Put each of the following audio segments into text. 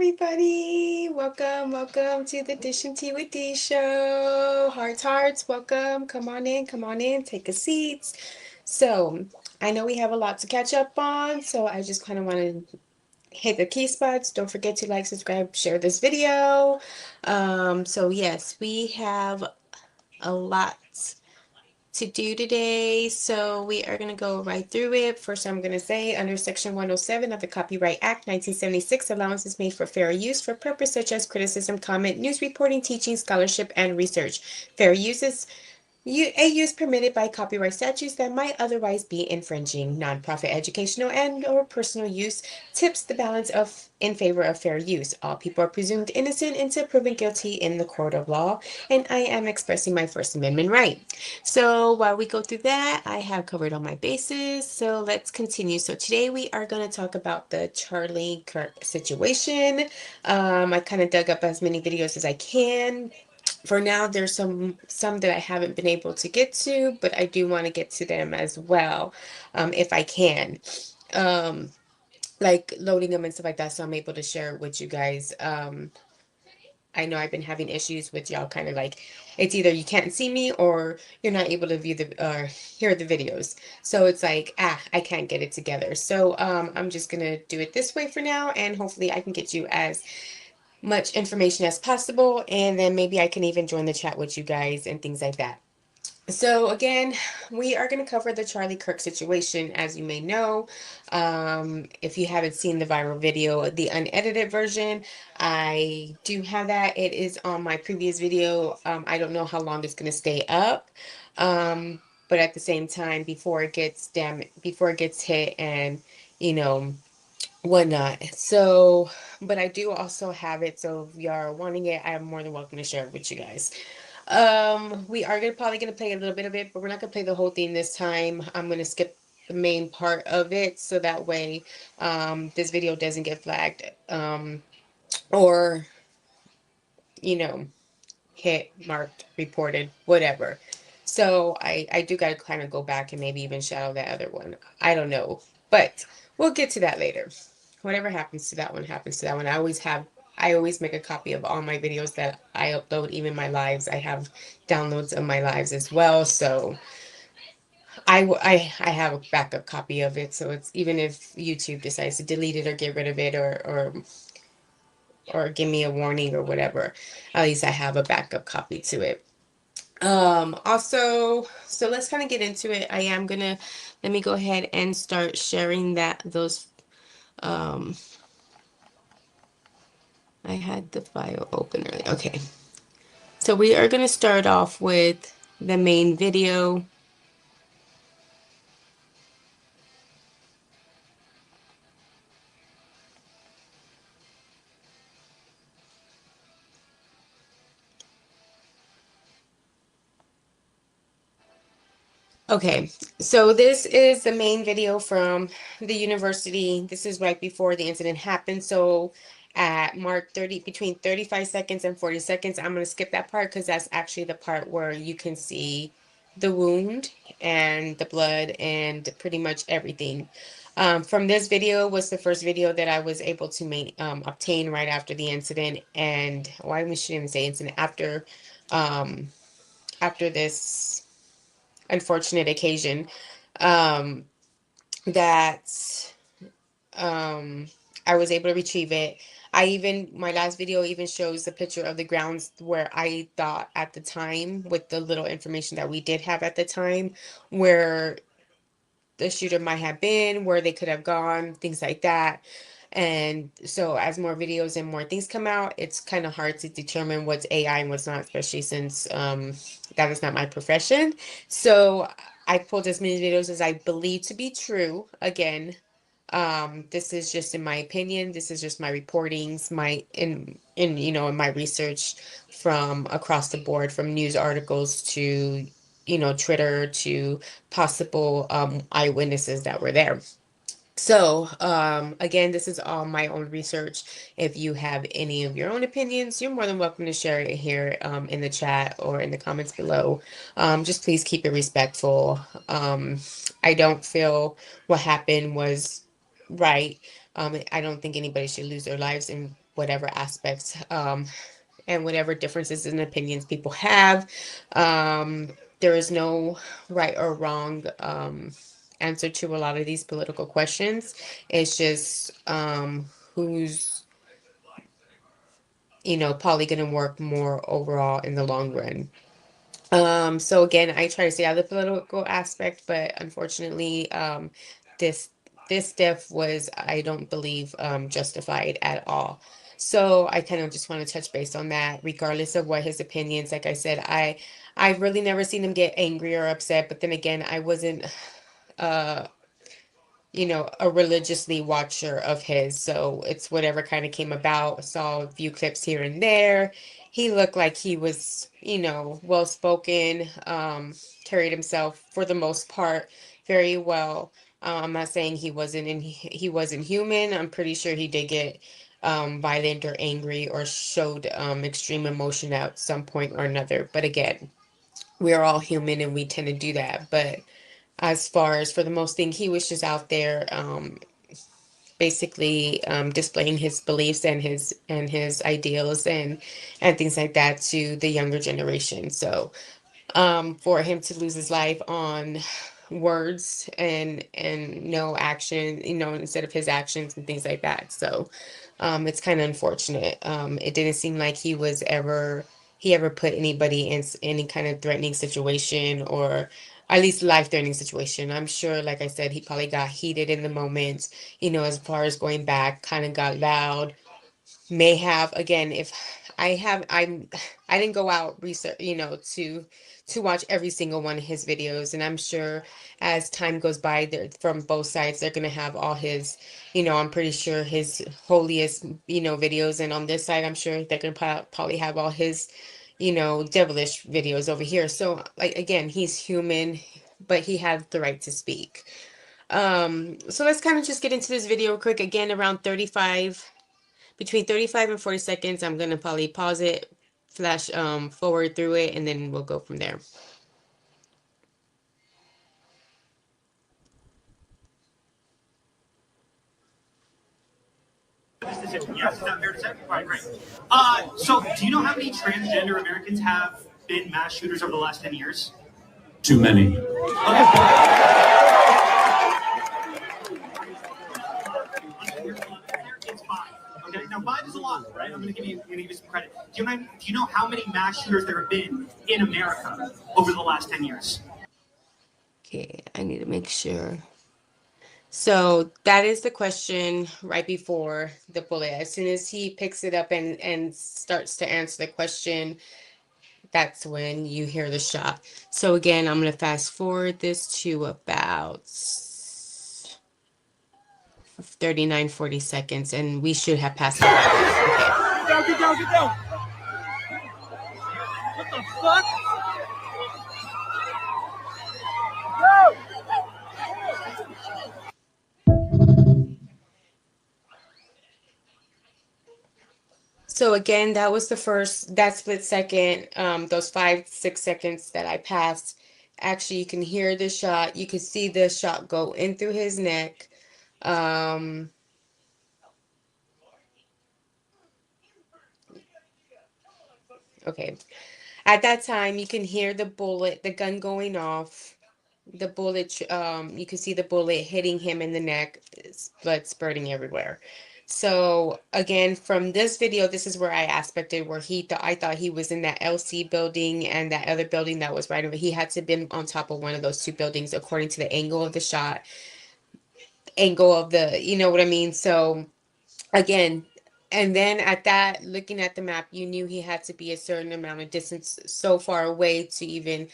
everybody. Welcome to the Dishing Tea with D show. Hearts, welcome. Come on in, take a seat. So, I know we have a lot to catch up on, so I just kind of want to hit the key spots. Don't forget to like, subscribe, share this video. So yes, we have a lot to do today. So we are going to go right through it. First, I'm going to say under Section 107 of the Copyright Act 1976, allowance is made for fair use for purpose such as criticism, comment, news reporting, teaching, scholarship, and research. Fair use is a use permitted by copyright statutes that might otherwise be infringing. Nonprofit educational and or personal use tips the balance of in favor of fair use. All people are presumed innocent until proven guilty in the court of law, and I am expressing my First Amendment right. So while we go through that, I have covered all my bases. So let's continue. So today we are going to talk about the Charlie Kirk situation. I kind of dug up as many videos as I can. For now, there's some that I haven't been able to get to, but I do want to get to them as well, if I can. Um, like loading them and stuff like that, so I'm able to share it with you guys. I know I've been having issues with y'all kind of like it's either you can't see me or you're not able to view the hear the videos. So it's like, I can't get it together. So I'm just gonna do it this way for now, and hopefully I can get you as much information as possible, and then maybe I can even join the chat with you guys and things like that. So again, we are going to cover the Charlie Kirk situation, as you may know. If you haven't seen the viral video, the unedited version, I do have that. It is on my previous video. I don't know how long it's going to stay up. But at the same time, before it gets hit and, you know, whatnot. So, but I do also have it. So if you are wanting it, I am more than welcome to share it with you guys. We are probably gonna play a little bit of it, but we're not gonna play the whole thing this time. I'm gonna skip the main part of it so that way this video doesn't get flagged or you know hit, marked, reported, whatever. So I do gotta kind of go back and maybe even shadow that other one. I don't know, but we'll get to that later. Whatever happens to that one happens to that one. I always make a copy of all my videos that I upload, even my lives. I have downloads of my lives as well. So I have a backup copy of it. So it's even if YouTube decides to delete it or get rid of it or give me a warning or whatever, at least I have a backup copy to it. Also, so let's kind of get into it. Let me go ahead and start sharing those um I had the file open earlier. Okay. So we are going to start off with the main video. Okay, so this is the main video from the university. This is right before the incident happened. So at mark 30, between 35 seconds and 40 seconds, I'm going to skip that part because that's actually the part where you can see the wound and the blood and pretty much everything. From this video was the first video that I was able to obtain right after the incident. And why we shouldn't even say incident um, after this unfortunate occasion um, that um, I was able to retrieve it. My last video even shows the picture of the grounds where I thought at the time, with the little information that we did have at the time, where the shooter might have been, where they could have gone, things like that. And so as more videos and more things come out, it's kind of hard to determine what's AI and what's not, especially since that is not my profession. So I pulled as many videos as I believe to be true. Again, this is just in my opinion. This is just my reportings, in my research from across the board, from news articles to Twitter to possible eyewitnesses that were there. So, again, this is all my own research. If you have any of your own opinions, you're more than welcome to share it here in the chat or in the comments below. Just please keep it respectful. I don't feel what happened was right. I don't think anybody should lose their lives in whatever aspects, and whatever differences in opinions people have. There is no right or wrong answer to a lot of these political questions. It's just who's, probably going to work more overall in the long run. So again, I try to stay out of the political aspect, but unfortunately, this this death was, I don't believe, justified at all. So I kind of just want to touch base on that, regardless of what his opinions. Like I said, I've really never seen him get angry or upset, but then again, I wasn't uh a religiously watcher of his. So it's whatever kind of came about. Saw a few clips here and there. He looked like he was, well spoken, carried himself for the most part very well. I'm not saying he wasn't human. I'm pretty sure he did get violent or angry or showed extreme emotion at some point or another. But again, we're all human and we tend to do that. But as far as for the most thing, he was just out there basically displaying his beliefs and his ideals and things like that to the younger generation. So for him to lose his life on words and no action, instead of his actions and things like that. So it's kind of unfortunate. It didn't seem like he ever put anybody in any kind of threatening situation, or at least life-threatening situation. I'm sure, like I said, he probably got heated in the moment, as far as going back, kind of got loud, may have, again, if I didn't go out research, to watch every single one of his videos, and I'm sure as time goes by, from both sides, they're going to have all his, I'm pretty sure his holiest, videos, and on this side I'm sure they're going to probably have all his, devilish videos over here. So like, again, he's human, but he had the right to speak. So let's kind of just get into this video quick. Again, around 35, between 35 and 40 seconds. I'm gonna probably pause it, flash forward through it, and then we'll go from there. Yes, is that fair to say? All right, great. So, do you know how many transgender Americans have been mass shooters over the last 10 years? Too many. Okay. It's five. Okay, now five is a lot, right? I'm going to give you some credit. Do you know how many mass shooters there have been in America over the last 10 years? Okay, I need to make sure. So that is the question right before the bullet. As soon as he picks it up and starts to answer the question, that's when you hear the shot. So again, I'm going to fast forward this to about 39, 40 seconds, and we should have passed it. Okay. Get down. What the fuck? No! So again, that was that split second, those 5, 6 seconds that I passed. Actually, you can hear the shot. You can see the shot go in through his neck. Okay. At that time, you can hear the gun going off. The bullet, you can see the bullet hitting him in the neck, blood spurting everywhere. So again, from this video, this is where I aspected where I thought he was in that LC building and that other building that was right over. He had to have been on top of one of those two buildings according to the angle of the shot, angle of you know what I mean? So again, and then at that, looking at the map, you knew he had to be a certain amount of distance so far away to even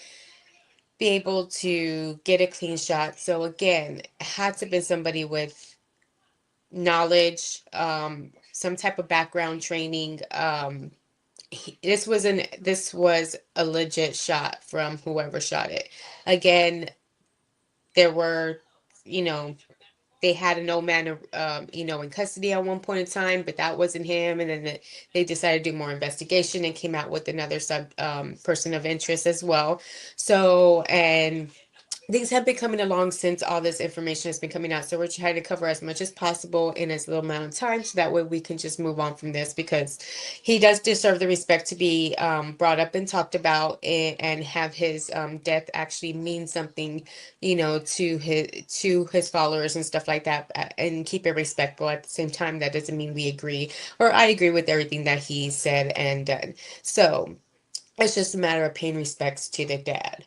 be able to get a clean shot. So again, it had to be somebody with knowledge, some type of background training. This was a legit shot from whoever shot it. Again, there were, you know, they had an old man, in custody at one point in time, but that wasn't him. And then they decided to do more investigation and came out with another person of interest as well. So, and things have been coming along since all this information has been coming out. So we're trying to cover as much as possible in as little amount of time, so that way we can just move on from this, because he does deserve the respect to be brought up and talked about, and have his death actually mean something, to his followers and stuff like that, and keep it respectful. At the same time, that doesn't mean we agree, or I agree with everything that he said and done. So it's just a matter of paying respects to the dad.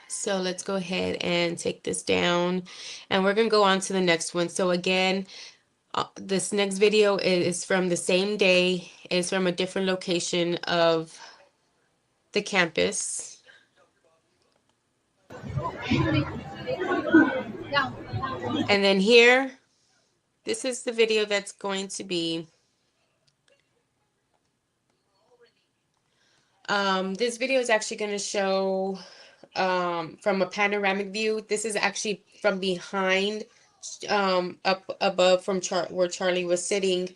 So let's go ahead and take this down, and we're going to go on to the next one. So again, this next video is from the same day. It's from a different location of the campus. And then here, this is the video that's going to be, this video is actually going to show from a panoramic view. This is actually from behind, up above from where Charlie was sitting.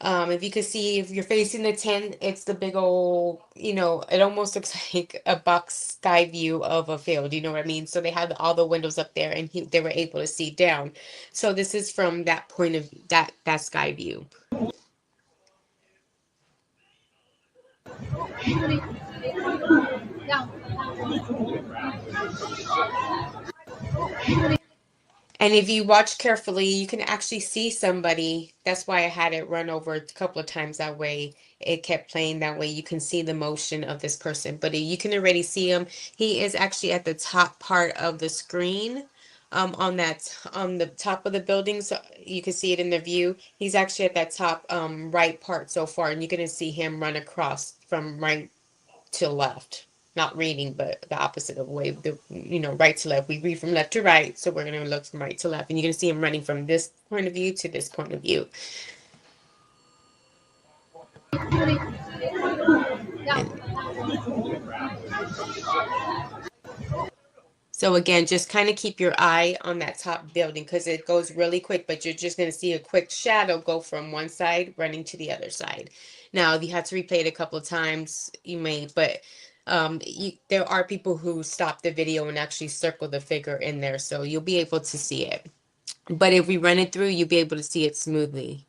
If you could see, if you're facing the tent, it's the big old, it almost looks like a box sky view of a field, you know what I mean? So they had all the windows up there, and they were able to see down. So this is from that point of that sky view. And if you watch carefully, you can actually see somebody. That's why I had it run over a couple of times. That way it kept playing. That way you can see the motion of this person. But you can already see him. He is actually at the top part of the screen, on the top of the building. So you can see it in the view. He's actually at that top right part so far. And you're going to see him run across from right to left. Not reading, but the opposite of way, right to left. We read from left to right, so we're going to look from right to left. And you're going to see him running from this point of view to this point of view. And so again, just kind of keep your eye on that top building, because it goes really quick, but you're just going to see a quick shadow go from one side running to the other side. Now, if you have to replay it a couple of times, you may, but there are people who stop the video and actually circle the figure in there, so you'll be able to see it. But if we run it through, you'll be able to see it smoothly.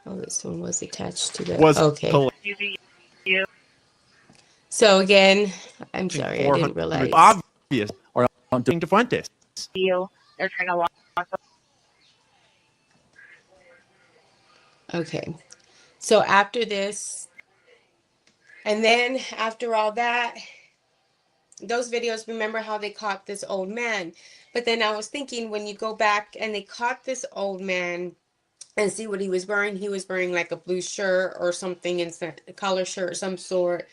Oh, this one was attached to the, okay. So again, I'm sorry, I didn't realize. Obvious, or doing Fuentes. They're trying to lock. Okay, so after this, and then after all that, those videos, remember how they caught this old man? But then I was thinking, when you go back and they caught this old man and see what he was wearing like a blue shirt or something, a collar shirt or some sort.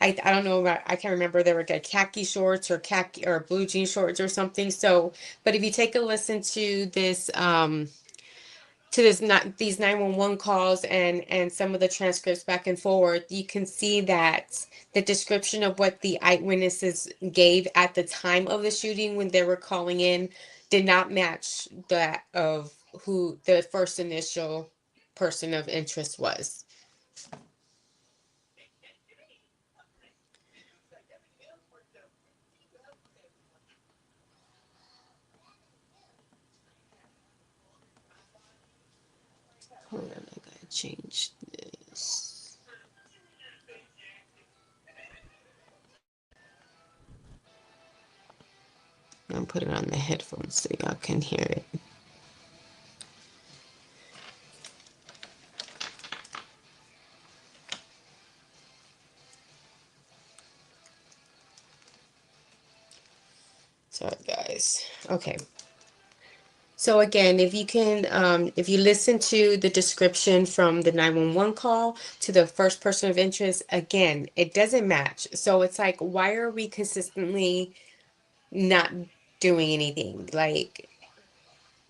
I don't know about, I can't remember, there were like khaki shorts or khaki or blue jean shorts or something. So, but if you take a listen to this, not these 911 calls and some of the transcripts back and forward, you can see that the description of what the eyewitnesses gave at the time of the shooting when they were calling in did not match that of who the first initial person of interest was. Hold on, I gotta change this. I'm putting it on the headphones so y'all can hear it. Sorry, guys. Okay. So again, if you listen to the description from the 911 call to the first person of interest, again, it doesn't match. So it's like, why are we consistently not doing anything. Like,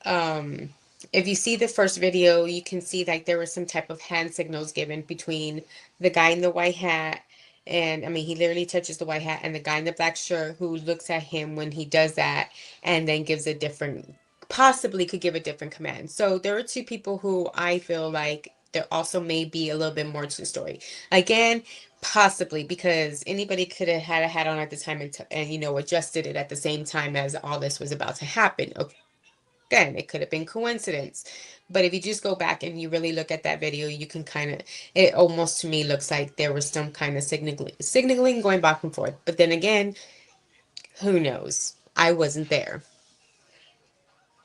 um, if you see the first video, you can see like there was some type of hand signals given between the guy in the white hat, and I mean he literally touches the white hat, and the guy in the black shirt who looks at him when he does that and then gives a different, possibly could give a different command. So there are two people who I feel like there also may be a little bit more to the story. Again, possibly because anybody could have had a hat on at the time and adjusted it at the same time as all this was about to happen. Again, it could have been coincidence. But if you just go back and you really look at that video, you can kind of, it almost to me looks like there was some kind of signaling going back and forth. But then again, who knows? I wasn't there.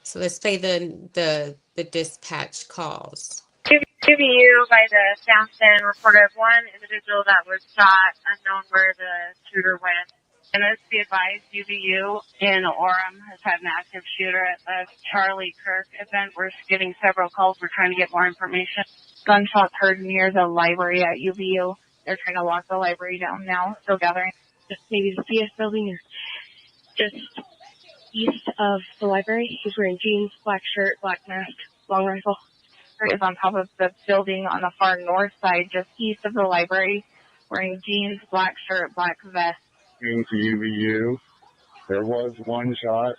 So let's play the dispatch calls. To you by the Samson reported one individual that was shot, unknown where the shooter went. And let's be advised, UVU in Orem has had an active shooter at the Charlie Kirk event. We're getting several calls. We're trying to get more information. Gunshots heard near the library at UVU. They're trying to lock the library down now. Still gathering. Just maybe the CS building is just east of the library. He's wearing jeans, black shirt, black mask, long rifle. Is on top of the building on the far north side, just east of the library, wearing jeans, black shirt, black vest. Into UVU. There was one shot.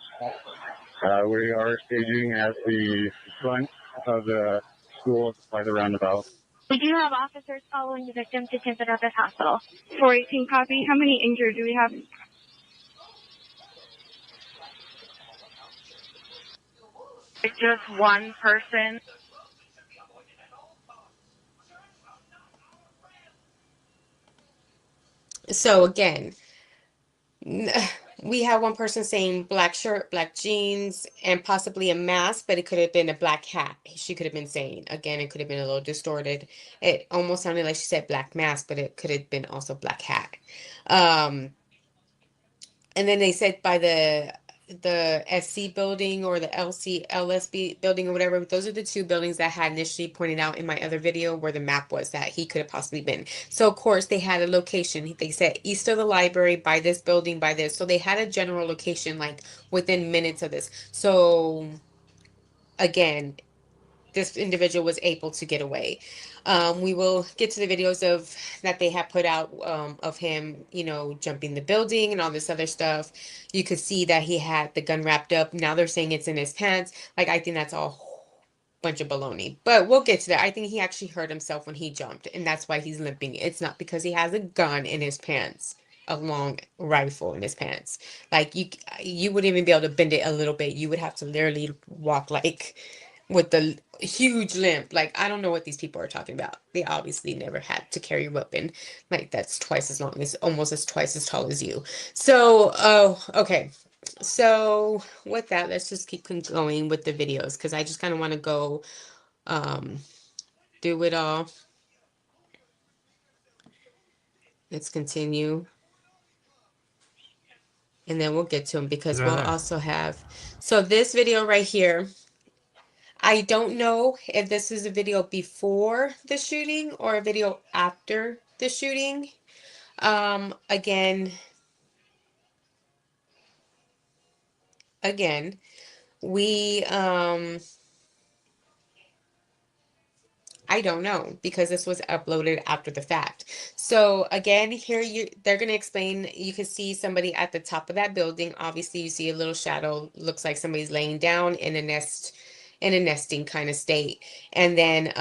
We are staging at the front of the school by the roundabout. We do have officers following the victim to Tiffin Rapids Hospital. 418 copy. How many injured do we have? It's just one person. So again, we have one person saying black shirt, black jeans, and possibly a mask, but it could have been a black hat. She could have been saying. Again, it could have been a little distorted. It almost sounded like she said black mask, but it could have been also black hat. Um, and then they said by the SC building or the LSB building or whatever. Those are the two buildings that I had initially pointed out in my other video where the map was that he could have possibly been. So of course they had a location. They said east of the library, by this building, by this. So they had a general location like within minutes of this. So again, this individual was able to get away. We will get to the videos of that they have put out of him, jumping the building and all this other stuff. You could see that he had the gun wrapped up. Now they're saying it's in his pants. Like, I think that's all bunch of baloney. But we'll get to that. I think he actually hurt himself when he jumped, and that's why he's limping. It's not because he has a gun in his pants, a long rifle in his pants. Like you wouldn't even be able to bend it a little bit. You would have to literally walk like with the huge limp. Like, I don't know what these people are talking about. They obviously never had to carry a weapon. Like, that's twice as long as, almost as twice as tall as you. So, oh, okay. So with that, let's just keep going with the videos because I just kind of want to go do it all. Let's continue. And then we'll get to them because we'll also have, so this video right here, I don't know if this is a video before the shooting or a video after the shooting. Again, we, I don't know because this was uploaded after the fact. So again, here they're going to explain, you can see somebody at the top of that building. Obviously you see a little shadow, looks like somebody's laying down in a nesting kind of state. And then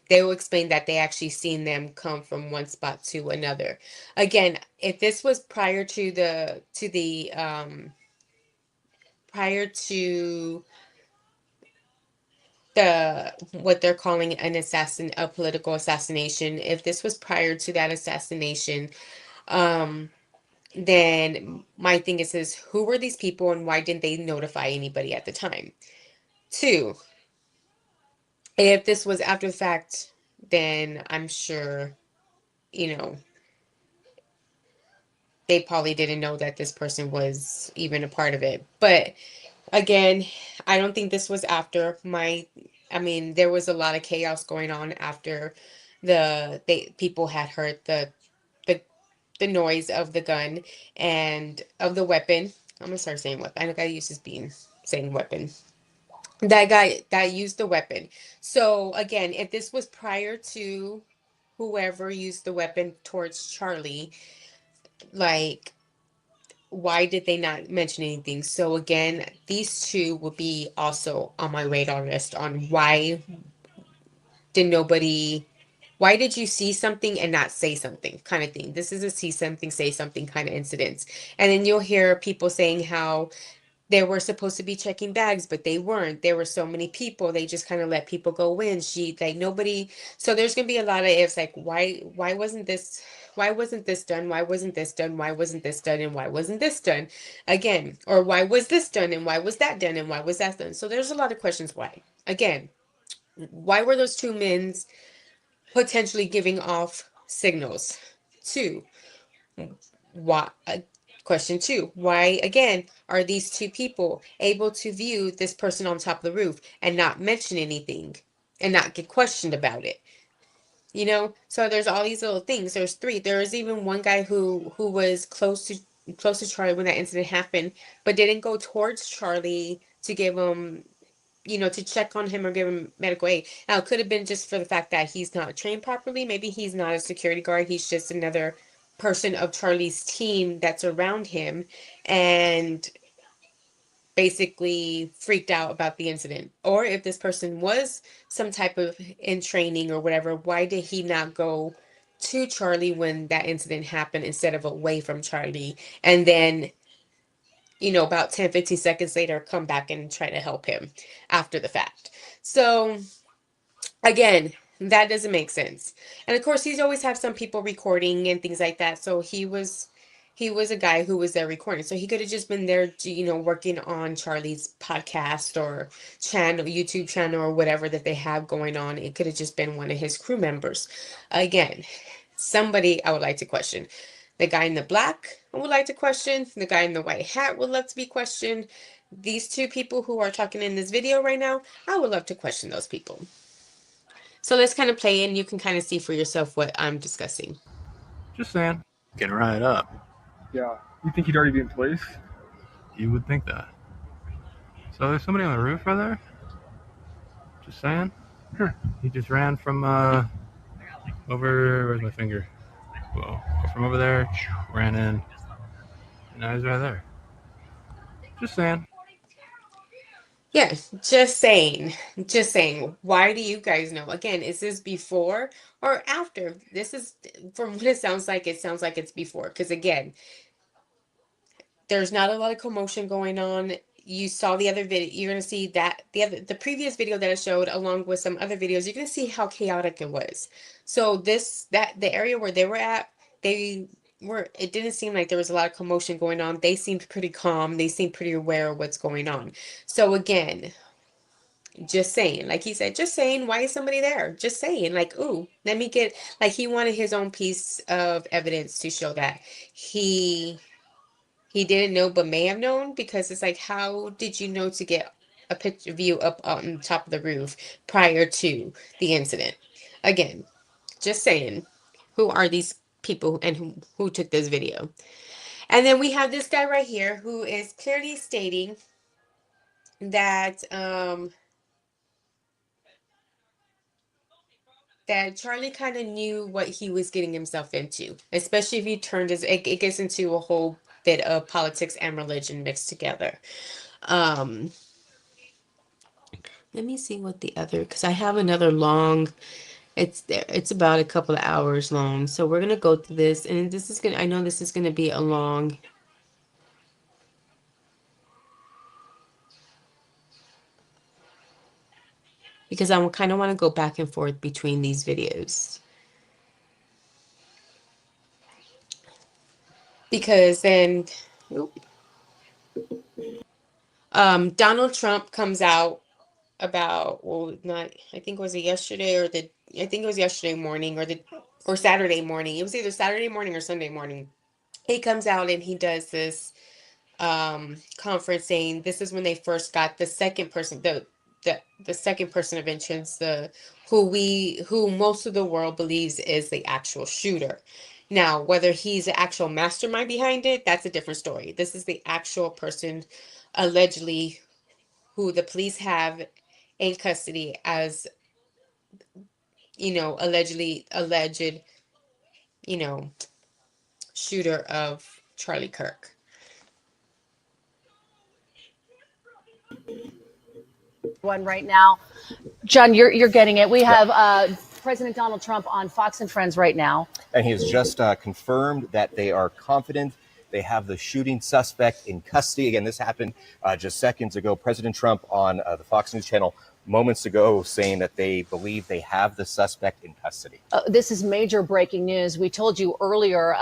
they will explain that they actually seen them come from one spot to another. Again, if this was prior to the what they're calling a political assassination, if this was prior to that assassination, then my thing is who were these people and why didn't they notify anybody at the time? Two, if this was after the fact, then I'm sure, they probably didn't know that this person was even a part of it. But again, I don't think this was after I mean, there was a lot of chaos going on after people had heard the noise of the gun and of the weapon. I'm gonna start saying weapon. I gotta use this being saying weapon. That guy that used the weapon. So again, if this was prior to whoever used the weapon towards Charlie, like why did they not mention anything? So again, these two will be also on my radar list on did nobody why did you see something and not say something kind of thing. This is a see something, say something kind of incidents. And then you'll hear people saying how they were supposed to be checking bags, but they weren't. There were so many people. They just kind of let people go in. She like nobody. So there's gonna be a lot of ifs. Like why wasn't this? Why wasn't this done? Why wasn't this done? Why wasn't this done? And why wasn't this done? Again, or why was this done? And why was that done? And why was that done? So there's a lot of questions. Why? Again, why were those two men potentially giving off signals? Two, why? Question two, why again are these two people able to view this person on top of the roof and not mention anything and not get questioned about it? So there's all these little things. There's three. There was even one guy who was close to Charlie when that incident happened, but didn't go towards Charlie to give him, to check on him or give him medical aid. Now, it could have been just for the fact that he's not trained properly. Maybe he's not a security guard. He's just another person of Charlie's team that's around him and basically freaked out about the incident. Or if this person was some type of in training or whatever, why did he not go to Charlie when that incident happened instead of away from Charlie? And then about 10, 15 seconds later, come back and try to help him after the fact. So again, that doesn't make sense. And of course, he's always have some people recording and things like that. So he was a guy who was there recording. So he could have just been there, working on Charlie's podcast or YouTube channel or whatever that they have going on. It could have just been one of his crew members. Again, somebody I would like to question. The guy in the black, I would like to question. The guy in the white hat would love to be questioned. These two people who are talking in this video right now, I would love to question those people. So let's kind of play and you can kind of see for yourself what I'm discussing. Just saying. Can right up. Yeah. You think he'd already be in place? You would think that. So there's somebody on the roof right there? Just saying. He just ran from over. Where's my finger? Well, from over there, ran in, and now he's right there. Just saying. Yeah, just saying. Just saying. Why do you guys know? Again, is this before or after? This is, from what it sounds like it's before. Because again, there's not a lot of commotion going on. You saw the other video. You're gonna see that the previous video that I showed, along with some other videos. You're gonna see how chaotic it was. So the area where they were at, it didn't seem like there was a lot of commotion going on. They seemed pretty calm. They seemed pretty aware of what's going on. So again, just saying, like he said, just saying, why is somebody there? Just saying, like, ooh, let me get, like, he wanted his own piece of evidence to show that he didn't know but may have known, because it's like, how did you know to get a picture view up on top of the roof prior to the incident? Again, just saying, who are these people and who took this video? And then we have this guy right here who is clearly stating that that Charlie kind of knew what he was getting himself into, especially if he turned it gets into a whole bit of politics and religion mixed together. Um, Let me see what the other, because I have another long, it's about a couple of hours long. So we're gonna go through this, and I know this is gonna be a long. Because I kind of want to go back and forth between these videos. Because then, Donald Trump comes out about, well, not, I think was it yesterday I think it was yesterday morning or Saturday morning. It was either Saturday morning or Sunday morning. He comes out and he does this conference saying this is when they first got the second person, the second person of interest, who most of the world believes is the actual shooter. Now, whether he's the actual mastermind behind it, that's a different story. This is the actual person allegedly who the police have in custody as, alleged, you know, shooter of Charlie Kirk. One right now. John, you're getting it. We have President Donald Trump on Fox and Friends right now. And he has just confirmed that they are confident they have the shooting suspect in custody. Again, this happened just seconds ago. President Trump on the Fox News channel moments ago saying that they believe they have the suspect in custody. This is major breaking news. We told you earlier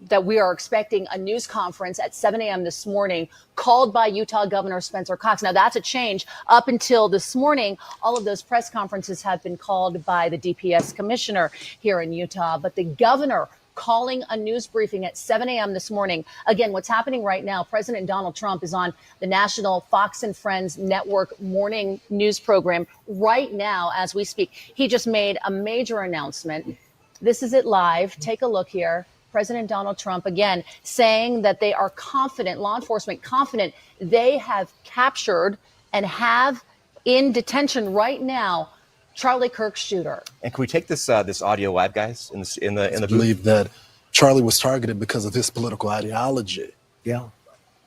that we are expecting a news conference at 7 a.m. this morning called by Utah Governor Spencer Cox. Now, that's a change. Up until this morning, all of those press conferences have been called by the DPS commissioner here in Utah. But the governor calling a news briefing at 7 a.m. this morning. Again, what's happening right now, President Donald Trump is on the national Fox and Friends network morning news program right now as we speak. He just made a major announcement. This is it live. Take a look here. President Donald Trump, again, saying that they are confident, law enforcement confident, they have captured and have in detention right now Charlie Kirk shooter. And can we take this this audio live, guys? In the believe that Charlie was targeted because of his political ideology. Yeah.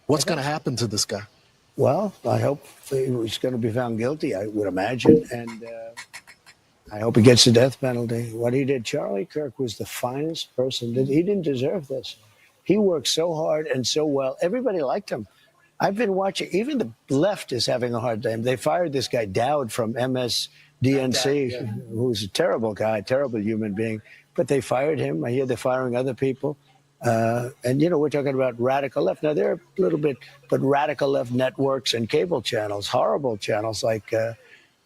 What's going to happen to this guy? Well, I hope he's going to be found guilty, I would imagine, and I hope he gets the death penalty. What he did, Charlie Kirk was the finest person. He didn't deserve this. He worked so hard and so well. Everybody liked him. I've been watching. Even the left is having a hard time. They fired this guy Dowd from MSDNC, who's a terrible guy, terrible human being. But they fired him. I hear they're firing other people. And, we're talking about radical left. Now, they're a little bit, but radical left networks and cable channels, horrible channels like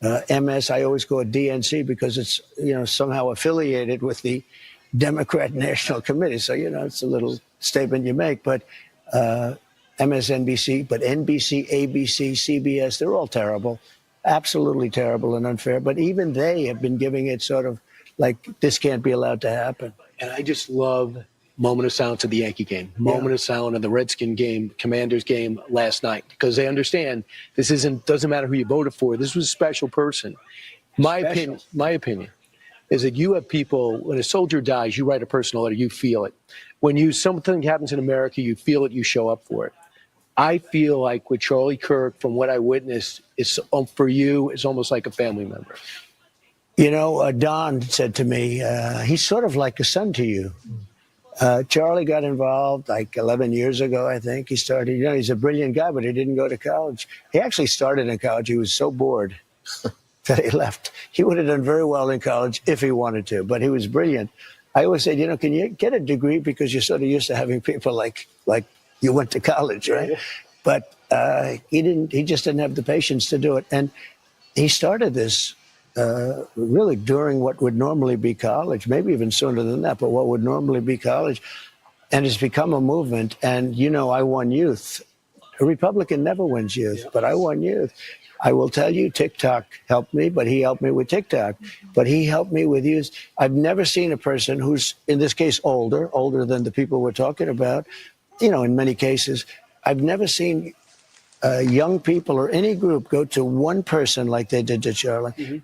MS. I always go at DNC because it's, somehow affiliated with the Democrat National Committee. So, it's a little statement you make. But MSNBC, but NBC, ABC, CBS, they're all terrible, absolutely terrible and unfair. But even they have been giving it sort of like this can't be allowed to happen. And I just love moment of silence of the Yankee game, moment of silence of the Redskin game, Commanders game last night, because they understand this doesn't matter who you voted for. This was a special person. My opinion is that you have people, when a soldier dies, you write a personal letter, you feel it. When something happens in America, you feel it, you show up for it. I feel like with Charlie Kirk, from what I witnessed, is for you is almost like a family member. Don said to me, he's sort of like a son to you. Charlie got involved like 11 years ago, I think. He started, he's a brilliant guy, but he didn't go to college. He actually started in college. He was so bored that he left. He would have done very well in college if he wanted to, but he was brilliant. I always said, can you get a degree because you're sort of used to having people like you went to college, right? But he just didn't have the patience to do it. And he started this really during what would normally be college, maybe even sooner than that, but what would normally be college. And it's become a movement. And, I won youth. A Republican never wins youth, but I won youth. I will tell you, TikTok helped me, but he helped me with TikTok. But he helped me with youth. I've never seen a person who's, in this case, older than the people we're talking about, in many cases. I've never seen young people or any group go to one person like they did to Charlie. Mm-hmm.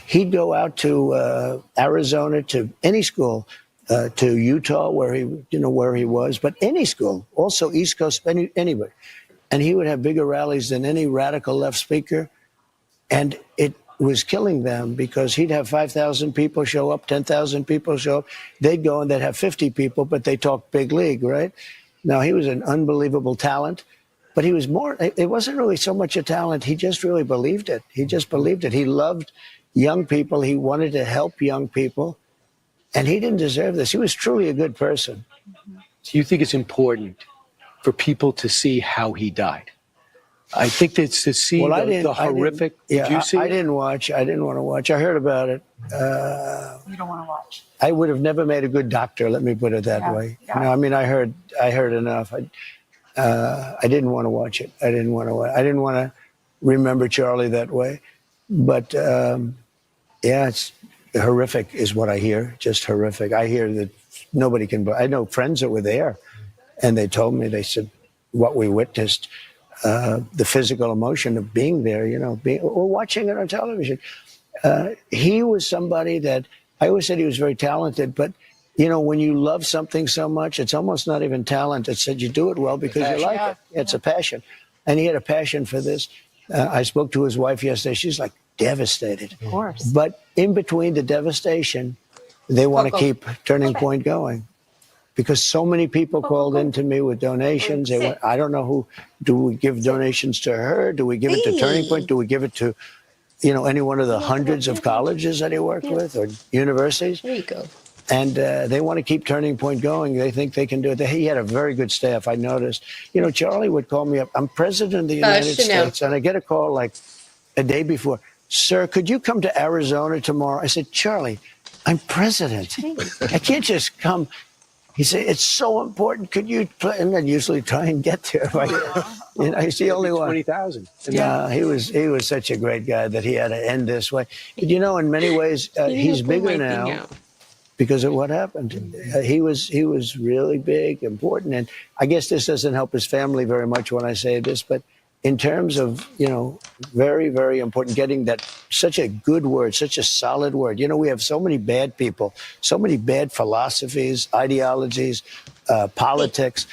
He'd go out to Arizona, to any school, to Utah, where he was, but any school, also East Coast, anywhere. And he would have bigger rallies than any radical left speaker. And it was killing them because he'd have 5,000 people show up, 10,000 people show up. They'd go and they'd have 50 people, but they talk big league, right? Now, he was an unbelievable talent, but he was it wasn't really so much a talent. He just really believed it. He just believed it. He loved young people. He wanted to help young people. And he didn't deserve this. He was truly a good person. Do you think it's important for people to see how he died? I think it's to see the horrific. Did you see? I didn't watch. I didn't want to watch. I heard about it. You don't want to watch. I would have never made a good doctor. Let me put it that way. Yeah. No, I mean, I heard enough. I didn't want to watch it. I didn't want to remember Charlie that way. But it's horrific is what I hear, just horrific. I hear that nobody can, I know friends that were there, and they told me, they said, what we witnessed, the physical emotion of being there, or watching it on television. He was somebody that, I always said he was very talented, but when you love something so much, it's almost not even talent. It's that you do it well because you like it. It's a passion. And he had a passion for this. I spoke to his wife yesterday. She's like devastated. Of course. But in between the devastation, they want to keep Turning Point going. Because so many people called in to me with donations. They went, I don't know who. Do we give donations to her? Do we give it to Turning Point? Do we give it to, any one of the hundreds of colleges that he worked with or universities? There you go. And they want to keep Turning Point going. They think they can do it. He had a very good staff, I noticed. Charlie would call me up. I'm president of the United States, and I get a call like a day before. Sir, could you come to Arizona tomorrow? I said, Charlie, I'm president. I can't just come. He said, it's so important. Could you play? And I'd usually try and get there. He's the only one. 20,000. Yeah, he was such a great guy that he had to end this way. But in many ways, he's bigger now. Because of what happened. He was really big, important. And I guess this doesn't help his family very much when I say this, but in terms of, very, very important, getting that, such a good word, such a solid word. We have so many bad people, so many bad philosophies, ideologies, politics.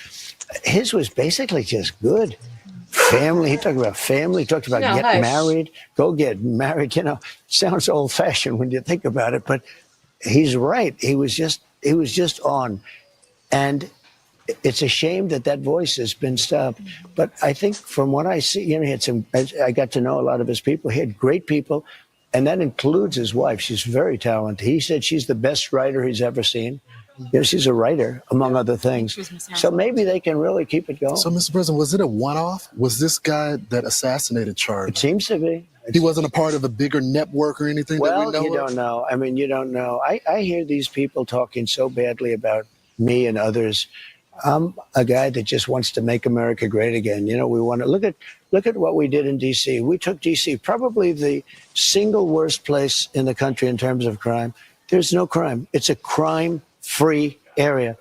His was basically just good. Family, he talked about family, he talked about get married, go get married. Sounds old fashioned when you think about it, but he's right. He was just on. And it's a shame that voice has been stopped. But I think from what I see, he had I got to know a lot of his people. He had great people. And that includes his wife. She's very talented. He said she's the best writer he's ever seen. She's a writer, among other things. So maybe they can really keep it going. So, Mr. President, was it a one-off? Was this guy that assassinated Charlie? It seems to be. He wasn't a part of a bigger network or anything that we know you don't know. I mean, you don't know. I hear these people talking so badly about me and others. I'm a guy that just wants to make America great again. We want to look at what we did in D.C. We took D.C., probably the single worst place in the country in terms of crime. There's no crime. It's a crime-free area.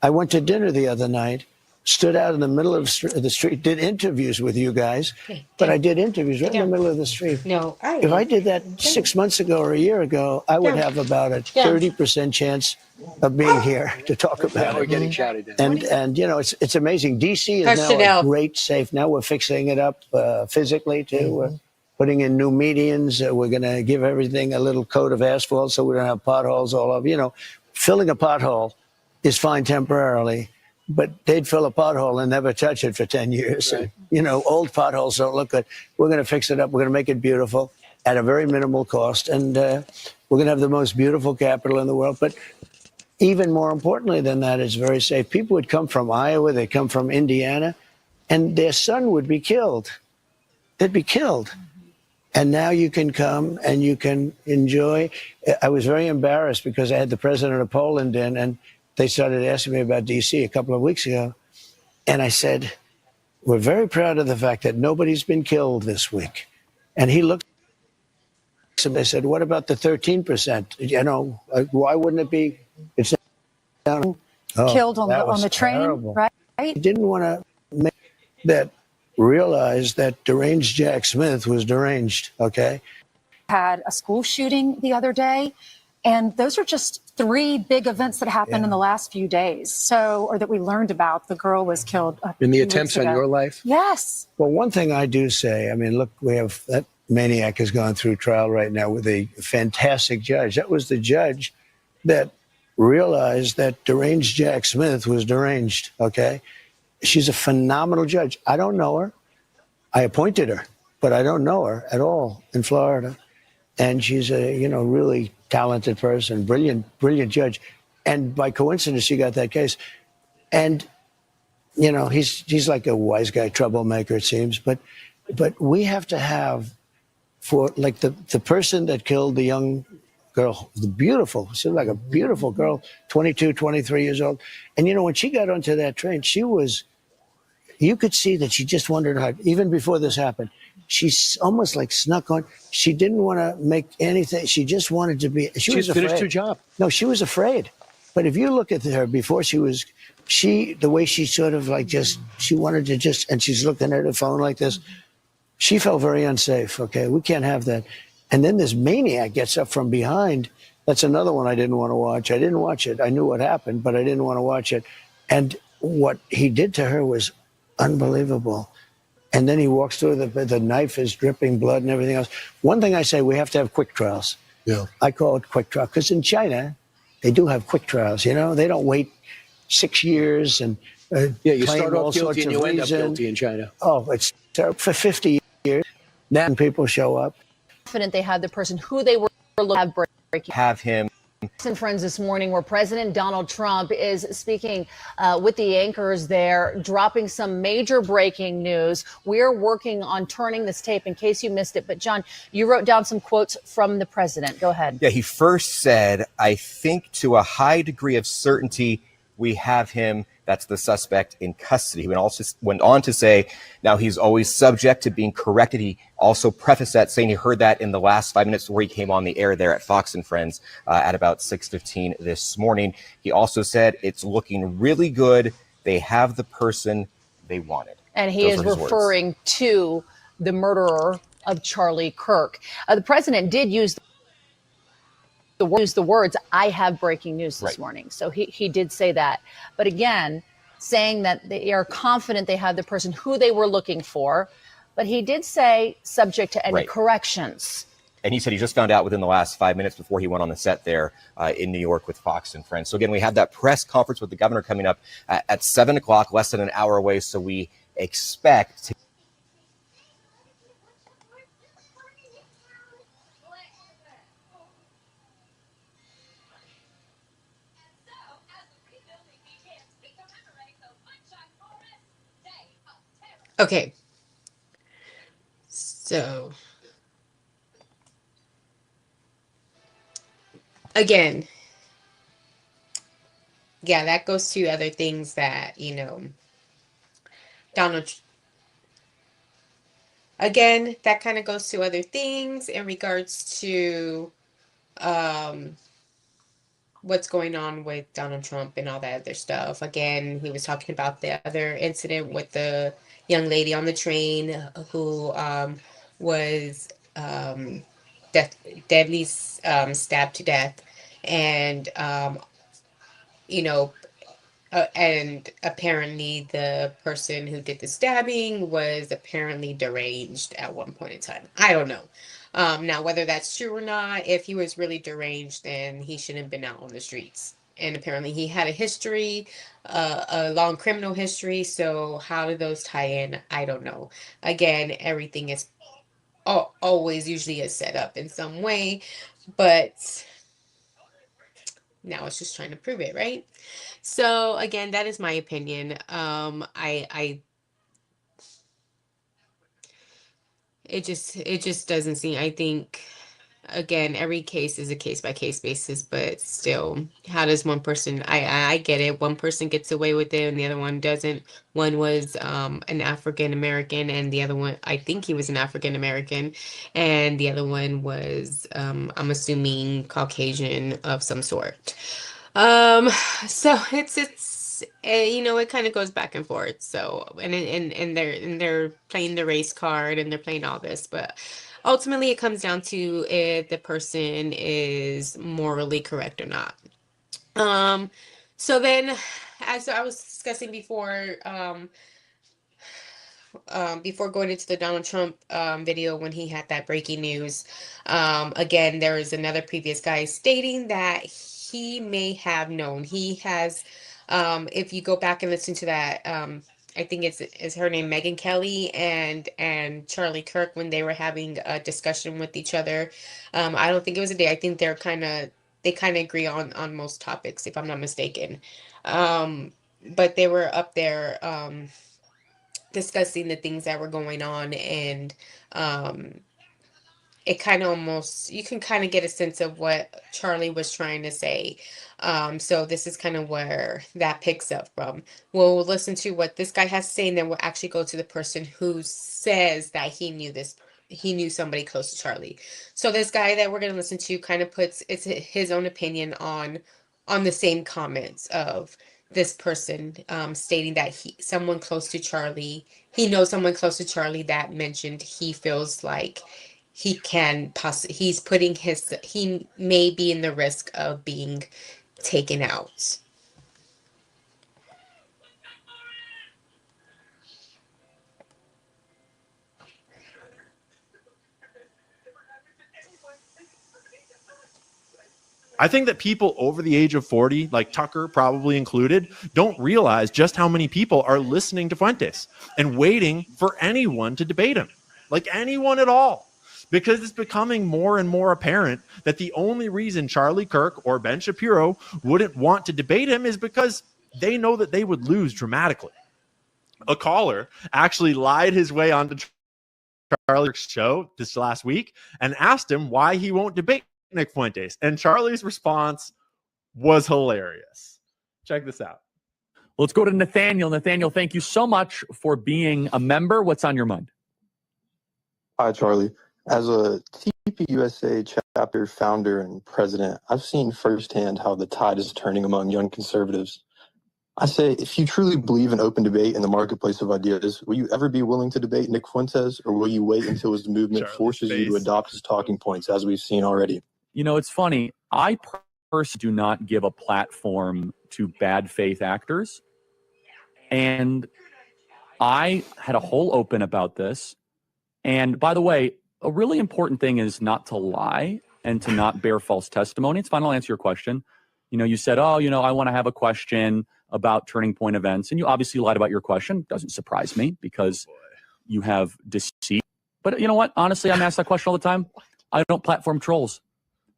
I went to dinner the other night, stood out in the middle of the street, did interviews with you guys, but I did interviews right in the middle of the street. No, if I did that 6 months ago or a year ago, I would have about a 30% chance of being here to talk about We're it. getting shouted down. And it's amazing. DC is now a great safe. Now we're fixing it up physically too. We're putting in new medians. We're going to give everything a little coat of asphalt so we don't have potholes all over. Filling a pothole is fine temporarily, but they'd fill a pothole and never touch it for 10 years. Right. Old potholes don't look good. We're going to fix it up. We're going to make it beautiful at a very minimal cost. And we're going to have the most beautiful capital in the world. But even more importantly than that, it's very safe. People would come from Iowa, they'd come from Indiana, and their son would be killed. They'd be killed. And now you can come and you can enjoy. I was very embarrassed because I had the president of Poland in, and they started asking me about D.C. a couple of weeks ago. And I said, we're very proud of the fact that nobody's been killed this week. And he looked, and they said, what about the 13%? Why wouldn't it be? It's down. Killed on the train, terrible. Right? He didn't want to make that realize that deranged Jack Smith was deranged, okay? Had a school shooting the other day, and those are just 3 big events that happened in the last few days. Or that we learned about. The girl was killed. In the attempts on your life? Yes. Well, one thing I do say, look, we have that maniac has gone through trial right now with a fantastic judge. That was the judge that realized that deranged Jack Smith was deranged, okay? She's a phenomenal judge. I don't know her. I appointed her, but I don't know her at all in Florida. And she's a, really talented person, brilliant judge. And by coincidence, she got that case. And, he's like a wise guy, troublemaker, it seems. But we have to have, for like the person that killed the young girl, she was like a beautiful girl, 22, 23 years old. And, when she got onto that train, she was, you could see that she just wondered how, even before this happened, she's almost like snuck on. She didn't want to make anything. She just wanted to be, she was afraid. finished her job. No, she was afraid. But if you look at her before the way she sort of like she wanted to and she's looking at her phone like this, she felt very unsafe. Okay, we can't have that. And then this maniac gets up from behind. That's another one I didn't want to watch. I didn't watch it. I knew what happened, but I didn't want to watch it. And what he did to her was unbelievable. And then he walks through, the knife is dripping blood and everything else. One thing I say, we have to have quick trials. Yeah. I call it quick trial because in China, they do have quick trials. You know, they don't wait 6 years and you claim start all off guilty sorts and of you end up reason. guilty in China. Oh, it's terrible. For 50 years. Then people show up. Confident they had the person who they were looking to breaking. Have him. And friends this morning where President Donald Trump is speaking with the anchors there, dropping some major breaking news. We're working on turning this tape in case you missed it. But John, you wrote down some quotes from the president. Go ahead. Yeah, he first said, I think to a high degree of certainty, we have him, that's the suspect, in custody. He went on to say, now he's always subject to being corrected. He also prefaced that saying he heard that in the last 5 minutes before he came on the air there at Fox and Friends at about 6:15 this morning. He also said it's looking really good. They have the person they wanted. And he is referring to the murderer of Charlie Kirk. The president did use the words, I have breaking news this morning. So he did say that. But again, saying that they are confident they have the person who they were looking for. But he did say subject to any corrections. And he said he just found out within the last 5 minutes before he went on the set there in New York with Fox and Friends. So again, we have that press conference with the governor coming up at 7 o'clock, less than an hour away. So we expect to Okay. So, again, yeah, that goes to other things that, Donald, again, that kind of goes to other things in regards to what's going on with Donald Trump and all that other stuff. Again, he was talking about the other incident with the young lady on the train who was deadly stabbed to death. And, and apparently the person who did the stabbing was apparently deranged at one point in time. I don't know. Now, whether that's true or not, if he was really deranged, then he shouldn't have been out on the streets. And apparently he had a history, a long criminal history. So how do those tie in? I don't know. Again, everything is always usually is set up in some way, but now it's just trying to prove it, right? So again, that is my opinion. It just doesn't seem, I think, again, every case is a case by case basis, but still, how does one person, I get it, one person gets away with it and the other one doesn't. One was an African American and the other one, I think he was an African American, and the other one was I'm assuming Caucasian of some sort. Um, so it kind of goes back and forth. So and they're playing the race card and they're playing all this, but ultimately it comes down to if the person is morally correct or not. Um, so then, as I was discussing before going into the Donald Trump video when he had that breaking news, again, there is another previous guy stating that he may have known. He has, if you go back and listen to that, I think it's her name, Megan Kelly and Charlie Kirk, when they were having a discussion with each other. I don't think it was a day. I think they kind of agree on most topics, if I'm not mistaken. But they were up there. Discussing the things that were going on, and it kind of almost, you can kind of get a sense of what Charlie was trying to say. So this is kind of where that picks up from. We'll listen to what this guy has to say, and then we'll actually go to the person who says that he knew somebody close to Charlie. So this guy that we're going to listen to kind of puts it's his own opinion on the same comments of this person, stating that someone close to Charlie, he knows someone close to Charlie that mentioned he feels like he may be in the risk of being taken out. I think that people over the age of 40, like Tucker probably included, don't realize just how many people are listening to Fuentes and waiting for anyone to debate him, like anyone at all, because it's becoming more and more apparent that the only reason Charlie Kirk or Ben Shapiro wouldn't want to debate him is because they know that they would lose dramatically. A caller actually lied his way onto Charlie Kirk's show this last week and asked him why he won't debate Nick Fuentes, and Charlie's response was hilarious. Check this out. Let's go to Nathaniel. Nathaniel, thank you so much for being a member. What's on your mind? Hi, Charlie. As a TPUSA chapter founder and president, I've seen firsthand how the tide is turning among young conservatives. I say, if you truly believe in open debate in the marketplace of ideas, will you ever be willing to debate Nick Fuentes, or will you wait until his movement forces you to adopt his talking points, as we've seen already? You know, it's funny. I personally do not give a platform to bad faith actors. And I had a whole open about this. And by the way, a really important thing is not to lie and to not bear false testimony. It's fine. I'll answer your question. You know, you said, oh, you know, I want to have a question about Turning Point events. And you obviously lied about your question. Doesn't surprise me because you have deceit. But you know what? Honestly, I'm asked that question all the time. I don't platform trolls.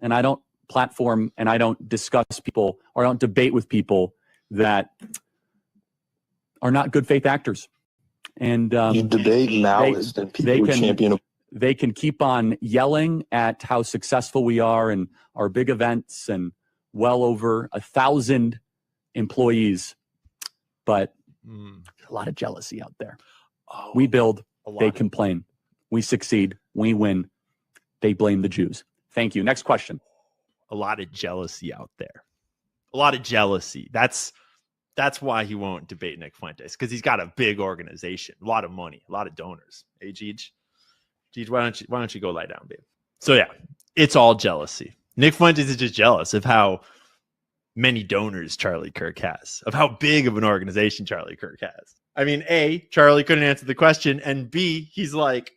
And I don't platform and I don't discuss people or I don't debate with people that are not good faith actors. And you debate Maoists and people who champion. They can keep on yelling at how successful we are and our big events and well over 1,000 employees. But a lot of jealousy out there. We build, they complain. We succeed, we win. They blame the Jews. Thank you. Next question. A lot of jealousy out there. A lot of jealousy. That's why he won't debate Nick Fuentes, because he's got a big organization, a lot of money, a lot of donors. Hey, Jeej, why don't you go lie down, babe? So yeah, it's all jealousy. Nick Fuentes is just jealous of how many donors Charlie Kirk has, of how big of an organization Charlie Kirk has. I mean, A, Charlie couldn't answer the question, and B, he's like,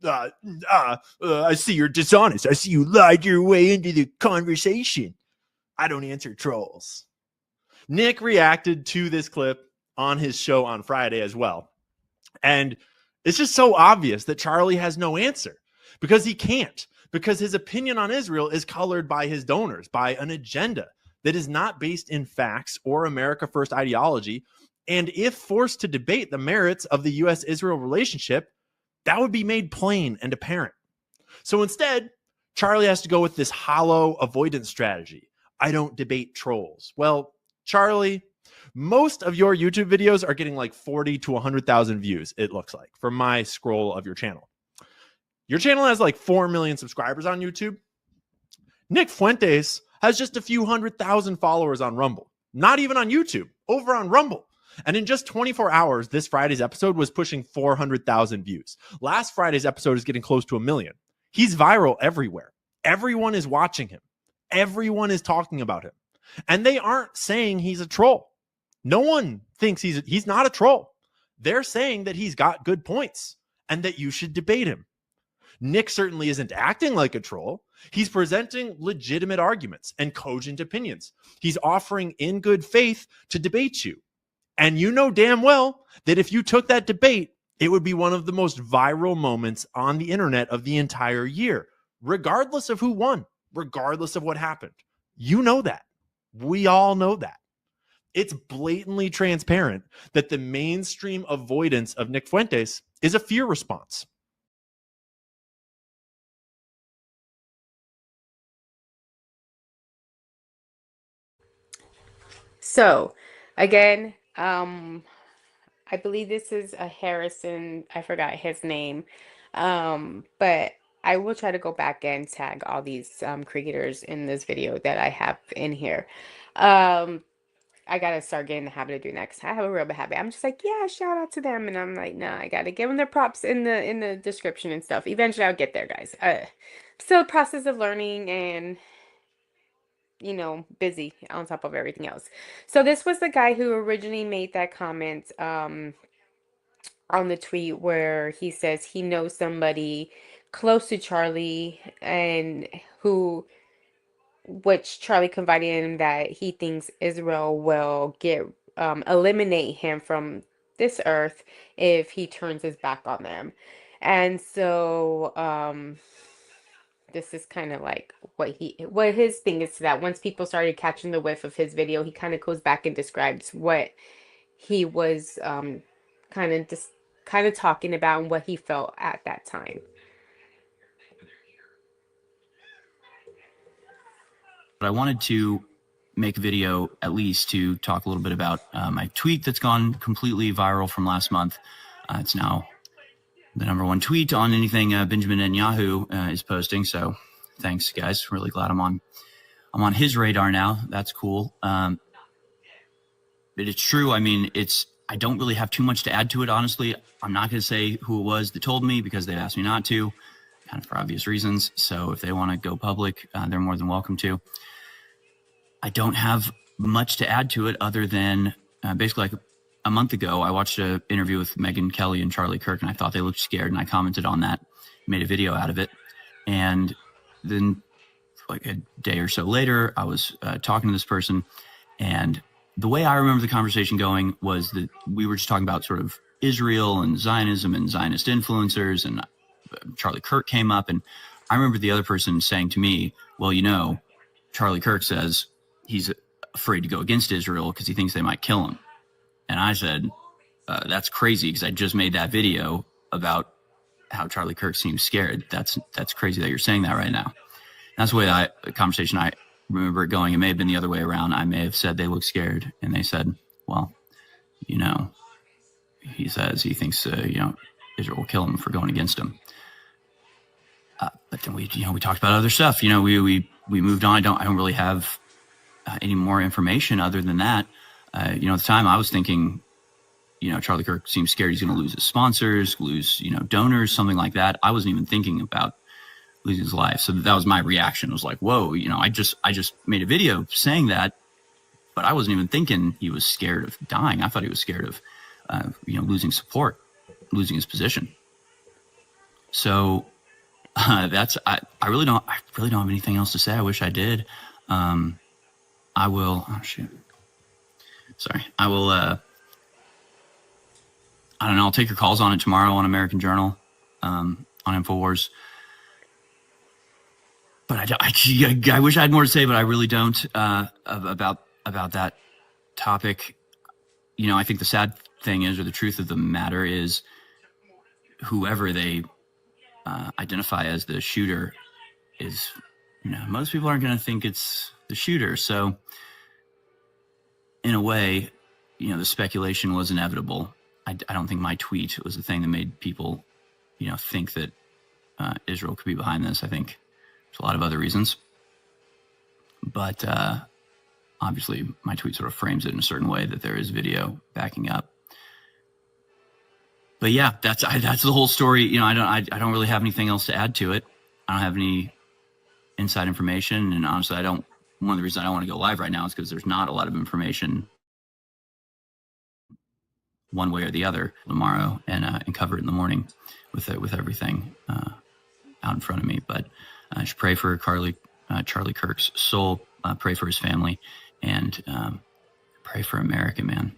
I see you're dishonest. I see you lied your way into the conversation. I don't answer trolls. Nick reacted to this clip on his show on Friday as well. And it's just so obvious that Charlie has no answer because he can't, because his opinion on Israel is colored by his donors, by an agenda that is not based in facts or America First ideology. And if forced to debate the merits of the U.S.-Israel relationship, that would be made plain and apparent. So instead, Charlie has to go with this hollow avoidance strategy. I don't debate trolls. Well, Charlie, most of your YouTube videos are getting like 40 to 100,000 views, it looks like, from my scroll of your channel. Your channel has like 4 million subscribers on YouTube. Nick Fuentes has just a few 100,000 followers on Rumble. Not even on YouTube, over on Rumble. And in just 24 hours, this Friday's episode was pushing 400,000 views. Last Friday's episode is getting close to 1 million. He's viral everywhere. Everyone is watching him. Everyone is talking about him. And they aren't saying he's a troll. No one thinks he's not a troll. They're saying that he's got good points and that you should debate him. Nick certainly isn't acting like a troll. He's presenting legitimate arguments and cogent opinions. He's offering in good faith to debate you. And you know damn well that if you took that debate, it would be one of the most viral moments on the internet of the entire year, regardless of who won, regardless of what happened. You know that. We all know that. It's blatantly transparent that the mainstream avoidance of Nick Fuentes is a fear response. So, again, I believe this is a Harrison. I forgot his name. But I will try to go back and tag all these creators in this video that I have in here. I gotta start getting the habit of doing that because I have a real bad habit. I'm just like, yeah, shout out to them, and I'm like, nah, I gotta give them their props in the description and stuff. Eventually, I'll get there, guys. Still a process of learning and busy on top of everything else. So this was the guy who originally made that comment on the tweet where he says he knows somebody close to Charlie and which Charlie confided in him that he thinks Israel will eliminate him from this earth if he turns his back on them. And so this is kind of like what his thing is to that. Once people started catching the whiff of his video, he kind of goes back and describes what he was kind of talking about and what he felt at that time. But I wanted to make a video at least to talk a little bit about my tweet that's gone completely viral from last month. It's now the #1 tweet on anything Benjamin Netanyahu is posting. So thanks, guys. Really glad I'm on his radar now. That's cool. But it's true. I mean, I don't really have too much to add to it, honestly. I'm not going to say who it was that told me because they've asked me not to, kind of for obvious reasons. So if they want to go public, they're more than welcome to. I don't have much to add to it other than basically like a month ago, I watched an interview with Megyn Kelly and Charlie Kirk, and I thought they looked scared, and I commented on that, made a video out of it. And then like a day or so later, I was talking to this person, and the way I remember the conversation going was that we were just talking about sort of Israel and Zionism and Zionist influencers, and Charlie Kirk came up, and I remember the other person saying to me, well, Charlie Kirk says he's afraid to go against Israel because he thinks they might kill him. And I said, that's crazy because I just made that video about how Charlie Kirk seems scared. That's crazy that you're saying that right now. That's the way the conversation, I remember it going. It may have been the other way around. I may have said they look scared. And they said, well, he says he thinks, Israel will kill him for going against him. But then we talked about other stuff. We moved on. I don't really have any more information other than that. At the time I was thinking, Charlie Kirk seems scared he's going to lose his sponsors, lose, donors, something like that. I wasn't even thinking about losing his life. So that was my reaction. It was like, whoa, I just made a video saying that, but I wasn't even thinking he was scared of dying. I thought he was scared of, losing support, losing his position. So I really don't have anything else to say. I wish I did. I will, oh shoot. Sorry. I will, I don't know. I'll take your calls on it tomorrow on American Journal, on InfoWars. But I wish I had more to say, but I really don't, about that topic. I think the sad thing is, or the truth of the matter is, whoever they identify as the shooter is, most people aren't going to think it's the shooter. So in a way, the speculation was inevitable. I don't think my tweet was the thing that made people, think that Israel could be behind this. I think there's a lot of other reasons. But obviously, my tweet sort of frames it in a certain way that there is video backing up. But yeah, that's the whole story. I don't really have anything else to add to it. I don't have any inside information, and honestly, one of the reasons I don't want to go live right now is because there's not a lot of information one way or the other tomorrow, and cover it in the morning with everything out in front of me. But I should pray for Charlie Kirk's soul, pray for his family, and pray for America, man.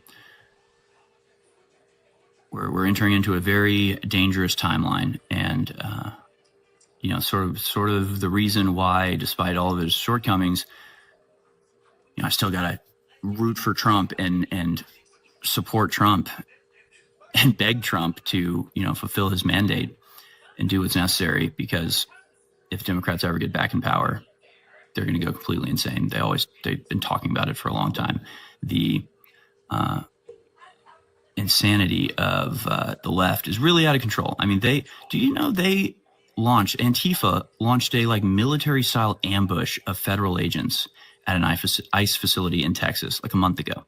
We're entering into a very dangerous timeline, and sort of the reason why, despite all of his shortcomings, I still gotta root for Trump and support Trump and beg Trump to fulfill his mandate and do what's necessary, because if Democrats ever get back in power, they're going to go completely insane. They've been talking about it for a long time. The insanity of the left is really out of control. I mean, Antifa launched a military style ambush of federal agents at an ICE facility in Texas like a month ago.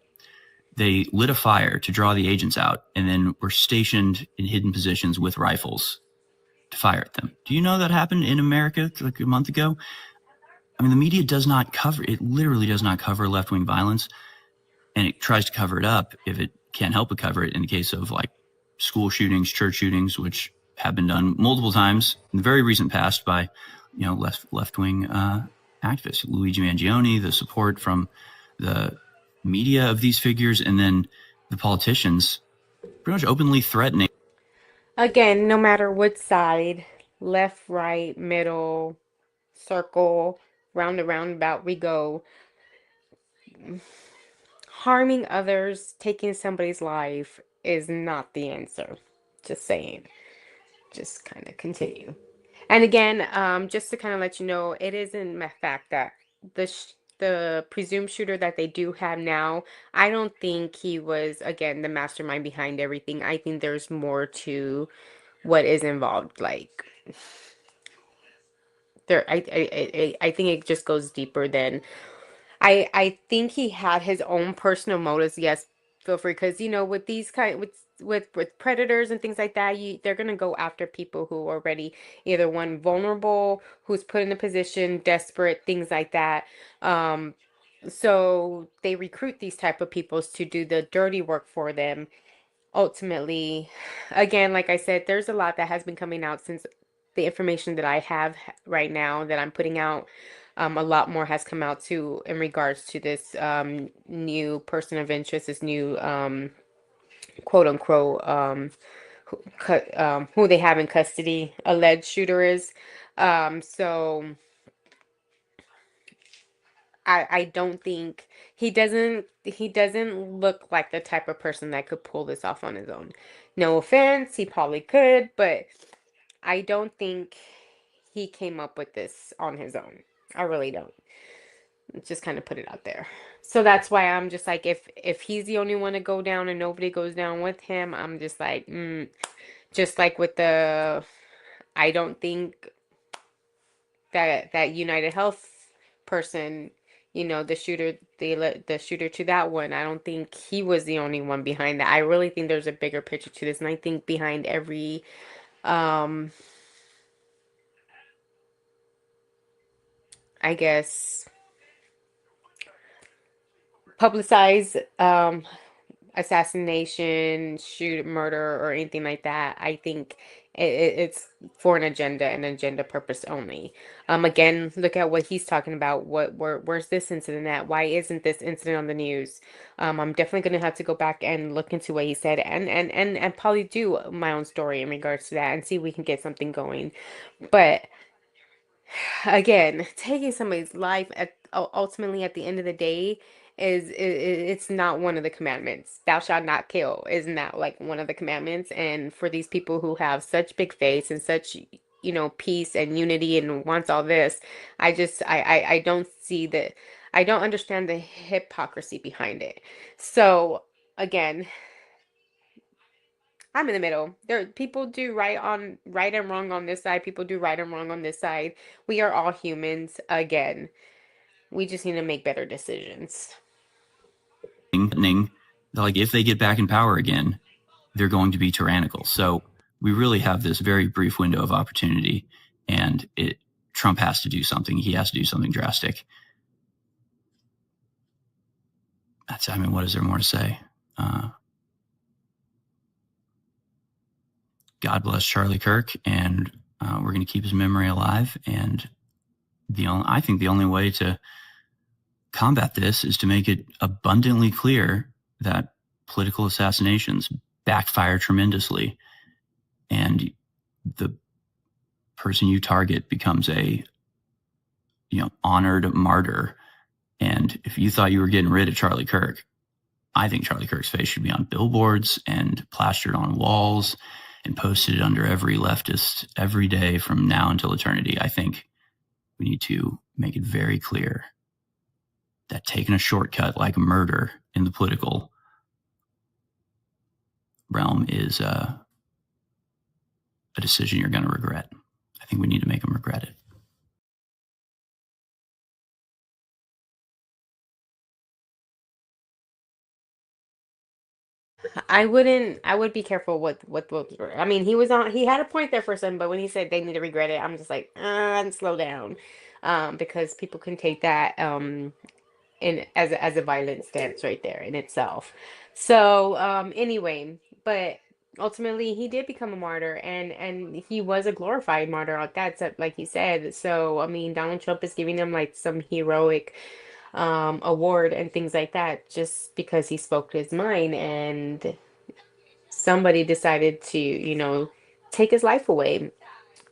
They lit a fire to draw the agents out and then were stationed in hidden positions with rifles to fire at them. Do you know that happened in America like a month ago? I mean, the media literally does not cover left-wing violence, and it tries to cover it up if it can't help but cover it in the case of school shootings, church shootings, which have been done multiple times in the very recent past by, left-wing activists, Luigi Mangione, the support from the media of these figures, and then the politicians pretty much openly threatening. Again, no matter what side, left, right, middle, circle, round and roundabout we go, harming others, taking somebody's life is not the answer. Just saying. Just kind of continue. And again, just to kind of let you know, it is in fact that the presumed shooter that they do have now, I don't think he was, again, the mastermind behind everything. I think there's more to what is involved. I think it just goes deeper than. I think he had his own personal motives. Yes, feel free, because with these with predators and things like that, they're gonna go after people who are already either one vulnerable, who's put in a position, desperate, things like that. So they recruit these type of people to do the dirty work for them. Ultimately, again, like I said, there's a lot that has been coming out since the information that I have right now that I'm putting out. A lot more has come out too in regards to this new person of interest, this new quote unquote who they have in custody, alleged shooter is. So I don't think he doesn't look like the type of person that could pull this off on his own. No offense, he probably could, but I don't think he came up with this on his own. I really don't. Just kind of put it out there. So that's why I'm just like, if he's the only one to go down and nobody goes down with him, I'm just like, just like with I don't think that United Health person, the shooter, the shooter to that one, I don't think he was the only one behind that. I really think there's a bigger picture to this, and I think behind every I guess publicize assassination, murder, or anything like that, I think it's for an agenda purpose only. Again, look at what he's talking about. Where's this incident at? Why isn't this incident on the news? I'm definitely going to have to go back and look into what he said and probably do my own story in regards to that and see if we can get something going. But again, taking somebody's life ultimately at the end of the day it's not one of the commandments. Thou shalt not kill is not like one of the commandments. And for these people who have such big faith and such peace and unity and wants all this, I don't see that. I don't understand the hypocrisy behind it. So again, I'm in the middle. People do right and wrong on this side. People do right and wrong on this side. We are all humans. Again, we just need to make better decisions. Like if they get back in power again, they're going to be tyrannical. So we really have this very brief window of opportunity, and Trump has to do something. He has to do something drastic. What is there more to say? God bless Charlie Kirk, and we're going to keep his memory alive. And I think the only way to combat this is to make it abundantly clear that political assassinations backfire tremendously, and the person you target becomes a honored martyr. And if you thought you were getting rid of Charlie Kirk, I think Charlie Kirk's face should be on billboards and plastered on walls and posted under every leftist every day from now until eternity. I think We need to make it very clear that taking a shortcut like murder in the political realm is a decision you're going to regret. I think we need to make them regret it. I would be careful with I mean, he had a point there for a second, but when he said they need to regret it, I'm just like, and slow down. Because people can take that in as a violent stance right there in itself. So, anyway, but ultimately he did become a martyr, and he was a glorified martyr like that, so, like he said. So, I mean, Donald Trump is giving him like some heroic award and things like that just because he spoke his mind, and somebody decided to, take his life away.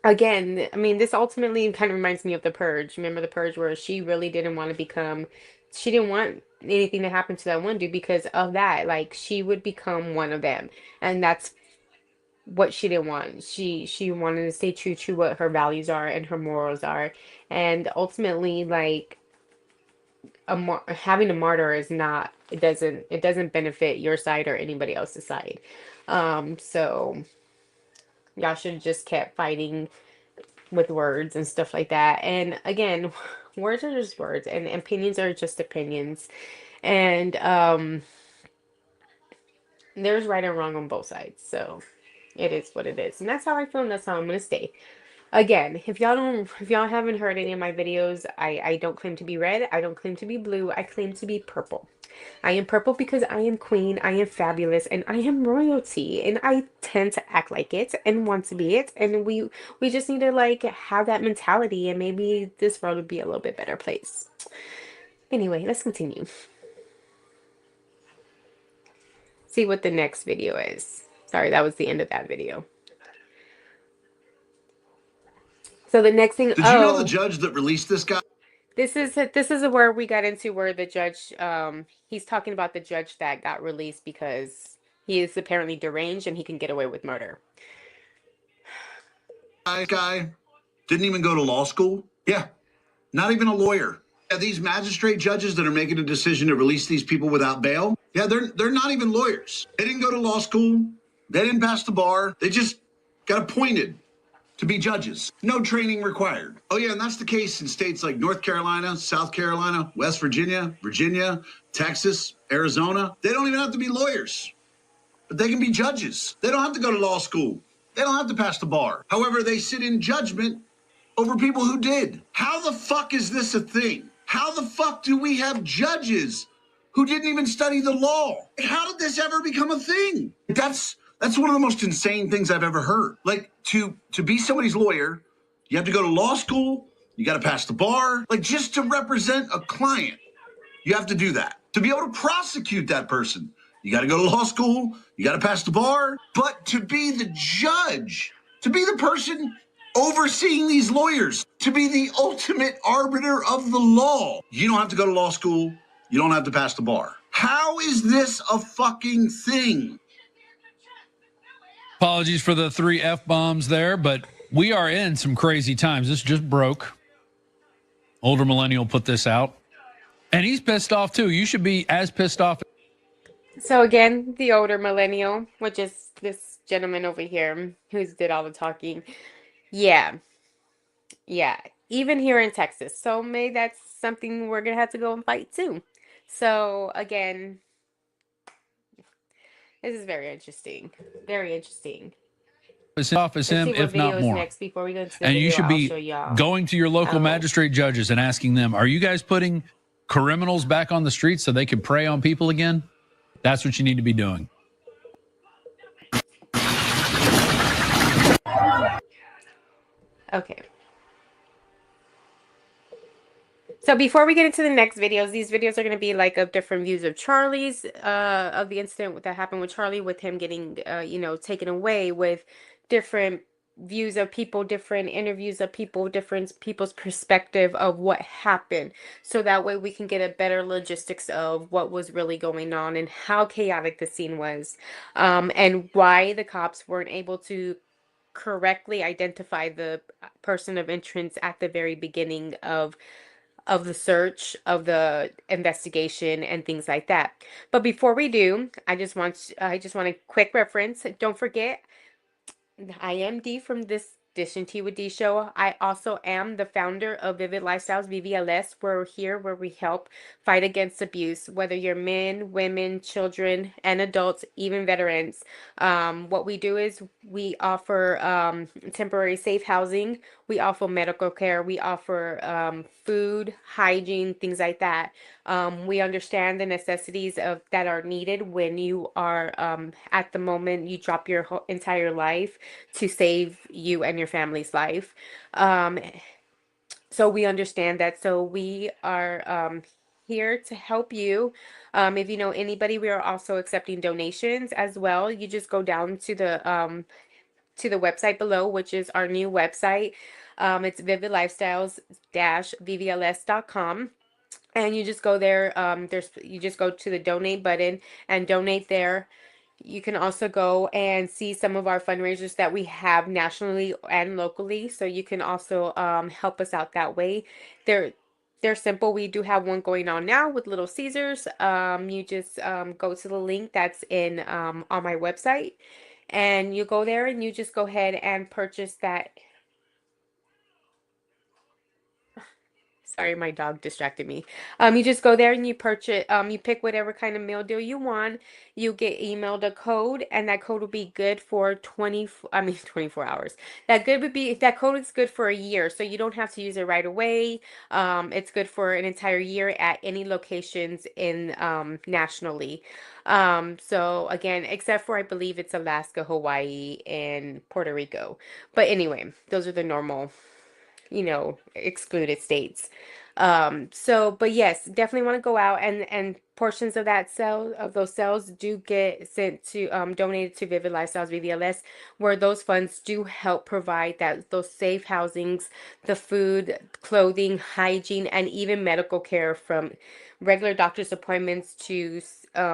Again, I mean, this ultimately kind of reminds me of The Purge. Remember The Purge, where she really didn't want to become, she didn't want anything to happen to that one dude because of that. Like, she would become one of them. And that's what she didn't want. She wanted to stay true to what her values are and her morals are. And ultimately, like, having a martyr is not, it doesn't benefit your side or anybody else's side. So y'all should have just kept fighting with words and stuff like that. And again, words are just words, and opinions are just opinions. And there's right and wrong on both sides. So it is what it is. And that's how I feel, and that's how I'm gonna stay. Again, if y'all haven't heard any of my videos, I don't claim to be red, I don't claim to be blue, I claim to be purple. I am purple because I am queen, I am fabulous, and I am royalty, and I tend to act like it and want to be it, and we just need to like have that mentality, and maybe this world would be a little bit better place. Anyway, let's continue. See what the next video is. Sorry, that was the end of that video. So the next thing, Did you know the judge that released this guy? This is where we got into where the judge, he's talking about the judge that got released because he is apparently deranged and he can get away with murder. Guy didn't even go to law school. Yeah, not even a lawyer. Yeah, these magistrate judges that are making a decision to release these people without bail, yeah, they're not even lawyers. They didn't go to law school. They didn't pass the bar. They just got appointed to be judges. No training required. Oh, yeah, and that's the case in states like North Carolina, South Carolina, West Virginia, Texas, Arizona. They don't even have to be lawyers, but they can be judges. They don't have to go to law school. They don't have to pass the bar. However, they sit in judgment over people who did. How the fuck is this a thing? How the fuck do we have judges who didn't even study the law? How did this ever become a thing? That's one of the most insane things I've ever heard. Like, to be somebody's lawyer, you have to go to law school, you got to pass the bar. Like, just to represent a client, you have to do that. To be able to prosecute that person, you got to go to law school, you got to pass the bar. But to be the judge, to be the person overseeing these lawyers, to be the ultimate arbiter of the law, you don't have to go to law school, you don't have to pass the bar. How is this a fucking thing? Apologies for the 3 F-bombs there, but we are in some crazy times. This just broke. Older millennial put this out. And he's pissed off, too. You should be as pissed off. So again, the older millennial, which is this gentleman over here who's did all the talking. Yeah. Even here in Texas. So maybe that's something we're going to have to go and fight, too. So again, this is very interesting. Very interesting. Off as him, if not more. Next before we go into the and video, you should be y'all. going to your local magistrate judges and asking them, are you guys putting criminals back on the streets so they can prey on people again? That's what you need to be doing. Okay. So before we get into the next videos, these videos are going to be like of different views of Charlie's, of the incident that happened with Charlie, with him getting, taken away, with different views of people, different interviews of people, different people's perspective of what happened. So that way we can get a better logistics of what was really going on and how chaotic the scene was, and why the cops weren't able to correctly identify the person of interest at the very beginning of the search, of the investigation, and things like that. But before we do, I just want a quick reference. Don't forget, I am Dee from this Dish and Tea with Dee show. I also am the founder of Vivid Lifestyles, VVLS. We're here where we help fight against abuse, whether you're men, women, children, and adults, even veterans. What we do is we offer temporary safe housing. We offer medical care. We offer food, hygiene, things like that. We understand the necessities of that are needed when you are at the moment you drop your whole, entire life to save you and your family's life. Um, so we understand that. So we are here to help you. If you know anybody, we are also accepting donations as well. You just go down to the website below, which is our new website. It's vividlifestyles-vvls.com. And you just go there. You just go to the donate button and donate there. You can also go and see some of our fundraisers that we have nationally and locally. So you can also help us out that way. They're simple. We do have one going on now with Little Caesars. You just go to the link that's in on my website, and you go there and you just go ahead and purchase that. Sorry, my dog distracted me. You just go there and you purchase, you pick whatever kind of meal deal you want. You get emailed a code, and that code will be good for 24 hours. That code is good for a year, so you don't have to use it right away. It's good for an entire year at any locations in nationally. So again, except for I believe it's Alaska, Hawaii, and Puerto Rico. But anyway, those are the normal, excluded states. But yes, definitely want to go out, and portions of those cells do get sent to donated to Vivid Lifestyles VVLS, where those funds do help provide those safe housings, the food, clothing, hygiene, and even medical care, from regular doctor's appointments to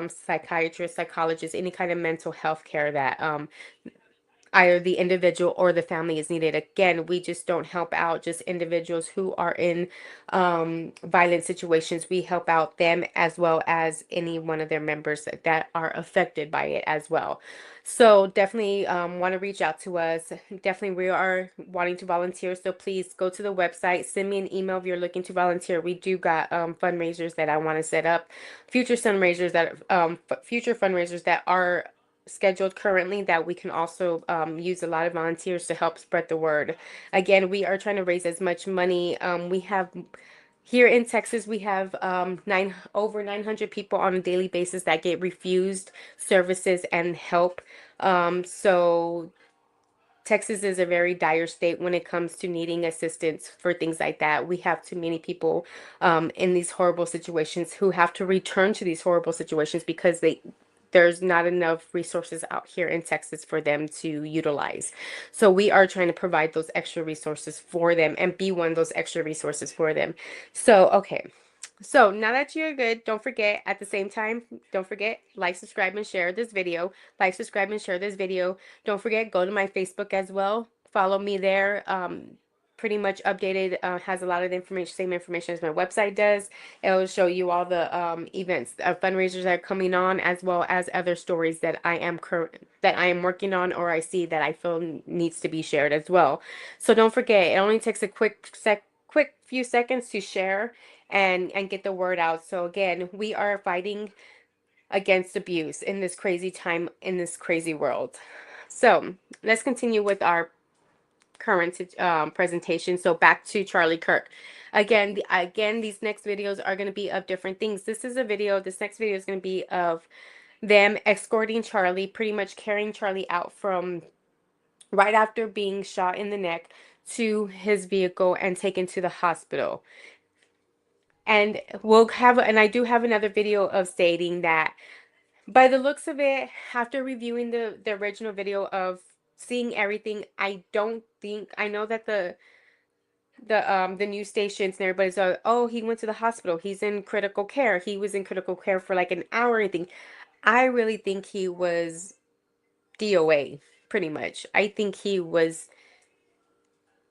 psychiatrists, psychologists, any kind of mental health care that either the individual or the family is needed. Again, we just don't help out just individuals who are in violent situations. We help out them as well as any one of their members that are affected by it as well. So definitely want to reach out to us. Definitely, we are wanting to volunteer. So please go to the website, send me an email if you're looking to volunteer. We do got fundraisers that I want to set up, future fundraisers that are scheduled currently, that we can also use a lot of volunteers to help spread the word. Again, we are trying to raise as much money. We have here in Texas, we have over 900 people on a daily basis that get refused services and help. So Texas is a very dire state when it comes to needing assistance for things like that. We have too many people in these horrible situations who have to return to these horrible situations because there's not enough resources out here in Texas for them to utilize. So we are trying to provide those extra resources for them and be one of those extra resources for them. So, okay. So now that you're good, don't forget, at the same time, don't forget, like, subscribe, and share this video. Like, subscribe, and share this video. Don't forget, go to my Facebook as well. Follow me there. Pretty much updated, has a lot of the information, same information as my website does. It will show you all the events, fundraisers that are coming on, as well as other stories that I am working on, or I see that I feel needs to be shared as well. So don't forget, it only takes a quick few seconds to share and get the word out. So again, we are fighting against abuse in this crazy time, in this crazy world. So let's continue with our current presentation. So back to Charlie Kirk. Again, these next videos are going to be of different things. This next video is going to be of them escorting Charlie, pretty much carrying Charlie out from right after being shot in the neck to his vehicle and taken to the hospital. And I do have another video of stating that, by the looks of it, after reviewing the original video of seeing everything, I know that the news stations and everybody's like, oh, he went to the hospital, he's in critical care, he was in critical care for like an hour or anything. I really think he was DOA. pretty much. I think he was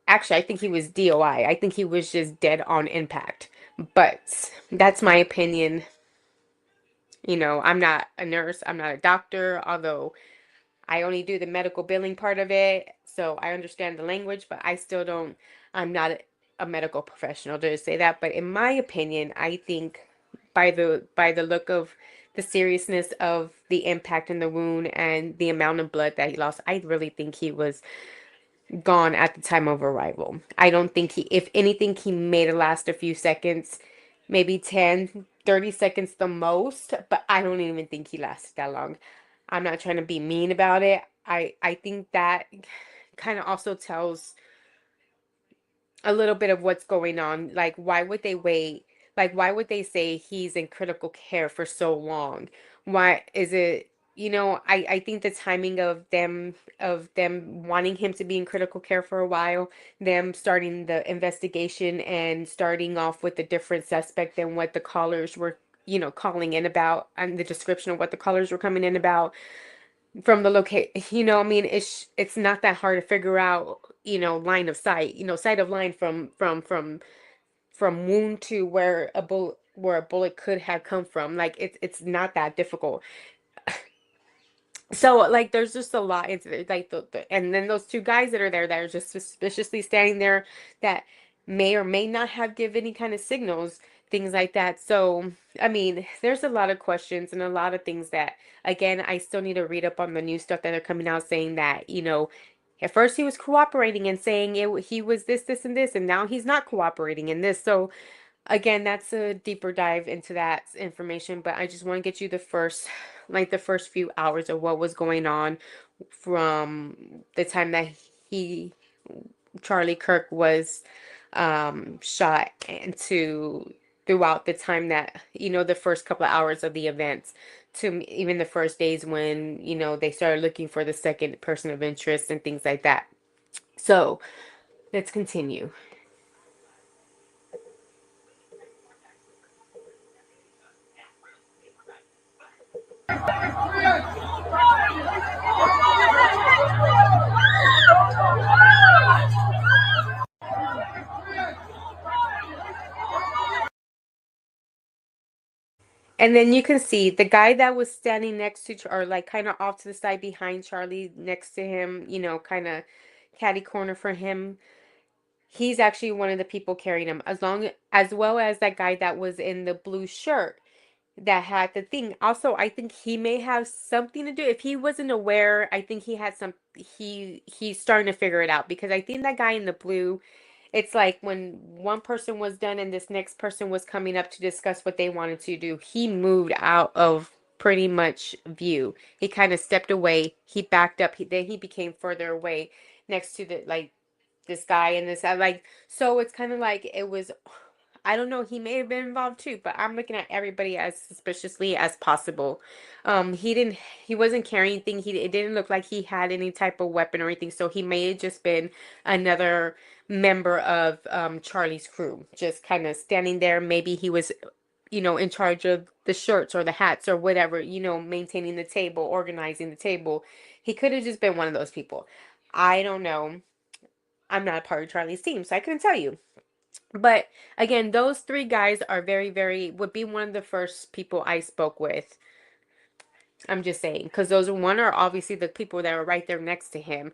actually, I think he was DOI. I think he was just dead on impact. But that's my opinion. You know, I'm not a nurse, I'm not a doctor, although I only do the medical billing part of it, so I understand the language, but I still don't, I'm not a medical professional to say that. But in my opinion, I think by the look of the seriousness of the impact in the wound and the amount of blood that he lost, I really think he was gone at the time of arrival. I don't think he, if anything, he made it last a few seconds, maybe 10, 30 seconds the most, but I don't even think he lasted that long. I'm not trying to be mean about it. I think that kind of also tells a little bit of what's going on. Like, why would they wait? Like, why would they say he's in critical care for so long? Why is it, I think the timing of them wanting him to be in critical care for a while, them starting the investigation and starting off with a different suspect than what the callers were, calling in about, and the description of what the callers were coming in about from the location. I mean, it's not that hard to figure out, line of sight, sight of line from wound to where a bullet could have come from. Like, it's not that difficult. So, like, there's just a lot into it. Like, and then those two guys that are there that are just suspiciously standing there, that may or may not have given any kind of signals, things like that. So, I mean, there's a lot of questions and a lot of things that, again, I still need to read up on the new stuff that are coming out, saying that, at first he was cooperating and saying he was this, and this, and now he's not cooperating in this. So, again, that's a deeper dive into that information, but I just want to get you the first few hours of what was going on from the time that Charlie Kirk was shot, and to throughout the time that, the first couple of hours of the events, to even the first days when, they started looking for the second person of interest and things like that. So, let's continue. And then you can see the guy that was standing next to, or like kind of off to the side behind Charlie, next to him, kind of catty corner for him. He's actually one of the people carrying him, as well as that guy that was in the blue shirt that had the thing. Also, I think he may have something to do. If he wasn't aware, I think he had he's starting to figure it out, because I think that guy in the blue, it's like when one person was done and this next person was coming up to discuss what they wanted to do, he moved out of pretty much view. He kind of stepped away. He backed up. Then he became further away next to this guy and this. So it's kind of like it was. I don't know. He may have been involved too, but I'm looking at everybody as suspiciously as possible. He wasn't carrying anything. It didn't look like he had any type of weapon or anything. So he may have just been another member of Charlie's crew, just kind of standing there. Maybe he was, in charge of the shirts or the hats or whatever, maintaining the table, organizing the table. He could have just been one of those people. I don't know. I'm not a part of Charlie's team, so I couldn't tell you. But again, those three guys are very, very, would be one of the first people I spoke with. I'm just saying, because those are obviously the people that are right there next to him.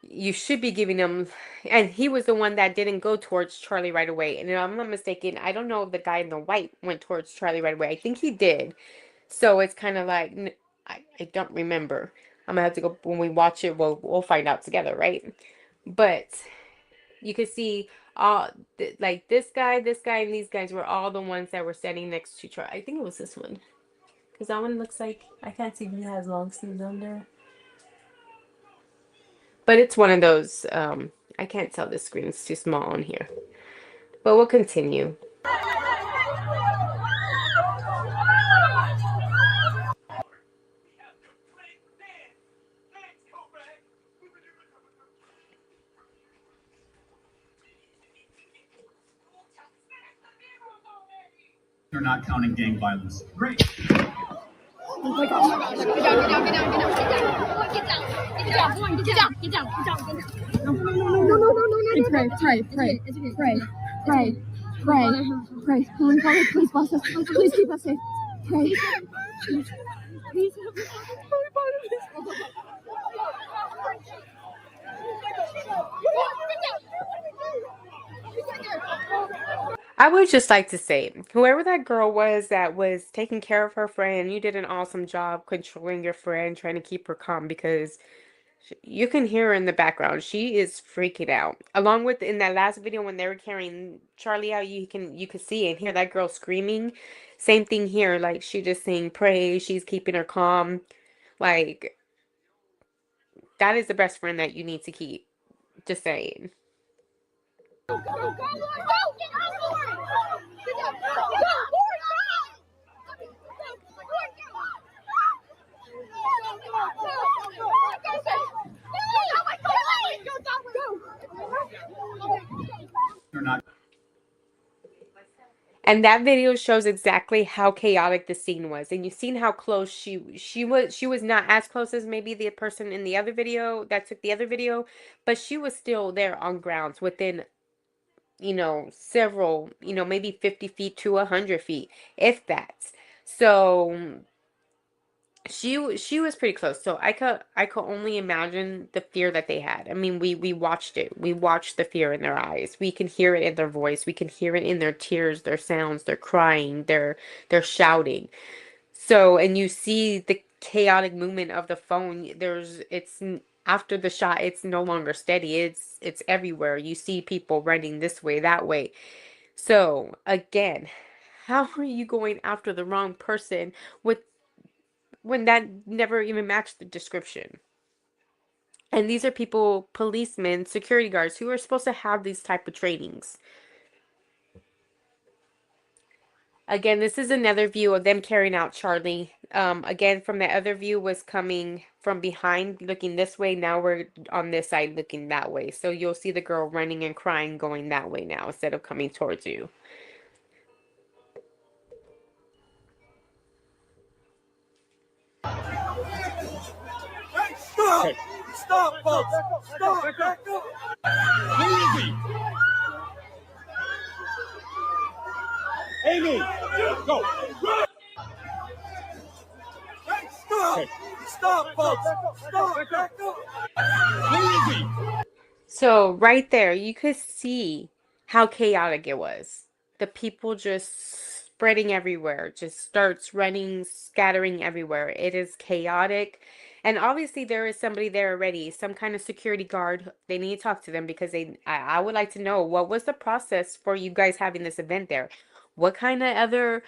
You should be giving them, and he was the one that didn't go towards Charlie right away. And if I'm not mistaken, I don't know if the guy in the white went towards Charlie right away. I think he did. So it's kind of like, I don't remember. I'm gonna have to go, when we watch it, we'll find out together, right? But you could see all like this guy, and these guys were all the ones that were standing next to Charlie. I think it was this one, because that one looks like, I can't see if he has long sleeves on there. But it's one of those, I can't tell, this screen is too small on here. But we'll continue. They're not counting gang violence. Great. Oh my gosh. Get down, get down, get down, get down, get down. Get down, get down, go on, get down, get down, get down, get down. No. Pray. Holy Father, please bless us. Please keep us safe. Pray. Please. Holy Father, please. I would just like to say, whoever that girl was that was taking care of her friend, you did an awesome job controlling your friend, trying to keep her calm because you can hear her in the background. She is freaking out. Along with in that last video when they were carrying Charlie out, you could see and hear that girl screaming. Same thing here. Like she just saying pray. She's keeping her calm. Like that is the best friend that you need to keep. Just saying. Go, get on board! Get down, go! And that video shows exactly how chaotic the scene was. And you've seen how close she was not as close as maybe the person in the other video that took the other video, but she was still there on grounds within, several, maybe 50 feet to 100 feet, if that. So she was pretty close. So I could only imagine the fear that they had. I mean, we watched it. We watched the fear in their eyes. We can hear it in their voice. We can hear it in their tears, their sounds, their crying, their shouting. So, and you see the chaotic movement of the phone. After the shot, it's no longer steady. It's everywhere. You see people running this way, that way. So, again, how are you going after the wrong person with when that never even matched the description? And these are people, policemen, security guards, who are supposed to have these type of trainings. Again, this is another view of them carrying out Charlie. Again, from the other view was coming from behind, looking this way. Now we're on this side, looking that way. So you'll see the girl running and crying, going that way now, instead of coming towards you. Stop! Okay. Stop, folks! Stop! Back up! Easy! Amy! Go! Stop! Okay. Stop, folks! Stop! Back up! Easy! So right there, you could see how chaotic it was. The people just spreading everywhere, just starts running, scattering everywhere. It is chaotic. And obviously there is somebody there already, some kind of security guard. They need to talk to them because I would like to know, what was the process for you guys having this event there? What kind of other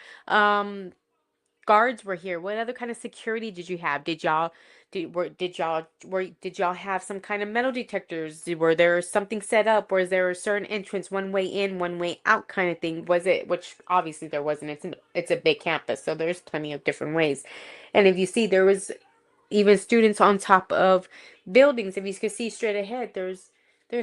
guards were here? What other kind of security did you have? Did y'all have some kind of metal detectors? Were there something set up? Was there a certain entrance, one way in, one way out kind of thing? Was it, which obviously there wasn't. It's a big campus, so there's plenty of different ways. And if you see, there was even students on top of buildings. If you can see straight ahead, there's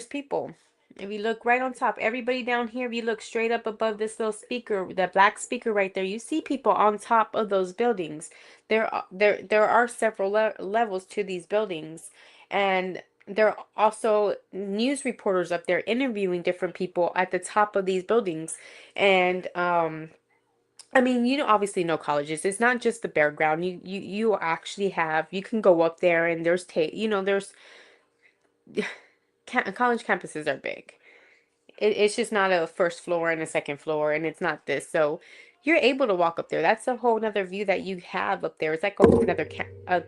people. If you look right on top, everybody down here, if you look straight up above this little speaker, that black speaker right there, you see people on top of those buildings. There are several levels to these buildings, and there are also news reporters up there interviewing different people at the top of these buildings. And I mean, obviously no colleges. It's not just the bare ground. You actually have, you can go up there and there's there's college campuses are big. It's just not a first floor and a second floor, and it's not this. So you're able to walk up there. That's a whole nother view that you have up there. It's like a whole nother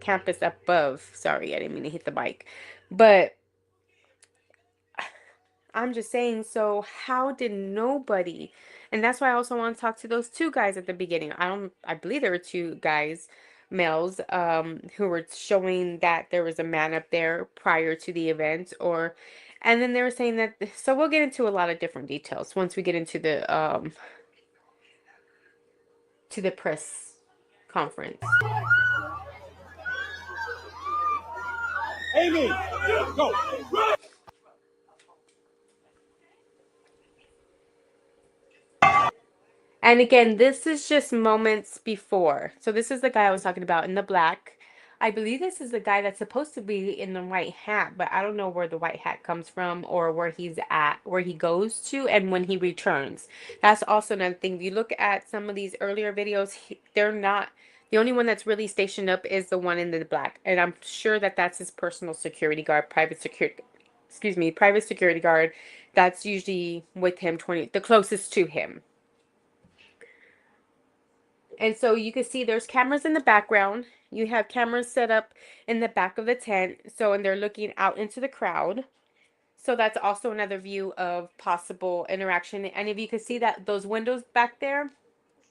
campus above. Sorry, I didn't mean to hit the mic. But I'm just saying, so how did nobody, and that's why I also want to talk to those two guys at the beginning. I believe there were two guys, males, who were showing that there was a man up there prior to the event, and then they were saying that, so we'll get into a lot of different details once we get into the press conference. Amy! Go! And again, this is just moments before. So this is the guy I was talking about in the black. I believe this is the guy that's supposed to be in the white hat, but I don't know where the white hat comes from or where he's at, where he goes to, and when he returns. That's also another thing. If you look at some of these earlier videos, they're not, the only one that's really stationed up is the one in the black. And I'm sure that that's his personal security guard, private security guard. That's usually with him, the closest to him. And so you can see there's cameras in the background. You have cameras set up in the back of the tent. So, and they're looking out into the crowd. So that's also another view of possible interaction. And if you can see that those windows back there,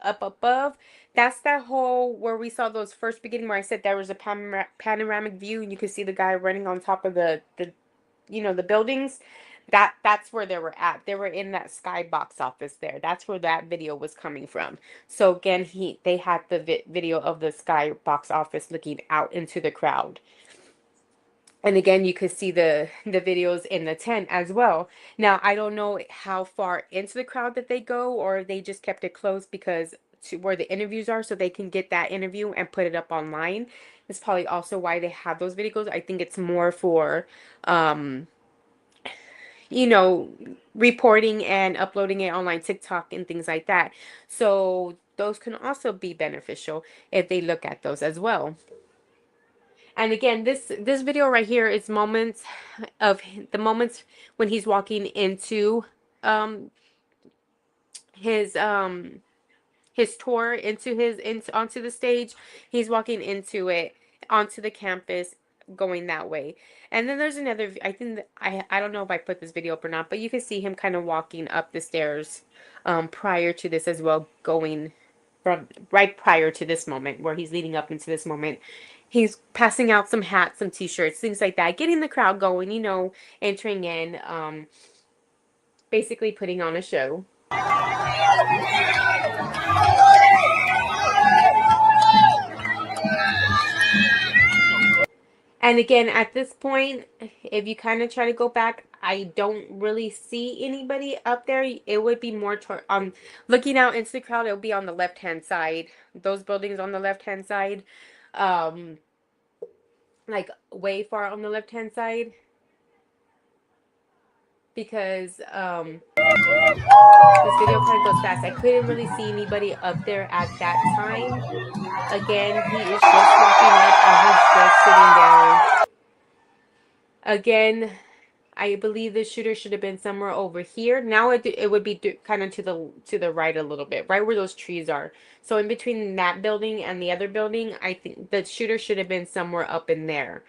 up above, that's that whole where we saw those first beginning where I said there was a panoramic view and you could see the guy running on top of the buildings. That's where they were at. They were in that sky box office there. That's where that video was coming from. So again, they had the video of the sky box office looking out into the crowd. And again, you could see the videos in the tent as well. Now, I don't know how far into the crowd that they go, or they just kept it closed because to where the interviews are, so they can get that interview and put it up online. It's probably also why they have those videos. I think it's more for reporting and uploading it online, TikTok and things like that. So those can also be beneficial if they look at those as well. And again, this video right here is moments when he's walking into his tour onto the stage. He's walking into it, onto the campus, going that way. And then there's another, I think that, I don't know if I put this video up or not, but you can see him kind of walking up the stairs prior to this as well, going from right prior to this moment where he's leading up into this moment. He's passing out some hats, some t-shirts, things like that, getting the crowd going, entering in, basically putting on a show. And again, at this point, if you kind of try to go back, I don't really see anybody up there. It would be more looking out into the crowd. It would be on the left-hand side. Those buildings on the left-hand side, like way far on the left-hand side, because this video kind of goes fast. I couldn't really see anybody up there at that time. Again, he is just walking up and he's just sitting down. Again, I believe the shooter should have been somewhere over here. Now it would be kind of to the right a little bit, right where those trees are. So in between that building and the other building, I think the shooter should have been somewhere up in there.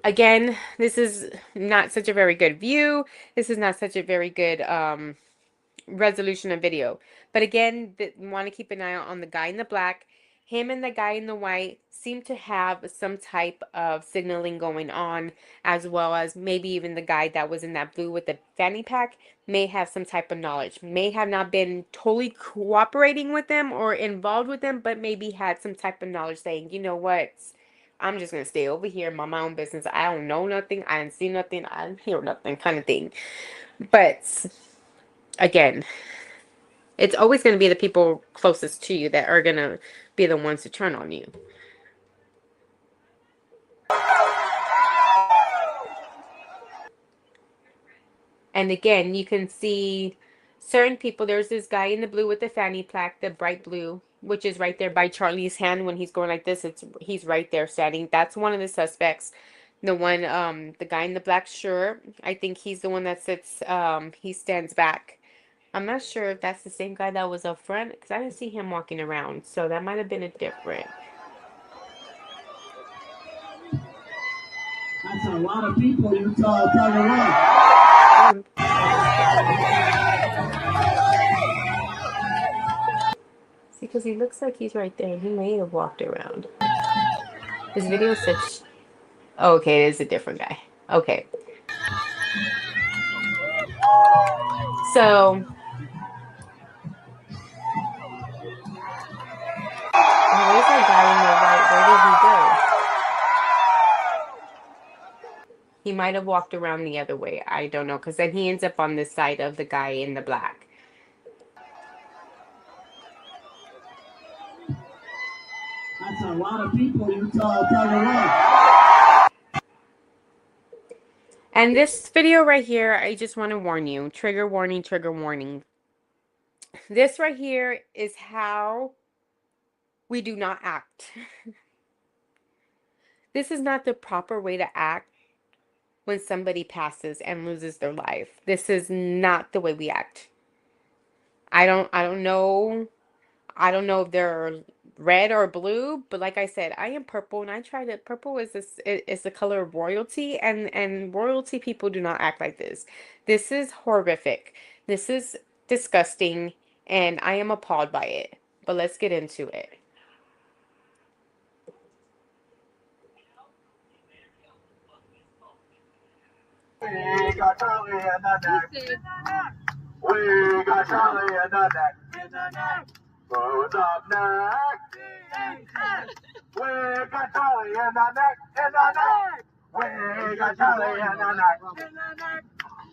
Again, this is not such a very good view. This is not such a very good resolution of video. But again, want to keep an eye out on the guy in the black. Him and the guy in the white seem to have some type of signaling going on, as well as maybe even the guy that was in that blue with the fanny pack may have some type of knowledge, may have not been totally cooperating with them or involved with them, but maybe had some type of knowledge saying, you know what, I'm just going to stay over here, mind my own business. I don't know nothing. I didn't see nothing. I didn't hear nothing, kind of thing. But again, it's always going to be the people closest to you that are going to be the ones to turn on you. And again, you can see certain people. There's this guy in the blue with the fanny pack, the bright blue, which is right there by Charlie's hand when he's going like this. He's right there standing. That's one of the suspects. The guy in the black shirt, I think he's the one that sits, he stands back. I'm not sure if that's the same guy that was up front, because I didn't see him walking around. So that might have been a different. That's a lot of people you tell everyone. See, because he looks like he's right there. He may have walked around. This video is such... Oh, okay, it is a different guy. Okay. So... where's that guy in the white? Where did he go? He might have walked around the other way. I don't know. Because then he ends up on this side of the guy in the black. That's a lot of people you tell to run. And this video right here, I just want to warn you. Trigger warning, trigger warning. This right here is how we do not act. This is not the proper way to act when somebody passes and loses their life. This is not the way we act. I don't know. I don't know if they're red or blue, but like I said, I am purple, and I try to. Purple is is the color of royalty, and royalty people do not act like this. This is horrific. This is disgusting, and I am appalled by it. But let's get into it. We got Charlie in the neck. We got Charlie in the neck. Who's up next? We got Charlie in the neck. We got Charlie in the neck.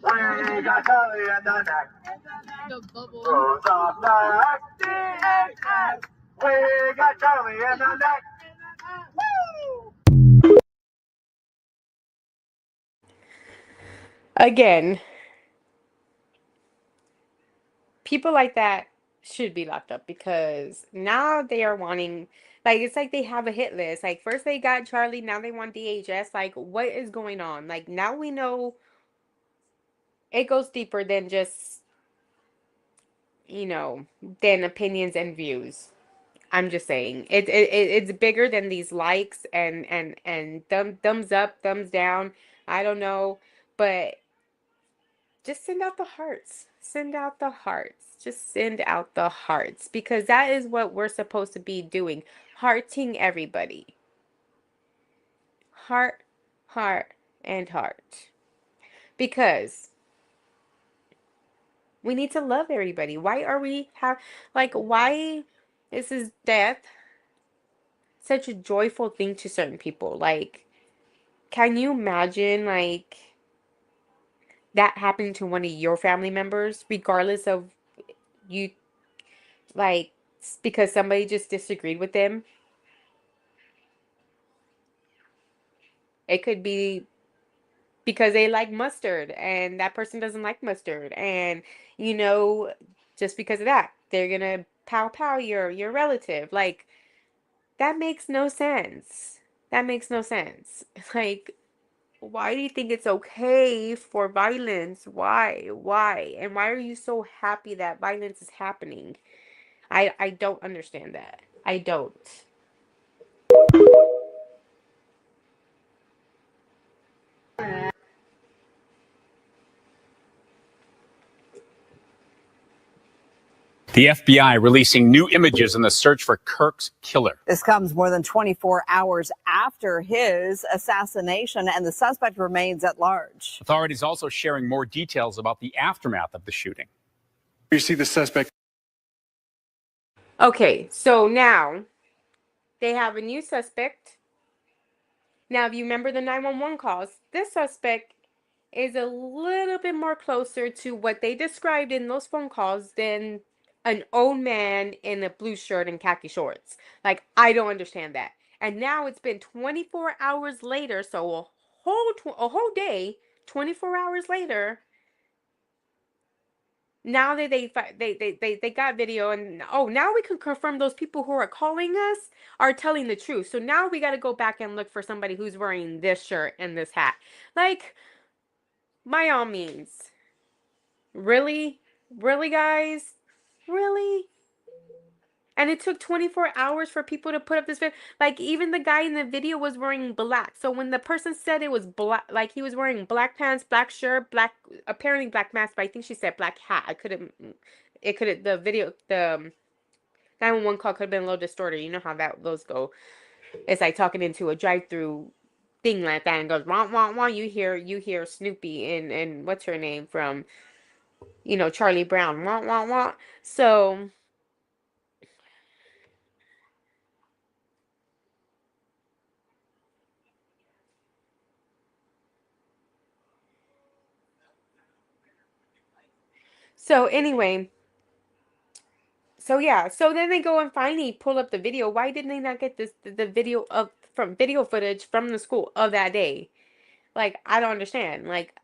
We got Charlie in the neck. Who's up next? We got Charlie in the neck. Again, people like that should be locked up, because now they are wanting, like, it's like they have a hit list. Like, first they got Charlie, now they want DHS. Like, what is going on? Like, now we know it goes deeper than just, than opinions and views. I'm just saying it's bigger than these likes and thumbs up, thumbs down. I don't know, but just send out the hearts. Send out the hearts. Just send out the hearts, because that is what we're supposed to be doing. Hearting everybody. Heart, heart, and heart. Because we need to love everybody. Why are we why is this death such a joyful thing to certain people? Like, can you imagine, like, that happening to one of your family members, regardless of you, like, because somebody just disagreed with them? It could be because they like mustard and that person doesn't like mustard, and just because of that, they're gonna pow your relative. Like, that makes no sense. That makes no sense. Like, why do you think it's okay for violence? Why? And why are you so happy that violence is happening? I don't understand that. I don't. The FBI releasing new images in the search for Kirk's killer. This comes more than 24 hours after his assassination, and the suspect remains at large. Authorities also sharing more details about the aftermath of the shooting. You see the suspect. Okay, so now they have a new suspect. Now, if you remember the 911 calls, this suspect is a little bit more closer to what they described in those phone calls than an old man in a blue shirt and khaki shorts. Like, I don't understand that. And now it's been 24 hours later, so a whole day, 24 hours later. Now that they got video, and now we can confirm those people who are calling us are telling the truth. So now we got to go back and look for somebody who's wearing this shirt and this hat. Like, by all means. Really? Really, guys? Really? And it took 24 hours for people to put up this video. Like, even the guy in the video was wearing black. So when the person said it was black, like, he was wearing black pants, black shirt, apparently black mask, but I think she said black hat. The video, the 911 call could have been a little distorted. You know how those go. It's like talking into a drive-through thing like that, and goes, wah, wah, wah. You hear Snoopy and what's her name from, Charlie Brown. Wah, wah, wah. So anyway, So yeah, so then they go and finally pull up the video. Why didn't they not get the video of from video footage from the school of that day? Like, I don't understand. Like,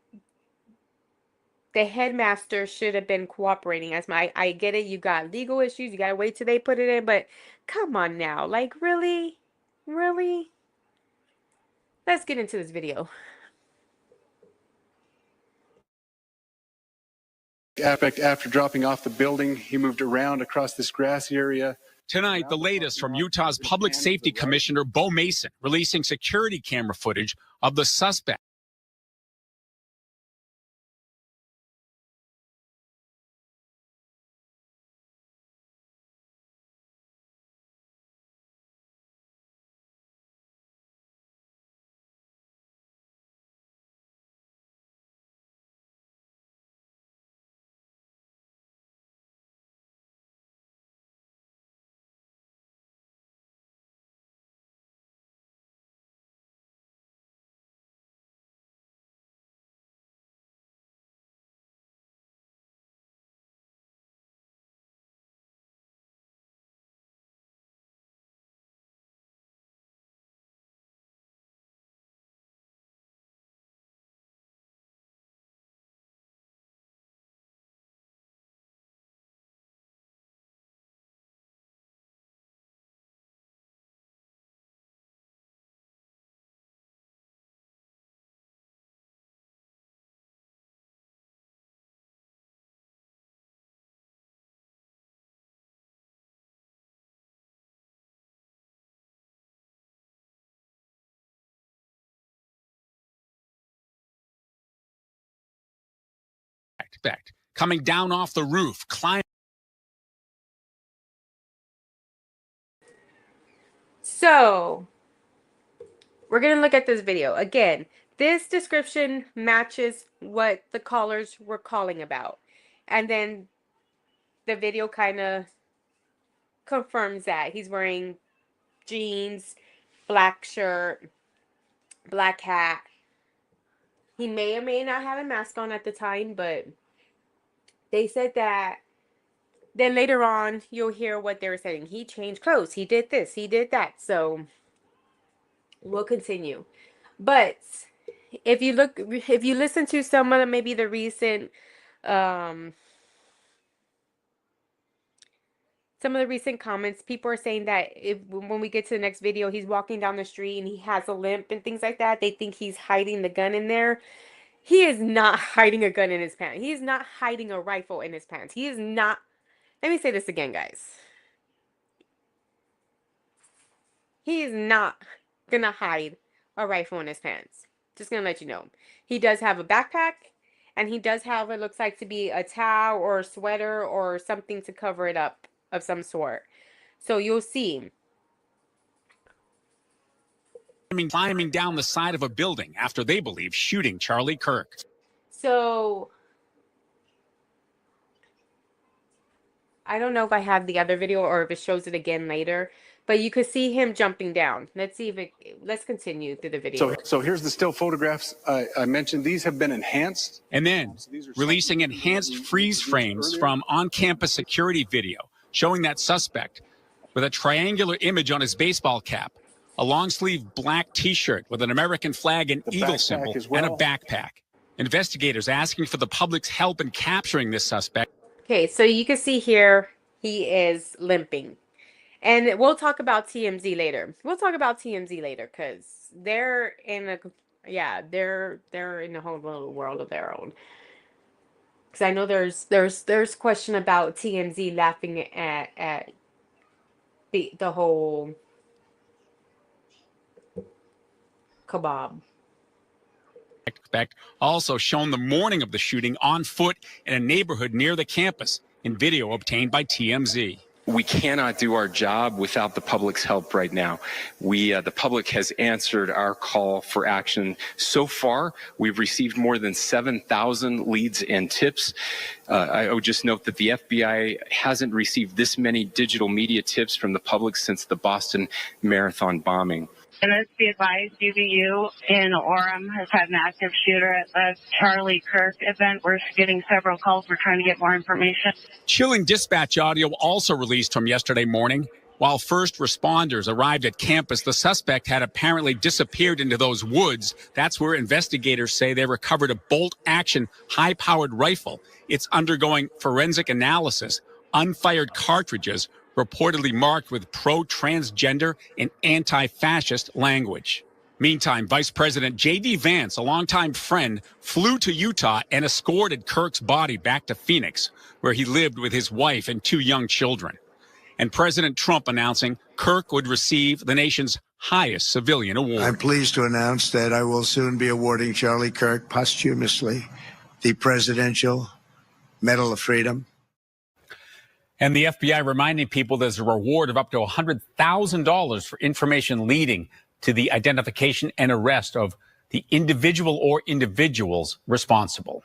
the headmaster should have been cooperating. As my, I get it, you got legal issues, you gotta wait till they put it in, but come on now, like, really, really. Let's get into this video. After dropping off the building, he moved around across this grassy area. Tonight, the latest from Utah's Public Safety Commissioner Bo Mason releasing security camera footage of the suspect. Coming down off the roof, climbing. So, we're gonna look at this video. Again, this description matches what the callers were calling about. And then the video kind of confirms that. He's wearing jeans, black shirt, black hat. He may or may not have a mask on at the time, but they said that. Then later on, you'll hear what they were saying. He changed clothes. He did this. He did that. So we'll continue. But if you listen to some of maybe the recent, some of the recent comments, people are saying that when we get to the next video, he's walking down the street and he has a limp and things like that. They think he's hiding the gun in there. He is not hiding a gun in his pants. He is not hiding a rifle in his pants. He is not. Let me say this again, guys. He is not gonna hide a rifle in his pants. Just gonna let you know. He does have a backpack, and he does have what looks like to be a towel or a sweater or something to cover it up of some sort. So you'll see. Climbing down the side of a building after they believe shooting Charlie Kirk. So I don't know if I have the other video or if it shows it again later, but you could see him jumping down. Let's see if let's continue through the video. So here's the still photographs I mentioned. These have been enhanced. And then releasing enhanced freeze frames from on-campus security video showing that suspect with a triangular image on his baseball cap, a long-sleeve black T-shirt with an American flag and eagle symbol, and a backpack. Investigators asking for the public's help in capturing this suspect. Okay, so you can see here he is limping. And we'll talk about TMZ later. We'll talk about TMZ later because they're in a they're in a whole little world of their own. Because I know there's question about TMZ laughing at the whole kebab. Also shown the morning of the shooting on foot in a neighborhood near the campus in video obtained by TMZ. We cannot do our job without the public's help right now. The public has answered our call for action. So far, we've received more than 7,000 leads and tips. I would just note that the FBI hasn't received this many digital media tips from the public since the Boston Marathon bombing. And let's be advised, UVU in Orem has had an active shooter at the Charlie Kirk event. We're getting several calls. We're trying to get more information. Chilling dispatch audio also released from yesterday morning. While first responders arrived at campus, the suspect had apparently disappeared into those woods. That's where investigators say they recovered a bolt-action, high-powered rifle. It's undergoing forensic analysis. Unfired cartridges reportedly marked with pro-transgender and anti-fascist language. Meantime, Vice President J.D. Vance, a longtime friend, flew to Utah and escorted Kirk's body back to Phoenix, where he lived with his wife and 2 young children. And President Trump announcing Kirk would receive the nation's highest civilian award. I'm pleased to announce that I will soon be awarding Charlie Kirk posthumously the Presidential Medal of Freedom. And the FBI reminding people there's a reward of up to $100,000 for information leading to the identification and arrest of the individual or individuals responsible.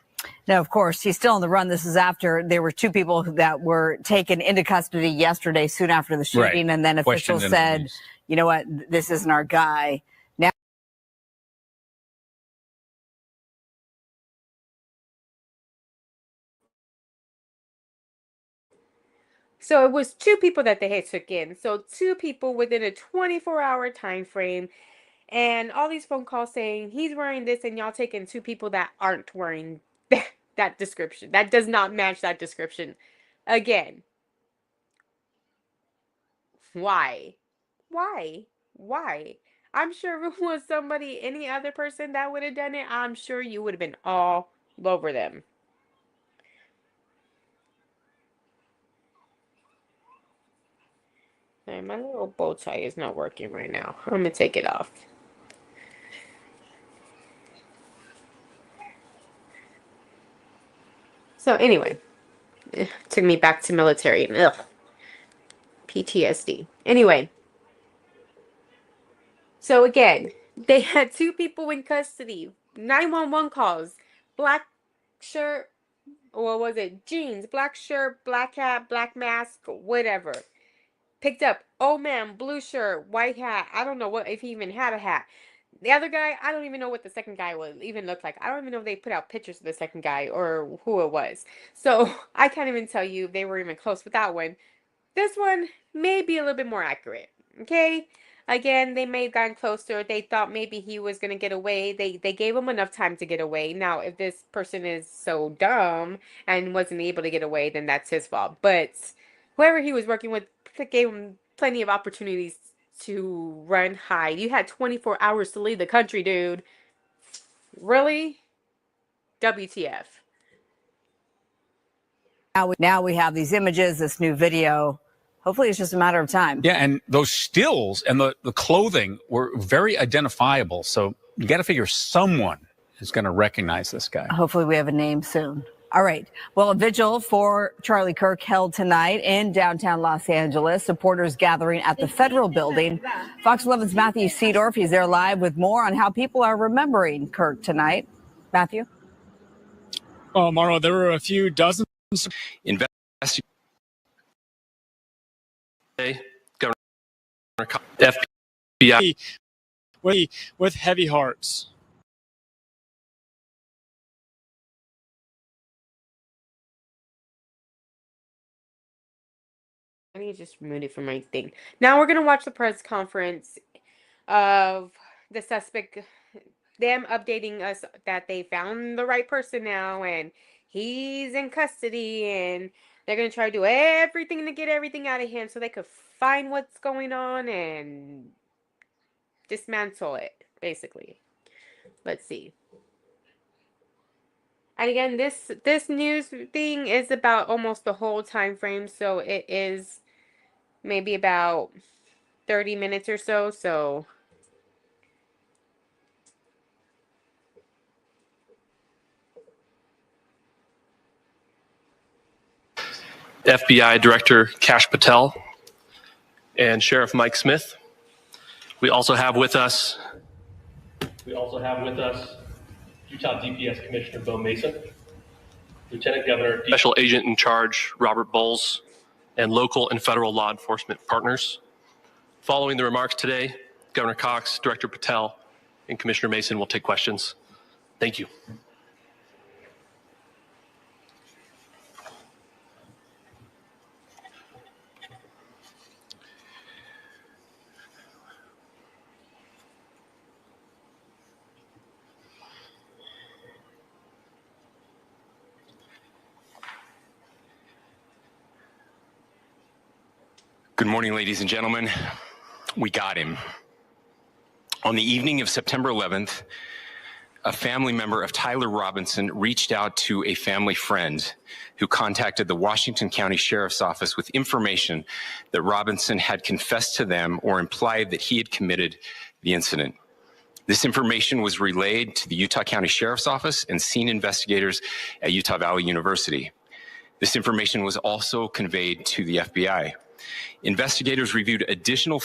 Now, of course, he's still on the run. This is after there were 2 people that were taken into custody yesterday, soon after the shooting. Right. And then officials said, you know what, this isn't our guy. Now, So it was 2 people that they had took in. So 2 people within a 24-hour time frame. And all these phone calls saying he's wearing this and y'all taking 2 people that aren't wearing that description. That does not match that description. Again, why? Why? I'm sure if it was somebody, any other person that would have done it, I'm sure you would have been all over them. Hey, my little bow tie is not working right now. I'm gonna take it off. So anyway, it took me back to military. Ugh. PTSD. Anyway. So again, they had 2 people in custody. 911 calls. Black shirt, or was it jeans? Black shirt, black hat, black mask, whatever. Picked up, oh man, blue shirt, white hat. I don't know what if he even had a hat. The other guy, I don't even know what the second guy was even looked like. I don't even know if they put out pictures of the second guy or who it was. So I can't even tell you if they were even close with that one. This one may be a little bit more accurate. Okay? Again, they may have gotten closer. They thought maybe he was going to get away. They gave him enough time to get away. Now, if this person is so dumb and wasn't able to get away, then that's his fault. But whoever he was working with gave him plenty of opportunities to run, hide. You had 24 hours to leave the country, dude. Really? WTF. now we have these images, this new video. Hopefully it's just a matter of time. Yeah, and those stills and the clothing were very identifiable. So you got to figure someone is going to recognize this guy. Hopefully we have a name soon. All right. Well, a vigil for Charlie Kirk held tonight in downtown Los Angeles. Supporters gathering at the Federal Building. Fox 11's Matthew Seedorf, he's there live with more on how people are remembering Kirk tonight. Matthew? Oh, Mara, there were a few dozen. Governor FBI with heavy hearts. I need to just remove it from my thing. Now we're going to watch the press conference of the suspect, them updating us that they found the right person now and he's in custody and they're going to try to do everything to get everything out of him so they could find what's going on and dismantle it, basically. Let's see. And again, this news thing is about almost the whole time frame, so it is maybe about 30 minutes or so, so FBI Director Kash Patel and Sheriff Mike Smith. We also have with us Utah DPS Commissioner Bo Mason, Lieutenant Governor, Special Agent in Charge Robert Bowles, and local and federal law enforcement partners. Following the remarks today, Governor Cox, Director Patel, and Commissioner Mason will take questions. Thank you. Good morning, ladies and gentlemen. We got him. On the evening of September 11th, a family member of Tyler Robinson reached out to a family friend who contacted the Washington County Sheriff's Office with information that Robinson had confessed to them or implied that he had committed the incident. This information was relayed to the Utah County Sheriff's Office and scene investigators at Utah Valley University. This information was also conveyed to the FBI. Investigators reviewed additional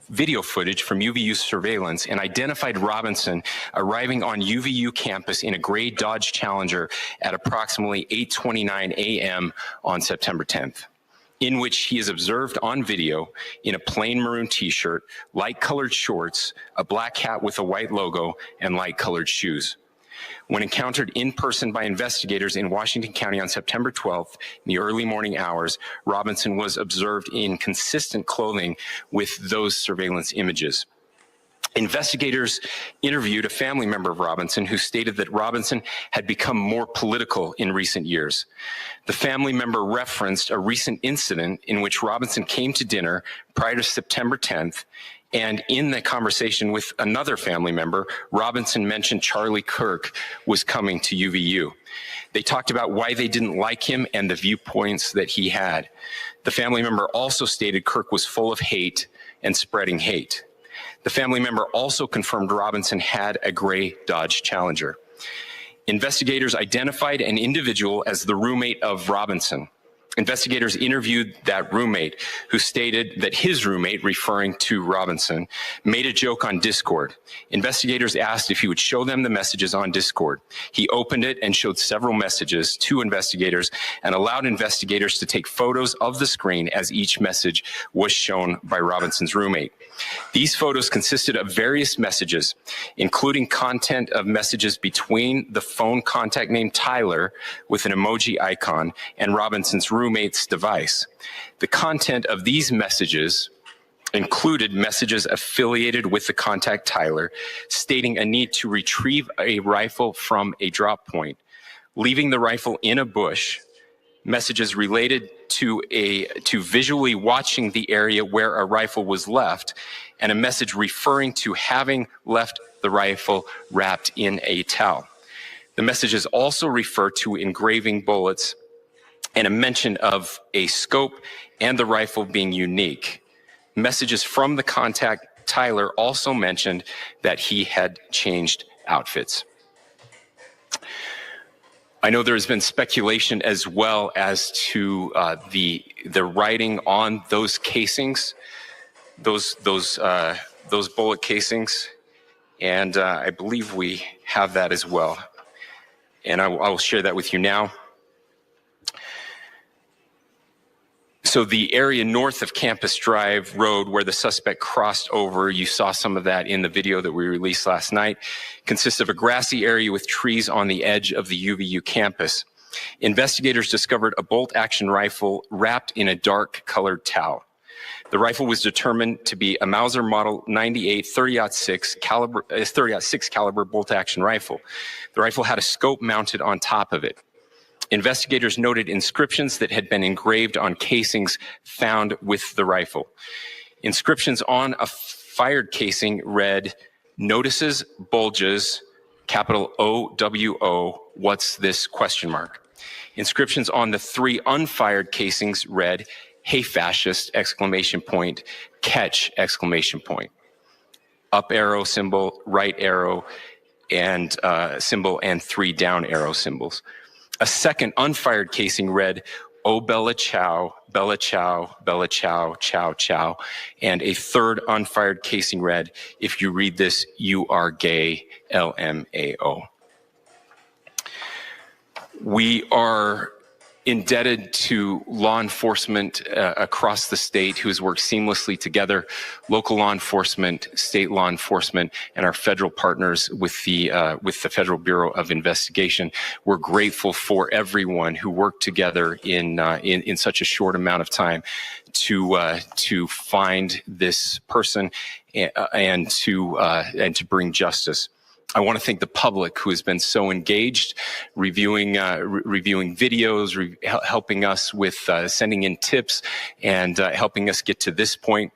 video footage from UVU surveillance and identified Robinson arriving on UVU campus in a gray Dodge Challenger at approximately 8:29 a.m. on September 10th, in which he is observed on video in a plain maroon t-shirt, light-colored shorts, a black hat with a white logo, and light-colored shoes. When encountered in person by investigators in Washington County on September 12th, in the early morning hours, Robinson was observed in consistent clothing with those surveillance images. Investigators interviewed a family member of Robinson who stated that Robinson had become more political in recent years. The family member referenced a recent incident in which Robinson came to dinner prior to September 10th, and in the conversation with another family member, Robinson mentioned Charlie Kirk was coming to UVU. They talked about why they didn't like him and the viewpoints that he had. The family member also stated Kirk was full of hate and spreading hate. The family member also confirmed Robinson had a gray Dodge Challenger. Investigators identified an individual as the roommate of Robinson. Investigators interviewed that roommate, who stated that his roommate, referring to Robinson, made a joke on Discord. Investigators asked if he would show them the messages on Discord. He opened it and showed several messages to investigators and allowed investigators to take photos of the screen as each message was shown by Robinson's roommate. These photos consisted of various messages, including content of messages between the phone contact named Tyler with an emoji icon and Robinson's roommate's device. The content of these messages included messages affiliated with the contact Tyler, stating a need to retrieve a rifle from a drop point, leaving the rifle in a bush, messages related to visually watching the area where a rifle was left, and a message referring to having left the rifle wrapped in a towel. The messages also refer to engraving bullets and a mention of a scope and the rifle being unique. Messages from the contact Tyler also mentioned that he had changed outfits. I know there has been speculation as well as to the writing on those casings, those bullet casings, and I believe we have that as well. And I will share that with you now. So the area north of Campus Drive Road where the suspect crossed over, you saw some of that in the video that we released last night, consists of a grassy area with trees on the edge of the UVU campus. Investigators discovered a bolt-action rifle wrapped in a dark-colored towel. The rifle was determined to be a Mauser Model 98 30-06 caliber bolt-action rifle. The rifle had a scope mounted on top of it. Investigators noted inscriptions that had been engraved on casings found with the rifle. Inscriptions on a fired casing read, "Notices, bulges, capital OWO, what's this, question mark." Inscriptions on the 3 unfired casings read, "Hey fascist, exclamation point, catch, exclamation point." Up arrow symbol, right arrow and symbol, and 3 down arrow symbols. A second unfired casing read, "Oh Bella Chow, Bella Chow, Bella Chow, Chow Chow." And a third unfired casing read, "If you read this, you are gay, LMAO." We are indebted to law enforcement across the state who has worked seamlessly together, local law enforcement, state law enforcement, and our federal partners with the Federal Bureau of Investigation. We're grateful for everyone who worked together in such a short amount of time to find this person and to bring justice. I want to thank the public who has been so engaged, reviewing videos, helping us with sending in tips, and helping us get to this point.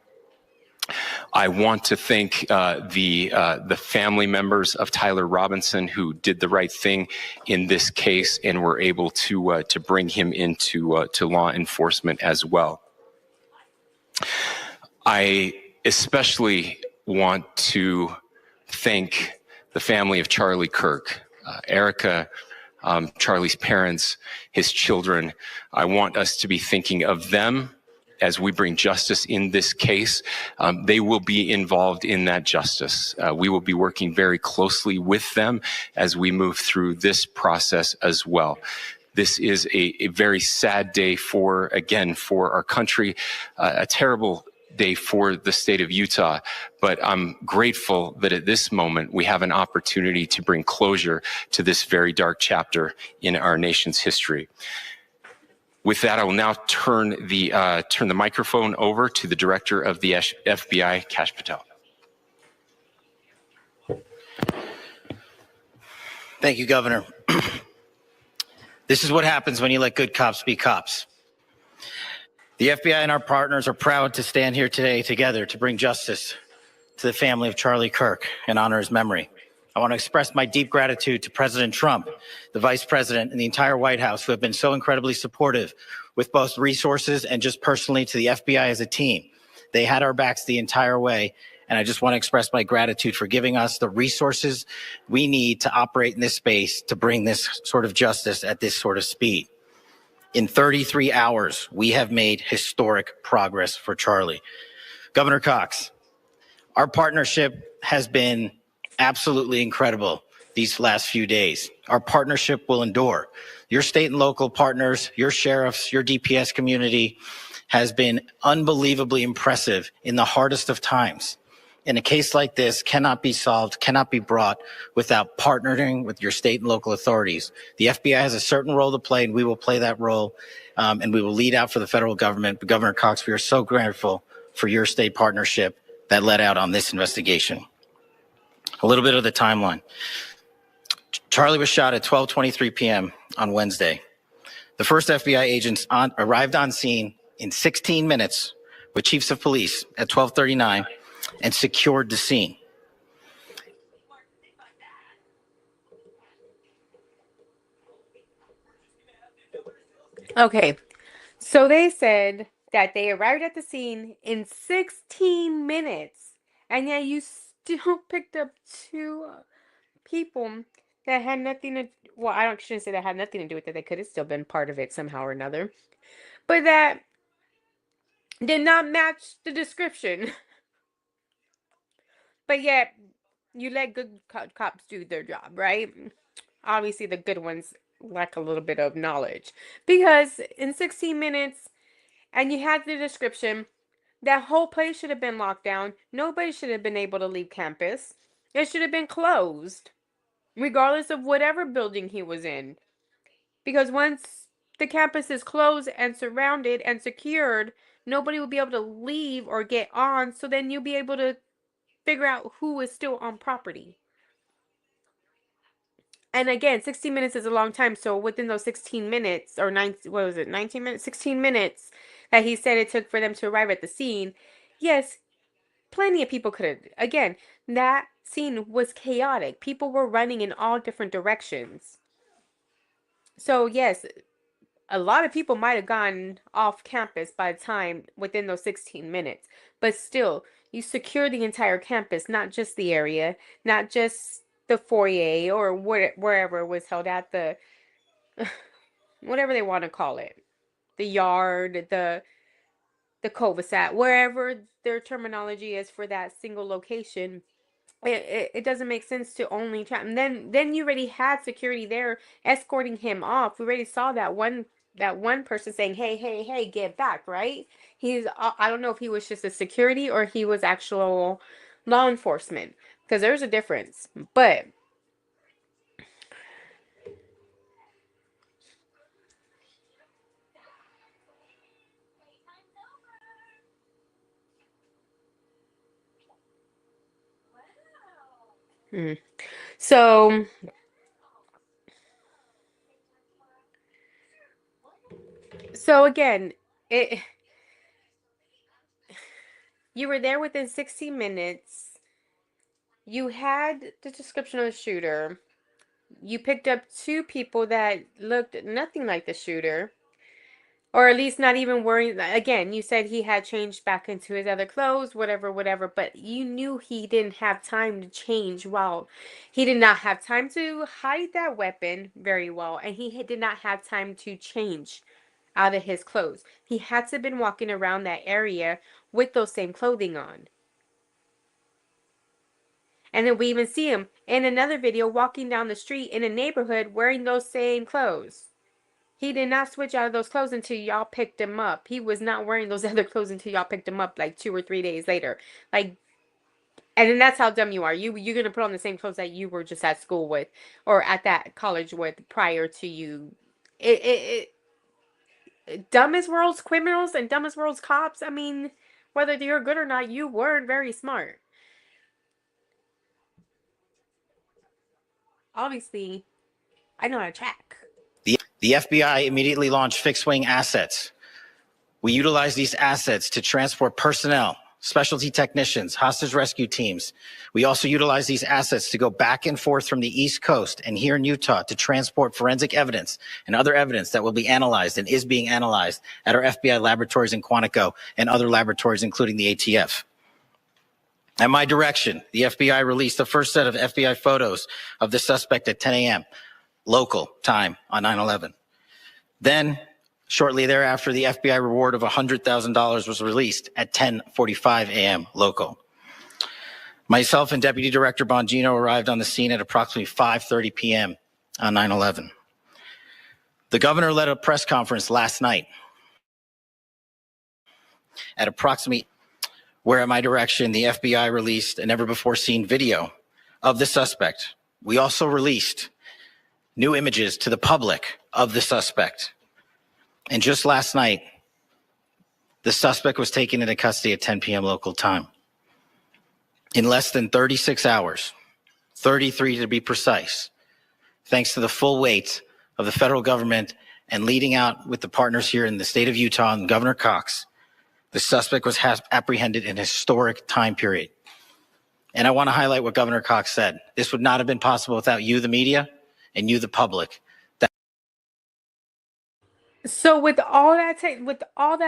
I want to thank the family members of Tyler Robinson who did the right thing in this case and were able to bring him into to law enforcement as well. I especially want to thank the family of Charlie Kirk, Erica, Charlie's parents, his children. I want us to be thinking of them as we bring justice in this case. They will be involved in that justice. We will be working very closely with them as we move through this process as well. This is a very sad day for our country, a terrible day for the state of Utah, but I'm grateful that at this moment we have an opportunity to bring closure to this very dark chapter in our nation's history. With that, I will now turn the microphone over to the Director of the FBI, Kash Patel. Thank you, Governor. This is what happens when you let good cops be cops. The FBI and our partners are proud to stand here today together to bring justice to the family of Charlie Kirk and honor his memory. I want to express my deep gratitude to President Trump, the Vice President, and the entire White House who have been so incredibly supportive with both resources and just personally to the FBI as a team. They had our backs the entire way, and I just want to express my gratitude for giving us the resources we need to operate in this space to bring this sort of justice at this sort of speed. In 33 hours, we have made historic progress for Charlie. Governor Cox, our partnership has been absolutely incredible these last few days. Our partnership will endure. Your state and local partners, your sheriffs, your DPS community has been unbelievably impressive in the hardest of times. And a case like this cannot be solved, cannot be brought without partnering with your state and local authorities. The FBI has a certain role to play, and we will play that role, and we will lead out for the federal government. But Governor Cox, we are so grateful for your state partnership that led out on this investigation. A little bit of the timeline. Charlie was shot at 12:23 p.m. on Wednesday. The first FBI agents arrived on scene in 16 minutes with chiefs of police at 12:39 and secured the scene. Okay, so they said that they arrived at the scene in 16 minutes, and yet you still picked up two people that had nothing to, well, shouldn't say that had nothing to do with it. They could have still been part of it somehow or another, but that did not match the description. But yet, you let good cops do their job, right? Obviously, the good ones lack a little bit of knowledge. Because in 16 minutes, and you had the description, that whole place should have been locked down. Nobody should have been able to leave campus. It should have been closed, regardless of whatever building he was in. Because once the campus is closed and surrounded and secured, nobody will be able to leave or get on, so then you'll be able to figure out who is still on property. And again, 16 minutes is a long time. So within those 16 minutes, or 19 minutes? 16 minutes that he said it took for them to arrive at the scene. Yes, plenty of people could have. Again, that scene was chaotic. People were running in all different directions. So yes, a lot of people might have gone off campus by the time within those 16 minutes. But still, you secure the entire campus, not just the area, not just the foyer or wherever it was held at, the whatever they want to call it, the yard, the cul-de-sac, wherever their terminology is for that single location. It doesn't make sense to only trap. And then you already had security there escorting him off. We already saw that one that one person saying, "Hey, hey, hey, get back!" Right? I don't know if he was just a security or he was actual law enforcement, because there's a difference. But hmm. So again, it you were there within 60 minutes. You had the description of the shooter. You picked up two people that looked nothing like the shooter. Or at least not even worrying. Again, you said he had changed back into his other clothes, whatever, whatever. But you knew he didn't have time to change well. He did not have time to hide that weapon very well. And he did not have time to change out of his clothes. He had to have been walking around that area with those same clothing on. And then we even see him in another video walking down the street in a neighborhood wearing those same clothes. He did not switch out of those clothes until y'all picked him up. He was not wearing those other clothes until y'all picked him up like 2 or 3 days later. Like, and then that's how dumb you are. You're gonna put on the same clothes that you were just at school with or at that college with prior to you. Dumbest world's criminals and dumbest world's cops. I mean, whether you're good or not, you weren't very smart. Obviously, I know how to track. The FBI immediately launched fixed wing assets. We utilize these assets to transport personnel, specialty technicians, hostage rescue teams. We also utilize these assets to go back and forth from the East Coast and here in Utah to transport forensic evidence and other evidence that will be analyzed and is being analyzed at our FBI laboratories in Quantico and other laboratories, including the ATF. At my direction, the FBI released the first set of FBI photos of the suspect at 10 a.m. local time on 9/11. Then, shortly thereafter, the FBI reward of $100,000 was released at 10:45 a.m. local. Myself and Deputy Director Bongino arrived on the scene at approximately 5:30 p.m. on 9/11. The governor led a press conference last night at approximately where at my direction, the FBI released a never-before-seen video of the suspect. We also released new images to the public of the suspect. And just last night, the suspect was taken into custody at 10 p.m. local time. In less than 36 hours, 33 to be precise, thanks to the full weight of the federal government and leading out with the partners here in the state of Utah and Governor Cox, the suspect was apprehended in a historic time period. And I want to highlight what Governor Cox said. This would not have been possible without you, the media, and you, the public. So with all that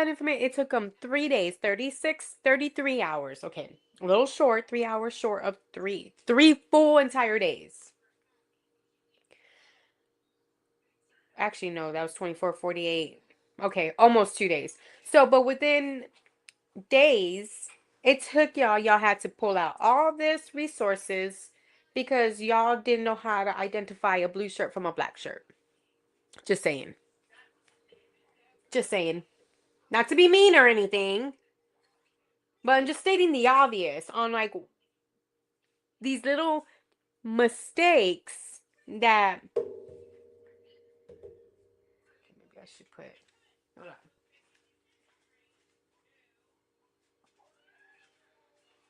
information, it took them 3 days, 33 hours. Okay, a little short, 3 hours short of three full entire days. Actually, no, that was 24, 48. Okay, almost 2 days. So, but within days, it took y'all had to pull out all this resources because y'all didn't know how to identify a blue shirt from a black shirt. Just saying. Just saying. Not to be mean or anything, but I'm just stating the obvious on like these little mistakes that maybe I should put. Hold on.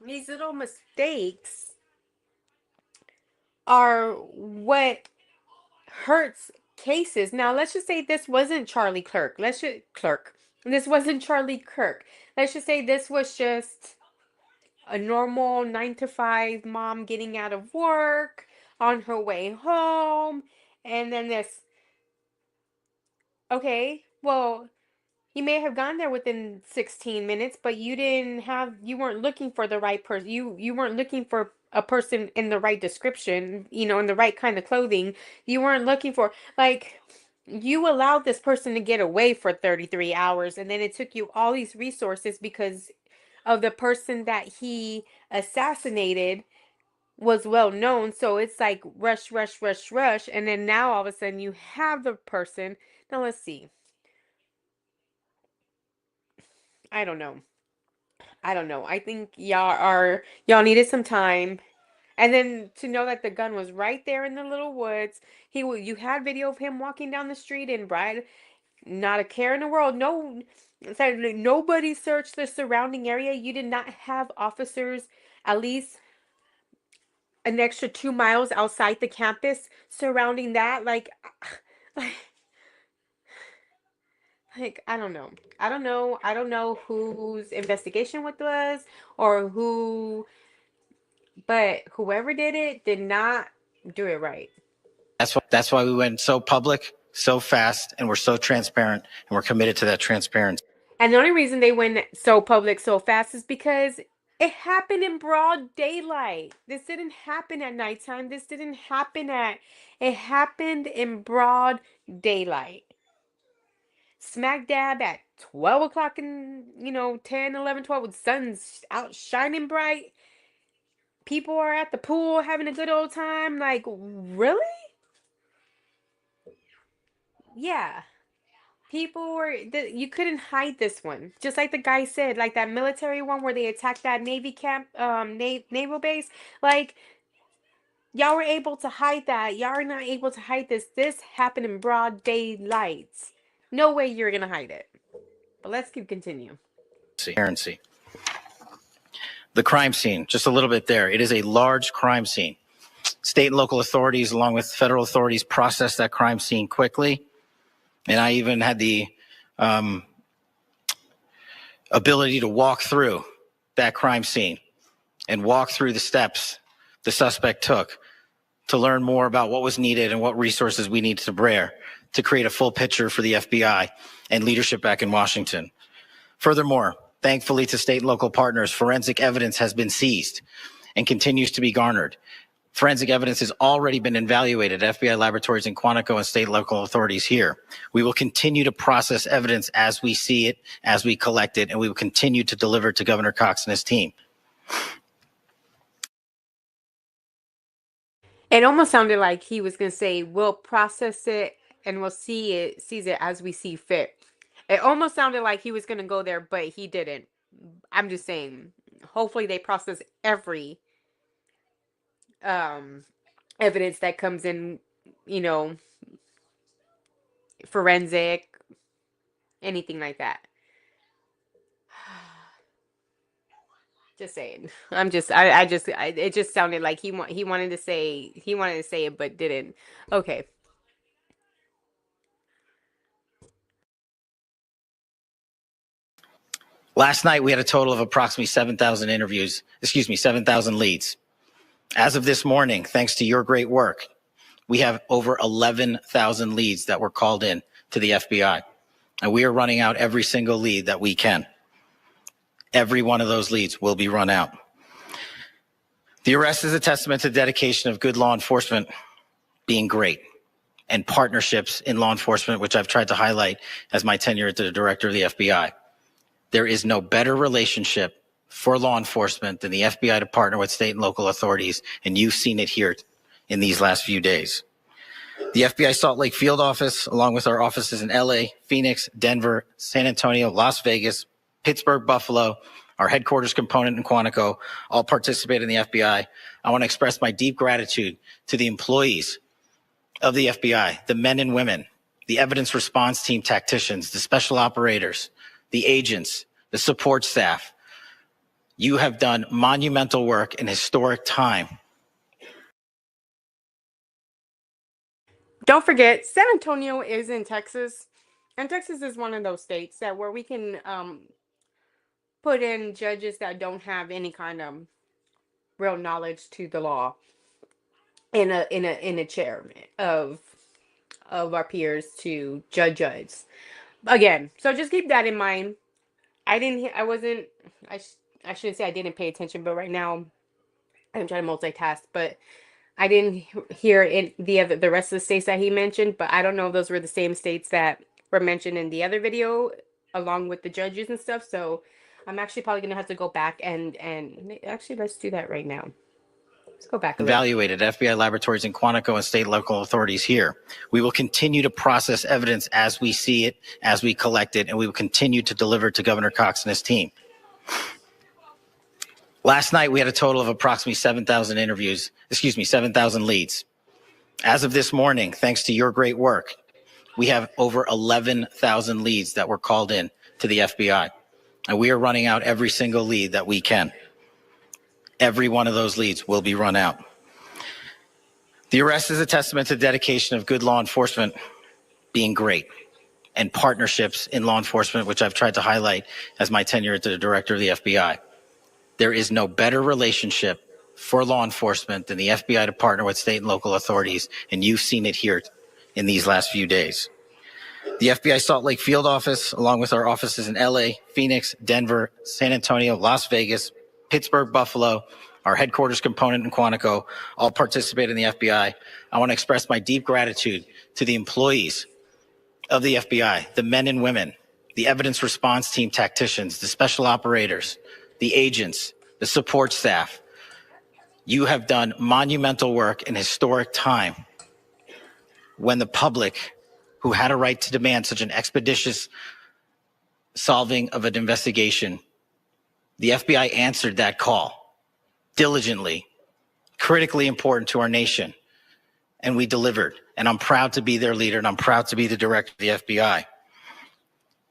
These little mistakes are what hurts cases. Now, let's just say this wasn't Charlie Kirk. This wasn't Charlie Kirk. Let's just say this was just a normal 9 to 5 mom getting out of work on her way home, and then this. Okay, well, you may have gone there within 16 minutes, but you weren't looking for the right person. You weren't looking for a person in the right description, in the right kind of clothing. You weren't looking for, like, you allowed this person to get away for 33 hours, and then it took you all these resources because of the person that he assassinated was well known. So it's like rush, rush, rush, rush, and then now all of a sudden you have the person. Now let's see. I don't know. I don't know. I think y'all needed some time. And then to know that the gun was right there in the little woods. You had video of him walking down the street in Bride. Not a care in the world. No, nobody searched the surrounding area. You did not have officers at least an extra 2 miles outside the campus surrounding that. Like, I don't know. I don't know. I don't know whose investigation it was or who, but whoever did it did not do it right. That's why we went so public, so fast, and we're so transparent, and we're committed to that transparency. And the only reason they went so public so fast is because it happened in broad daylight. This didn't happen at nighttime. This didn't happen it happened in broad daylight. Smack dab at 12 o'clock in, 10, 11, 12 with sun's out shining bright. People are at the pool having a good old time. Like, really? Yeah. People were, you couldn't hide this one. Just like the guy said, like that military one where they attacked that Navy camp, naval base. Like, y'all were able to hide that. Y'all are not able to hide this. This happened in broad daylight. No way you're gonna hide it. But let's continue. Transparency. The crime scene, just a little bit there. It is a large crime scene. State and local authorities, along with federal authorities, processed that crime scene quickly. And I even had the ability to walk through that crime scene and walk through the steps the suspect took to learn more about what was needed and what resources we needed to bear to create a full picture for the FBI and leadership back in Washington. Furthermore, thankfully to state and local partners, forensic evidence has been seized and continues to be garnered. Forensic evidence has already been evaluated at FBI laboratories in Quantico and state and local authorities here. We will continue to process evidence as we see it, as we collect it, and we will continue to deliver to Governor Cox and his team. It almost sounded like he was going to say, we'll process it and we'll seize it as we see fit. It almost sounded like he was going to go there, but he didn't. I'm just saying, hopefully they process every evidence that comes in, forensic, anything like that. Just saying. It just sounded like he wanted to say it, but didn't. Okay. Last night, we had a total of approximately 7,000 7,000 leads. As of this morning, thanks to your great work, we have over 11,000 leads that were called in to the FBI. And we are running out every single lead that we can. Every one of those leads will be run out. The arrest is a testament to the dedication of good law enforcement being great and partnerships in law enforcement, which I've tried to highlight as my tenure as the director of the FBI. There is no better relationship for law enforcement than the FBI to partner with state and local authorities, and you've seen it here in these last few days. The FBI Salt Lake field office, along with our offices in LA, Phoenix, Denver, San Antonio, Las Vegas, Pittsburgh, Buffalo, our headquarters component in Quantico, all participate in the FBI. I want to express my deep gratitude to the employees of the FBI, the men and women, the evidence response team tacticians, the special operators, the agents, the support staff. You have done monumental work in historic time. Don't forget, San Antonio is in Texas, and Texas is one of those states where we can put in judges that don't have any kind of real knowledge to the law in a chair of our peers to judge. Again, so just keep that in mind. I shouldn't say I didn't pay attention, but right now I'm trying to multitask, but I didn't hear the rest of the states that he mentioned, but I don't know if those were the same states that were mentioned in the other video along with the judges and stuff. So I'm actually probably gonna have to go back and actually let's do that right now. Let's go back a little. Evaluated at FBI laboratories in Quantico and state and local authorities here. We will continue to process evidence as we see it, as we collect it, and we will continue to deliver to Governor Cox and his team. Last night, we had a total of approximately 7,000 7,000 leads. As of this morning, thanks to your great work, we have over 11,000 leads that were called in to the FBI. And we are running out every single lead that we can. Every one of those leads will be run out. The arrest is a testament to the dedication of good law enforcement being great and partnerships in law enforcement, which I've tried to highlight as my tenure as the director of the FBI. There is no better relationship for law enforcement than the FBI to partner with state and local authorities, and you've seen it here in these last few days. The FBI Salt Lake field office, along with our offices in LA, Phoenix, Denver, San Antonio, Las Vegas, Pittsburgh, Buffalo, our headquarters component in Quantico, all participate in the FBI. I want to express my deep gratitude to the employees of the FBI, the men and women, the evidence response team tacticians, the special operators, the agents, the support staff. You have done monumental work in historic time when the public, who had a right to demand such an expeditious solving of an investigation, the FBI answered that call diligently, critically important to our nation, and we delivered. And I'm proud to be their leader, and I'm proud to be the director of the FBI.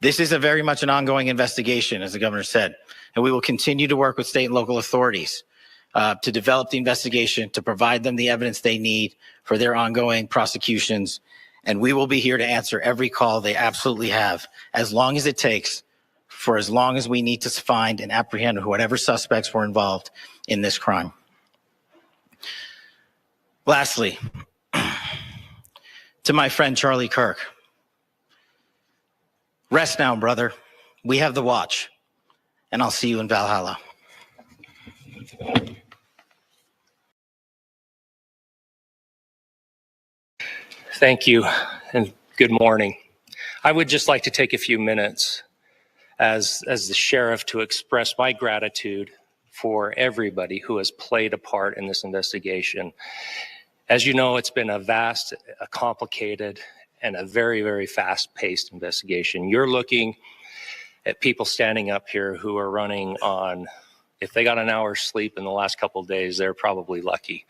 This is a very much an ongoing investigation, as the governor said, and we will continue to work with state and local authorities to develop the investigation, to provide them the evidence they need for their ongoing prosecutions. And we will be here to answer every call they absolutely have, as long as it takes, for as long as we need to find and apprehend whatever suspects were involved in this crime. Lastly, to my friend Charlie Kirk, rest now, brother. We have the watch, and I'll see you in Valhalla. Thank you, and good morning. I would just like to take a few minutes as the sheriff to express my gratitude for everybody who has played a part in this investigation. As you know, it's been a vast, a complicated, and a very, very fast-paced investigation. You're looking at people standing up here who are running on, if they got an hour's sleep in the last couple of days, they're probably lucky.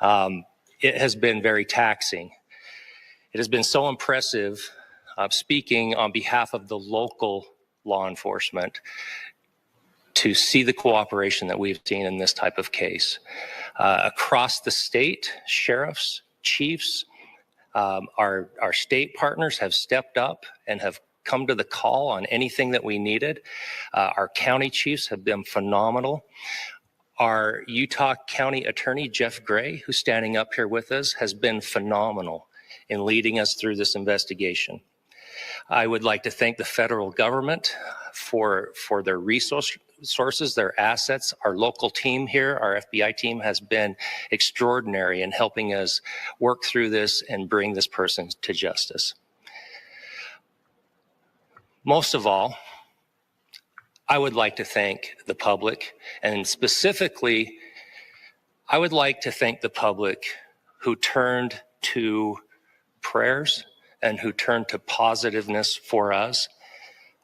It has been very taxing. It has been so impressive, speaking on behalf of the local law enforcement, to see the cooperation that we've seen in this type of case. Across the state, sheriffs, chiefs, our state partners have stepped up and have come to the call on anything that we needed. Our county chiefs have been phenomenal. Our Utah County Attorney, Jeff Gray, who's standing up here with us, has been phenomenal in leading us through this investigation. I would like to thank the federal government for their resources, their assets. Our local team here, our FBI team, has been extraordinary in helping us work through this and bring this person to justice. Most of all, I would like to thank the public, and specifically, I would like to thank the public who turned to prayers and who turned to positiveness for us.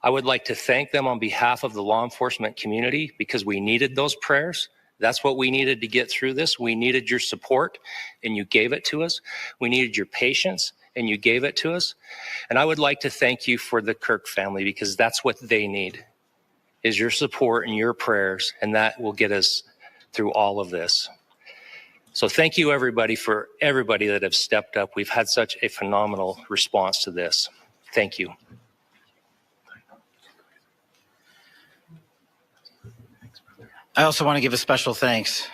I would like to thank them on behalf of the law enforcement community, because we needed those prayers. That's what we needed to get through this. We needed your support, and you gave it to us. We needed your patience, and you gave it to us. And I would like to thank you for the Kirk family, because that's what they need, is your support and your prayers, and that will get us through all of this. So thank you, everybody, for everybody that have stepped up. We've had such a phenomenal response to this. Thank you. I also want to give a special thanks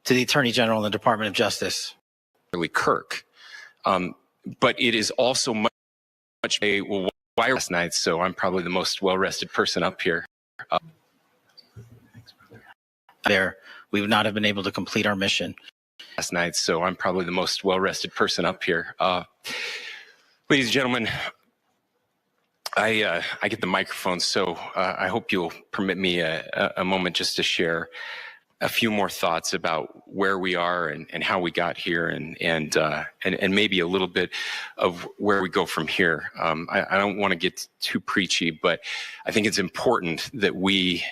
to the Attorney General and the Department of Justice. Kirk. But it is also much a last night, so I'm probably the most well-rested person up here. We would not have been able to complete our mission last night, so I'm probably the most well-rested person up here. Ladies and gentlemen, I get the microphone, so I hope you'll permit me a moment just to share. a few more thoughts about where we are and how we got here, and maybe a little bit of where we go from here. I don't want to get too preachy, but I think it's important that we,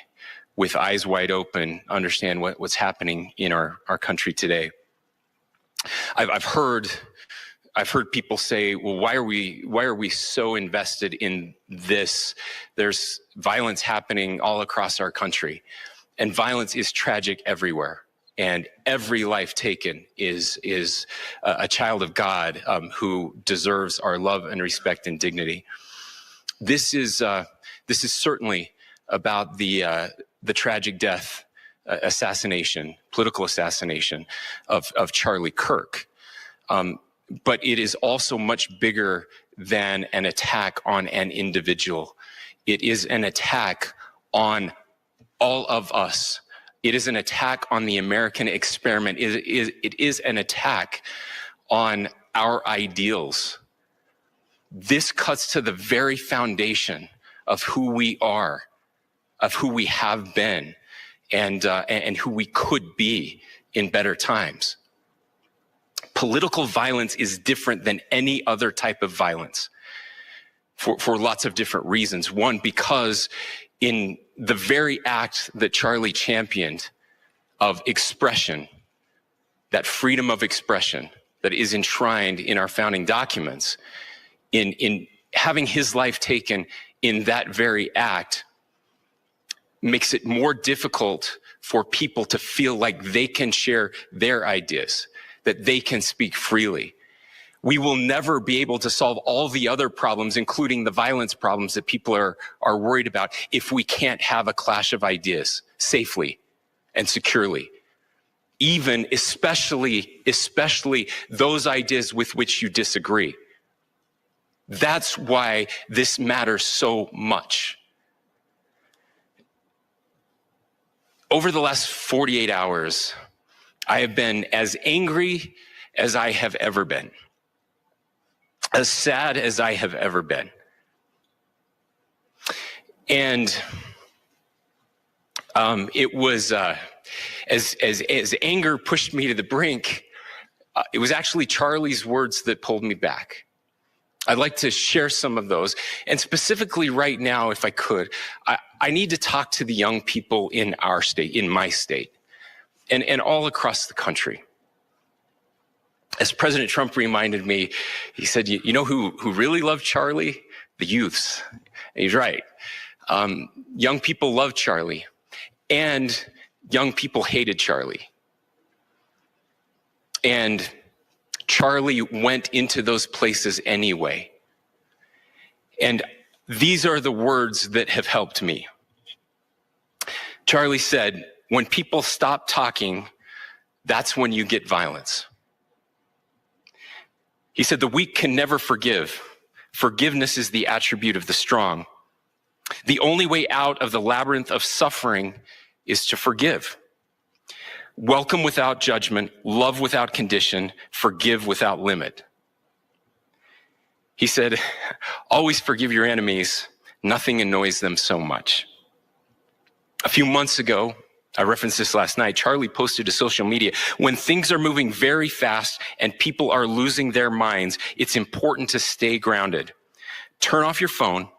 with eyes wide open, understand what's happening in our country today. I've heard people say, well, why are we so invested in this? There's violence happening all across our country, and violence is tragic everywhere. And every life taken is a child of God who deserves our love and respect and dignity. This is certainly about the tragic death, political assassination of Charlie Kirk. But it is also much bigger than an attack on an individual. It is an attack on all of us. It is an attack on the American experiment. It is an attack on our ideals. This cuts to the very foundation of who we are, of who we have been, and who we could be in better times. Political violence is different than any other type of violence for lots of different reasons. One, because in the very act that Charlie championed of expression, that freedom of expression that is enshrined in our founding documents, in having his life taken in that very act, makes it more difficult for people to feel like they can share their ideas, that they can speak freely. We will never be able to solve all the other problems, including the violence problems that people are worried about, if we can't have a clash of ideas safely and securely. Especially those ideas with which you disagree. That's why this matters so much. Over the last 48 hours, I have been as angry as I have ever been, as sad as I have ever been. And it was, as anger pushed me to the brink, it was actually Charlie's words that pulled me back. I'd like to share some of those. And specifically right now, if I could, I need to talk to the young people in our state, in my state, and all across the country. As President Trump reminded me, he said, you know who really loved Charlie? The youths. And he's right. Young people loved Charlie, and young people hated Charlie. And Charlie went into those places anyway. And these are the words that have helped me. Charlie said, when people stop talking, that's when you get violence. He said, the weak can never forgive. Forgiveness is the attribute of the strong. The only way out of the labyrinth of suffering is to forgive. Welcome without judgment, love without condition, forgive without limit. He said, always forgive your enemies. Nothing annoys them so much. A few months ago, I referenced this last night, Charlie posted to social media, when things are moving very fast and people are losing their minds, it's important to stay grounded. Turn off your phone,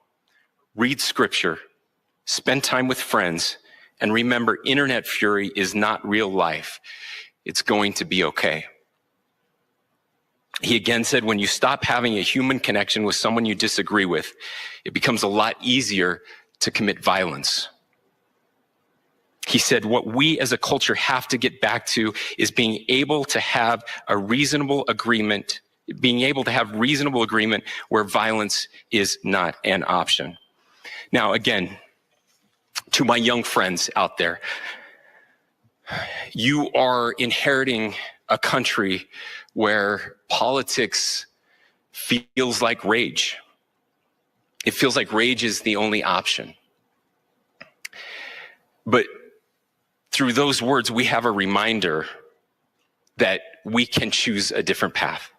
read scripture, spend time with friends, and remember, internet fury is not real life. It's going to be okay. He again said, when you stop having a human connection with someone you disagree with, it becomes a lot easier to commit violence. He said, what we as a culture have to get back to is being able to have a reasonable agreement, where violence is not an option. Now, again, to my young friends out there, you are inheriting a country where politics feels like rage. It feels like rage is the only option. But through those words, we have a reminder that we can choose a different path.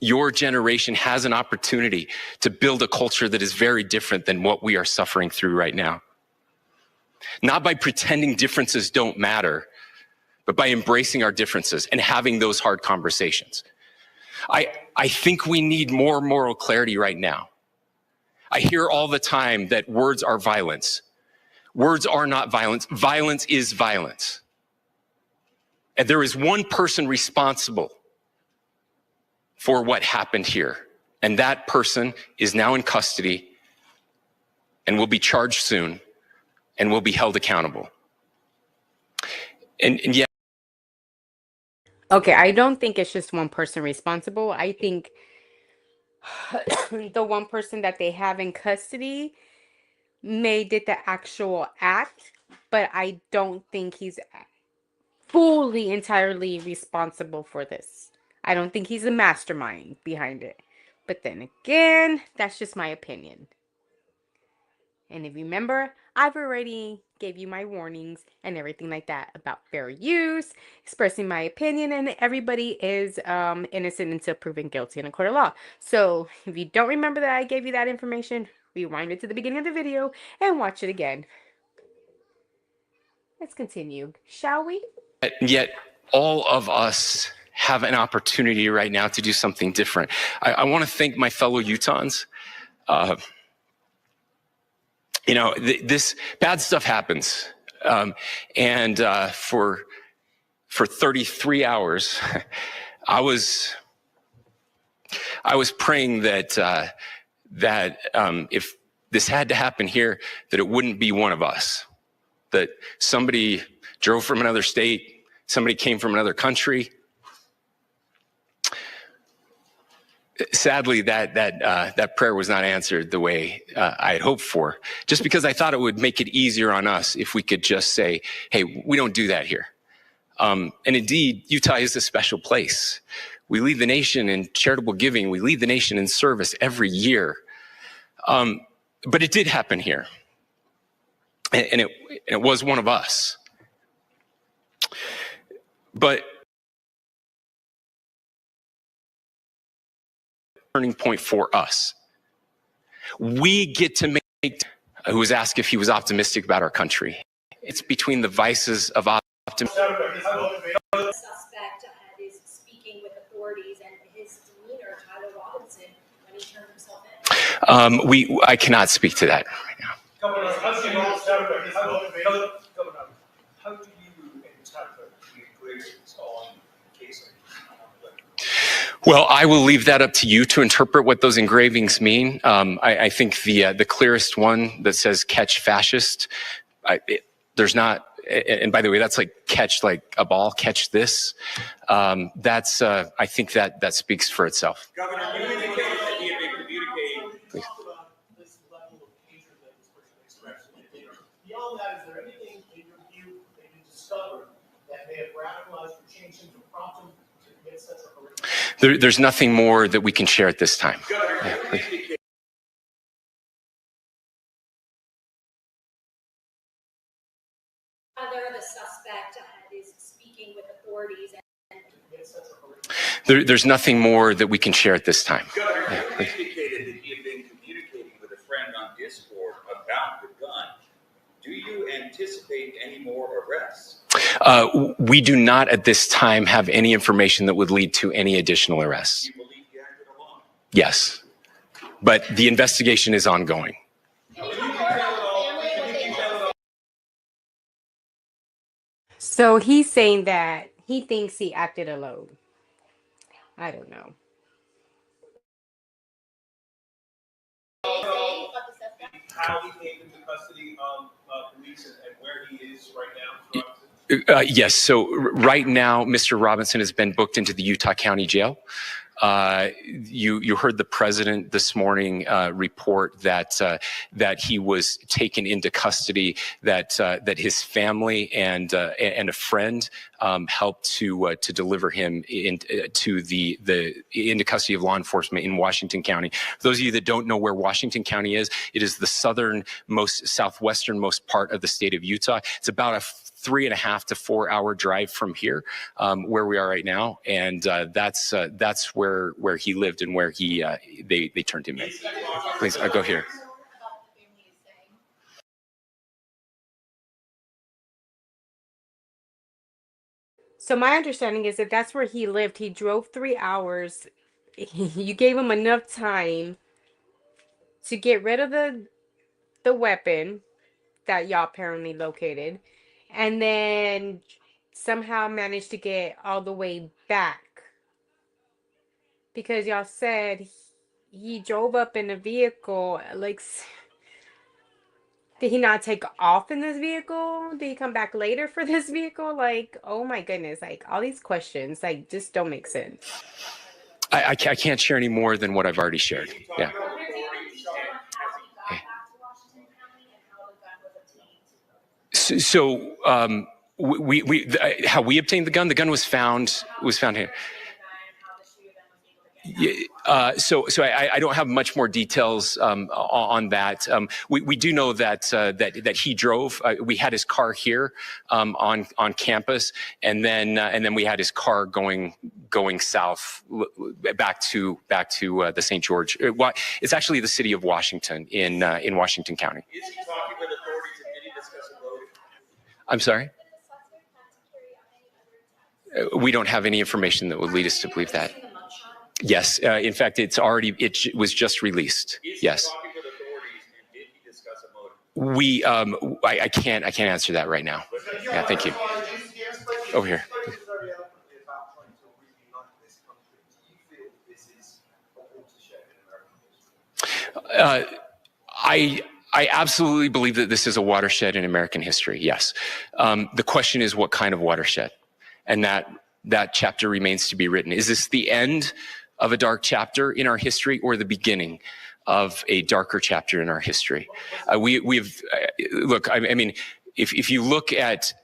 Your generation has an opportunity to build a culture that is very different than what we are suffering through right now. not by pretending differences don't matter, but by embracing our differences and having those hard conversations. I think we need more moral clarity right now. I hear all the time that words are violence. Words are not violence. Violence is violence. And there is one person responsible for what happened here. And that person is now in custody and will be charged soon and will be held accountable. And yet, Okay, I don't think it's just one person responsible. I think the one person that they have in custody may did the actual act, but I don't think he's fully, entirely responsible for this. I don't think he's a mastermind behind it. But then again, that's just my opinion. And if you remember, I've already gave you my warnings and everything like that about fair use, expressing my opinion, and everybody is innocent until proven guilty in a court of law. So if you don't remember that I gave you that information, rewind it to the beginning of the video and watch it again. Let's continue, shall we? yet all of us have an opportunity right now to do something different. I want to thank my fellow Utahns. This bad stuff happens. And for 33 hours, I was praying that if this had to happen here, that it wouldn't be one of us, that somebody drove from another state, somebody came from another country. Sadly, that prayer was not answered the way I had hoped for, just because I thought it would make it easier on us if we could just say, hey, we don't do that here. And indeed, Utah is a special place. We lead the nation in charitable giving. We lead the nation in service every year. But it did happen here. And it was one of us. But turning point for us. We get to make, who was asked if he was optimistic about our country. It's between the vices of optimism. The suspect is speaking with authorities, and his demeanor, Tyler Robinson, when he turned himself in. I cannot speak to that right now. Governor, how do you interpret the engravings on the casing? Well, I will leave that up to you to interpret what those engravings mean. I think the clearest one that says "catch fascist," there's not. And by the way, that's like catch like a ball, catch this. That's I think that speaks for itself. Governor, you indicated that he had been communicating. Please. Talk about this level of hatred that this person expressed. Beyond that, is there anything in your view that you discovered that may have radicalized or changed him to prompt him to commit such a horrific? There's nothing more that we can share at this time. Governor, The suspect is speaking with authorities, and There's nothing more that we can share at this time. Governor, you indicated that he had been communicating with a friend on Discord about the gun. Do you anticipate any more arrests? We do not at this time have any information that would lead to any additional arrests. Do you believe he acted alone? Yes, but the investigation is ongoing. So he's saying that he thinks he acted alone. I don't know. how he came into custody of police and where he is right now? Yes. So right now, Mr. Robinson has been booked into the Utah County Jail. You heard the president this morning report that he was taken into custody. That his family and a friend helped to deliver him into custody of law enforcement in Washington County. For those of you that don't know where Washington County is, it is the southwesternmost part of the state of Utah. It's about a 3.5 to 4 hour drive from here, where we are right now, and that's where he lived and where they turned him in. Please, go here. So my understanding is that that's where he lived. He drove 3 hours. You gave him enough time to get rid of the weapon that y'all apparently located, and then somehow managed to get all the way back because y'all said he drove up in a vehicle. Like, did he not take off in this vehicle? Did he come back later for this vehicle? Like, oh my goodness, like all these questions like just don't make sense. I can't share any more than what I've already shared. Yeah. So how we obtained the gun was found here. So I don't have much more details on that. We do know that he drove. We had his car here on campus, and then we had his car going south back to the St. George. It's actually the city of Washington in Washington County. Is he talking with authorities and did he discuss a motive? I'm sorry? We don't have any information that would lead us to believe that. Yes, in fact, it was just released. Yes. Is he talking with authorities and did he discuss a motive? I can't answer that right now. Yeah, thank you. Over here. I absolutely believe that this is a watershed in American history. Yes. The question is, what kind of watershed? And that chapter remains to be written. Is this the end of a dark chapter in our history or the beginning of a darker chapter in our history? Look, I mean, if you look at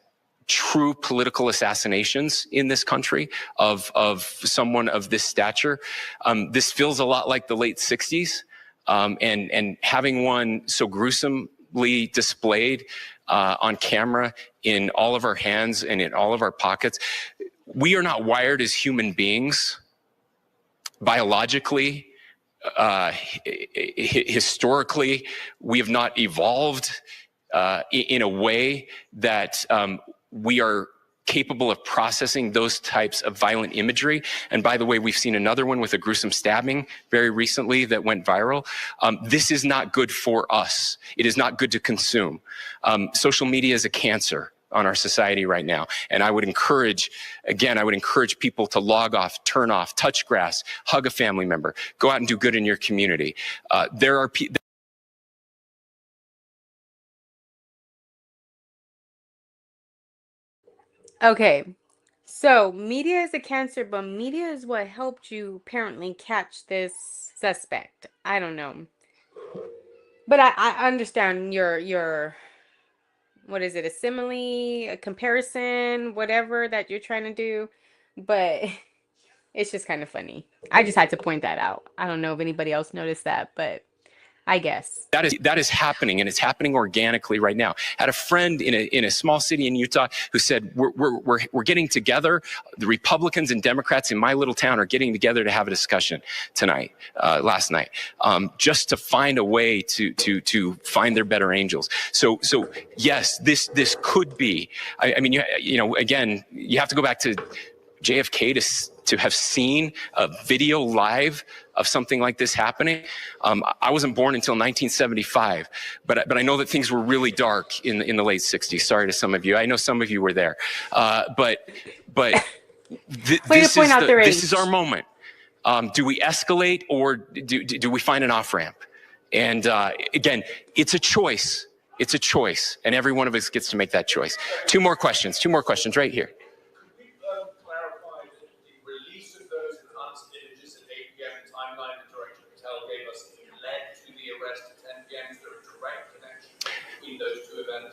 true political assassinations in this country of someone of this stature, this feels a lot like the late 60s. And having one so gruesomely displayed on camera in all of our hands and in all of our pockets, we are not wired as human beings biologically, historically. We have not evolved in a way that we are capable of processing those types of violent imagery. And by the way, we've seen another one with a gruesome stabbing very recently that went viral. This is not good for us. It is not good to consume. Social media is a cancer on our society right now. And I would encourage people to log off, turn off, touch grass, hug a family member, go out and do good in your community. There are people. Okay, so media is a cancer, but media is what helped you apparently catch this suspect. I don't know. But I understand your what is it, a simile, a comparison, whatever that you're trying to do, but it's just kind of funny. I just had to point that out. I don't know if anybody else noticed that, but I guess. That is happening, and it's happening organically right now. I had a friend in a small city in Utah who said, we're getting together. The Republicans and Democrats in my little town are getting together to have a discussion last night, just to find a way to find their better angels. So yes, this could be. I mean, again, you have to go back to JFK to have seen a video live of something like this happening. I wasn't born until 1975, but I know that things were really dark in the late 60s. Sorry to some of you. I know some of you were there. But this is our moment. Do we escalate or do we find an off-ramp? And again, it's a choice. It's a choice. And every one of us gets to make that choice. Two more questions right here.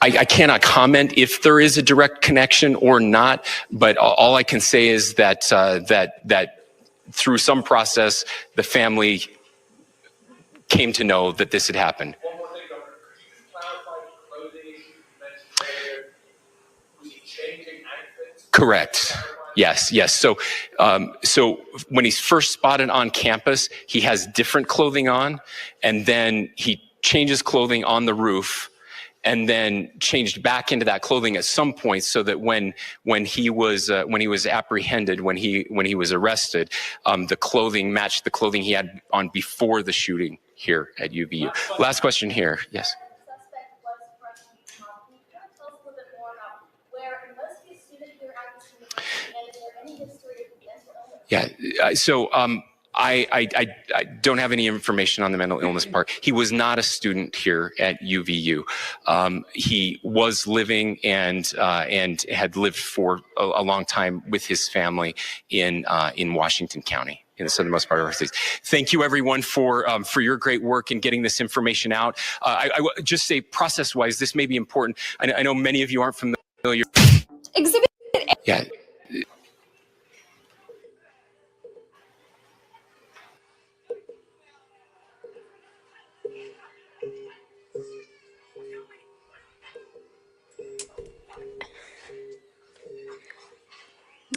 I cannot comment if there is a direct connection or not, but all I can say is that that through some process, the family came to know that this had happened. One more thing, Governor. Could you just clarify the clothing issue you mentioned earlier? Was he changing outfits? Correct. Yes. So when he's first spotted on campus, he has different clothing on, and then he changes clothing on the roof. and then changed back into that clothing at some point, so that when he was apprehended, when he was arrested, the clothing matched the clothing he had on before the shooting here at UVU. Last question here. Yes. Yeah. So I don't have any information on the mental illness part. He was not a student here at UVU. He was living and had lived for a long time with his family in Washington County, in the southernmost part of our state. Thank you, everyone, for your great work in getting this information out. I just say, process-wise, this may be important. I know many of you aren't familiar. Exhibit. Yeah.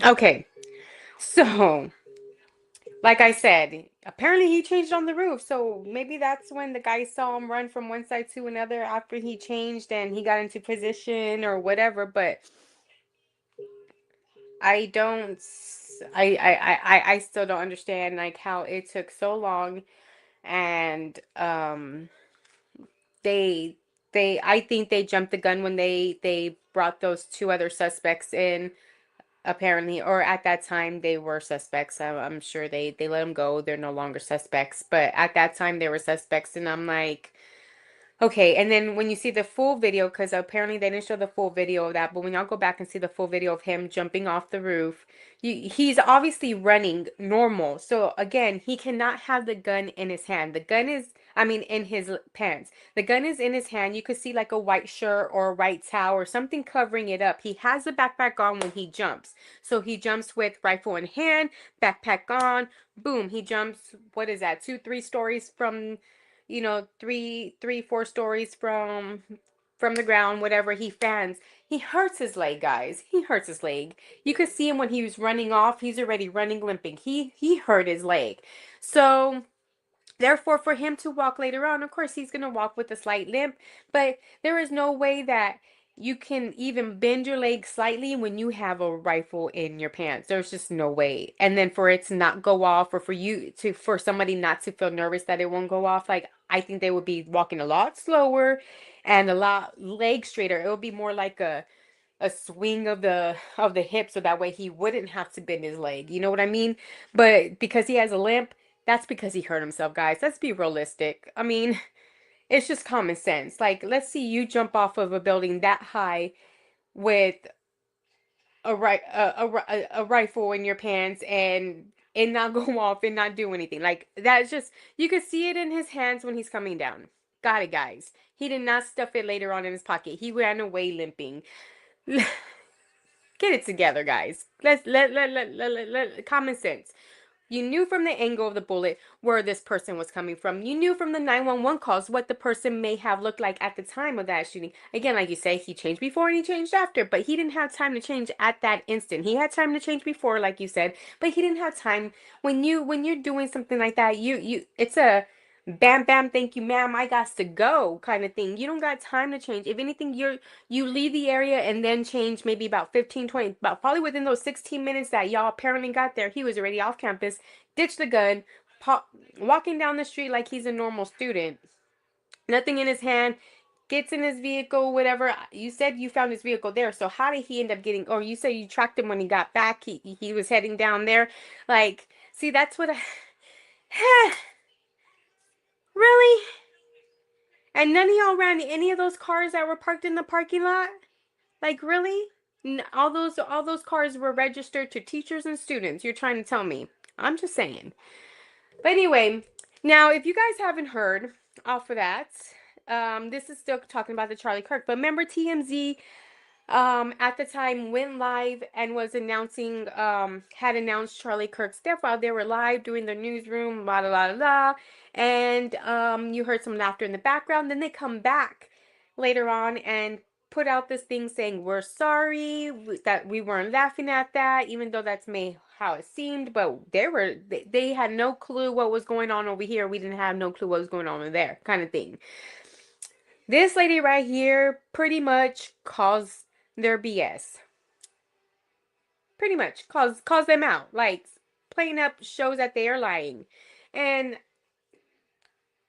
Okay, so like I said, apparently he changed on the roof. So maybe that's when the guy saw him run from one side to another after he changed and he got into position or whatever. But I don't, I still don't understand like how it took so long. And they I think they jumped the gun when they brought those two other suspects in, apparently, or at that time they were suspects. I'm sure they let them go. They're no longer suspects, but at that time they were suspects, and I'm like, okay. And then when you see the full video, because apparently they didn't show the full video of that, but when y'all go back and see the full video of him jumping off the roof, he's obviously running normal. So again, he cannot have the gun in his hand. The gun is, I mean, in his pants. The gun is in his hand. You could see like a white shirt or a white towel or something covering it up. He has the backpack on when he jumps. So he jumps with rifle in hand, backpack on, boom, he jumps, what is that, 2, 3 stories from, you know, 3, 4 stories from the ground, whatever. He fans. He hurts his leg, guys. He hurts his leg. You could see him when he was running off. He's already running, limping. He hurt his leg. So therefore, for him to walk later on, of course, he's going to walk with a slight limp, but there is no way that you can even bend your leg slightly when you have a rifle in your pants. There's just no way. And then for it to not go off, or for somebody not to feel nervous that it won't go off, like, I think they would be walking a lot slower and a lot leg straighter. It would be more like a swing of the hip, so that way he wouldn't have to bend his leg. You know what I mean? But because he has a limp, that's because he hurt himself, guys. Let's be realistic. I mean, it's just common sense. Like, let's see you jump off of a building that high with a rifle in your pants and it not go off and not do anything. Like, that's just, you could see it in his hands when he's coming down. Got it, guys. He did not stuff it later on in his pocket. He ran away limping. Get it together, guys. Let common sense. You knew from the angle of the bullet where this person was coming from. You knew from the 911 calls what the person may have looked like at the time of that shooting. Again, like you say, he changed before and he changed after, but he didn't have time to change at that instant. He had time to change before, like you said, but he didn't have time. When you're doing something like that, it's a bam bam, thank you ma'am, I got to go kind of thing. You don't got time to change. If anything, you leave the area and then change maybe about 15, 20, about probably within those 16 minutes that y'all apparently got there. He was already off campus, ditched the gun, walking down the street like he's a normal student, nothing in his hand, gets in his vehicle, whatever. You said you found his vehicle there, so how did he end up getting, or you said you tracked him when he got back, he was heading down there. Like, see, that's what I really? And none of y'all ran any of those cars that were parked in the parking lot? Like, really? All those cars were registered to teachers and students. You're trying to tell me? I'm just saying. But anyway, now if you guys haven't heard off of that, this is still talking about the Charlie Kirk. But remember, TMZ at the time went live and was announcing, had announced Charlie Kirk's death while they were live doing their newsroom, blah, blah, blah, blah. And you heard some laughter in the background. Then they come back later on and put out this thing saying, we're sorry that we weren't laughing at that, even though that's how it seemed. But they had no clue what was going on over here. We didn't have no clue what was going on over there, kind of thing. This lady right here pretty much calls their BS. Pretty much calls them out. Like, playing up shows that they are lying. And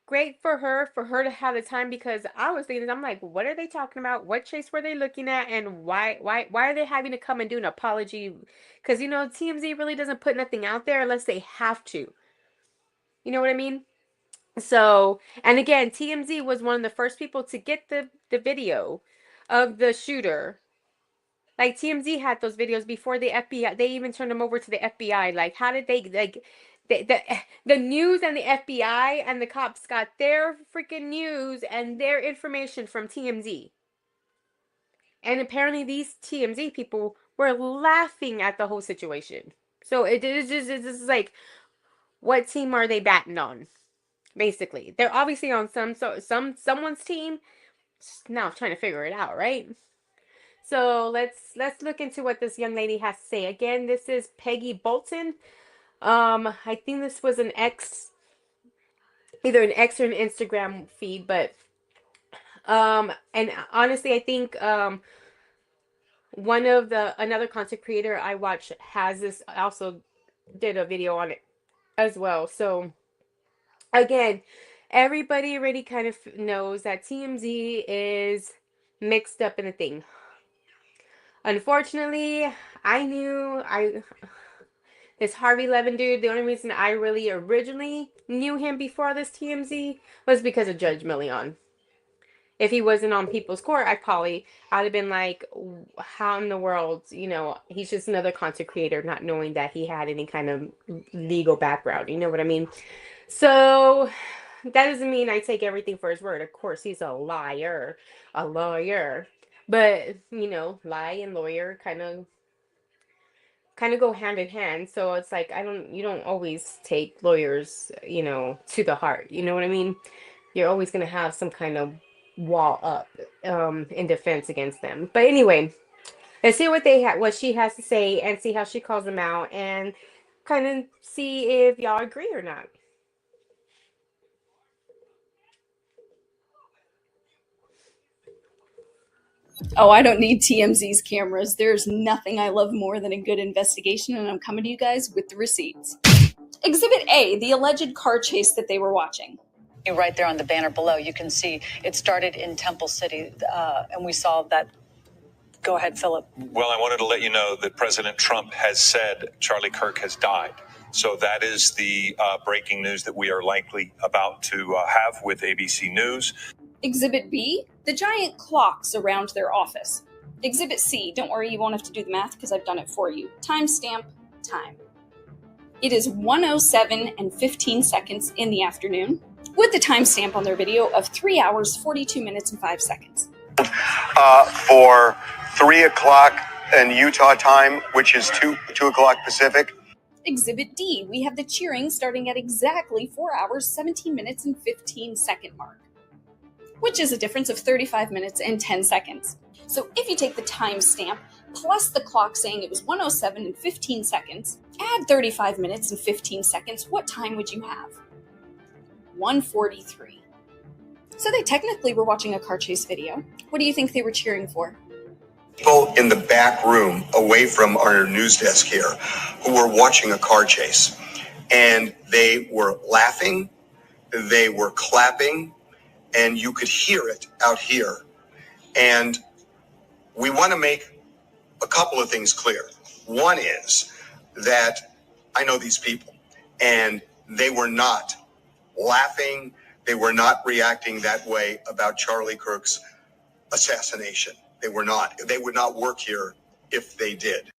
great for her to have the time, because I was thinking, I'm like, what are they talking about? What chase were they looking at? And why are they having to come and do an apology? Because, you know, TMZ really doesn't put nothing out there unless they have to. You know what I mean? So, and again, TMZ was one of the first people to get the video of the shooter. Like, TMZ had those videos before the FBI. They even turned them over to the FBI. Like, how did they, like, the news and the FBI and the cops got their freaking news and their information from TMZ. And apparently these TMZ people were laughing at the whole situation. So it's just like, what team are they batting on? Basically, they're obviously on someone's team. Now trying to figure it out, right? So let's look into what this young lady has to say. Again, this is Peggy Bolton. I think this was an X, either an X or an Instagram feed, but and honestly, I think another content creator I watch has this, also did a video on it as well. So again, everybody already kind of knows that TMZ is mixed up in a thing. Unfortunately, this Harvey Levin dude, the only reason I really originally knew him before this TMZ was because of Judge Million. If he wasn't on People's Court, I'd have been like, how in the world, you know, he's just another content creator, not knowing that he had any kind of legal background. You know what I mean? So that doesn't mean I take everything for his word. Of course, he's a liar. But, you know, lie and lawyer kind of go hand in hand. So it's like, you don't always take lawyers, you know, to the heart. You know what I mean? You're always going to have some kind of wall up in defense against them. But anyway, let's see what she has to say and see how she calls them out, and kind of see if y'all agree or not. Oh, I don't need TMZ's cameras. There's nothing I love more than a good investigation, and I'm coming to you guys with the receipts. Exhibit A, the alleged car chase that they were watching. Right there on the banner below, you can see it started in Temple City, and we saw that. Go ahead, Philip. Well, I wanted to let you know that President Trump has said Charlie Kirk has died. So that is the breaking news that we are likely about to have with ABC News. Exhibit B, the giant clocks around their office. Exhibit C, don't worry, you won't have to do the math because I've done it for you. Timestamp, time. It is 1:07 and 15 seconds in the afternoon, with the timestamp on their video of 3 hours, 42 minutes, and 5 seconds. For 3 o'clock in Utah time, which is 2 o'clock Pacific. Exhibit D, we have the cheering starting at exactly 4 hours, 17 minutes, and 15 second mark, which is a difference of 35 minutes and 10 seconds. So if you take the timestamp plus the clock saying it was 1:07 and 15 seconds, add 35 minutes and 15 seconds, what time would you have? 1:43. So they technically were watching a car chase video. What do you think they were cheering for? People in the back room away from our news desk here who were watching a car chase, and they were laughing, they were clapping, and you could hear it out here. And we want to make a couple of things clear. One is that I know these people, and they were not laughing, they were not reacting that way about Charlie Kirk's assassination. They were not. They would not work here if they did.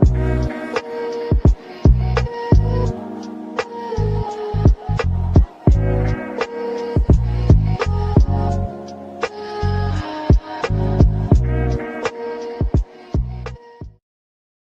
you.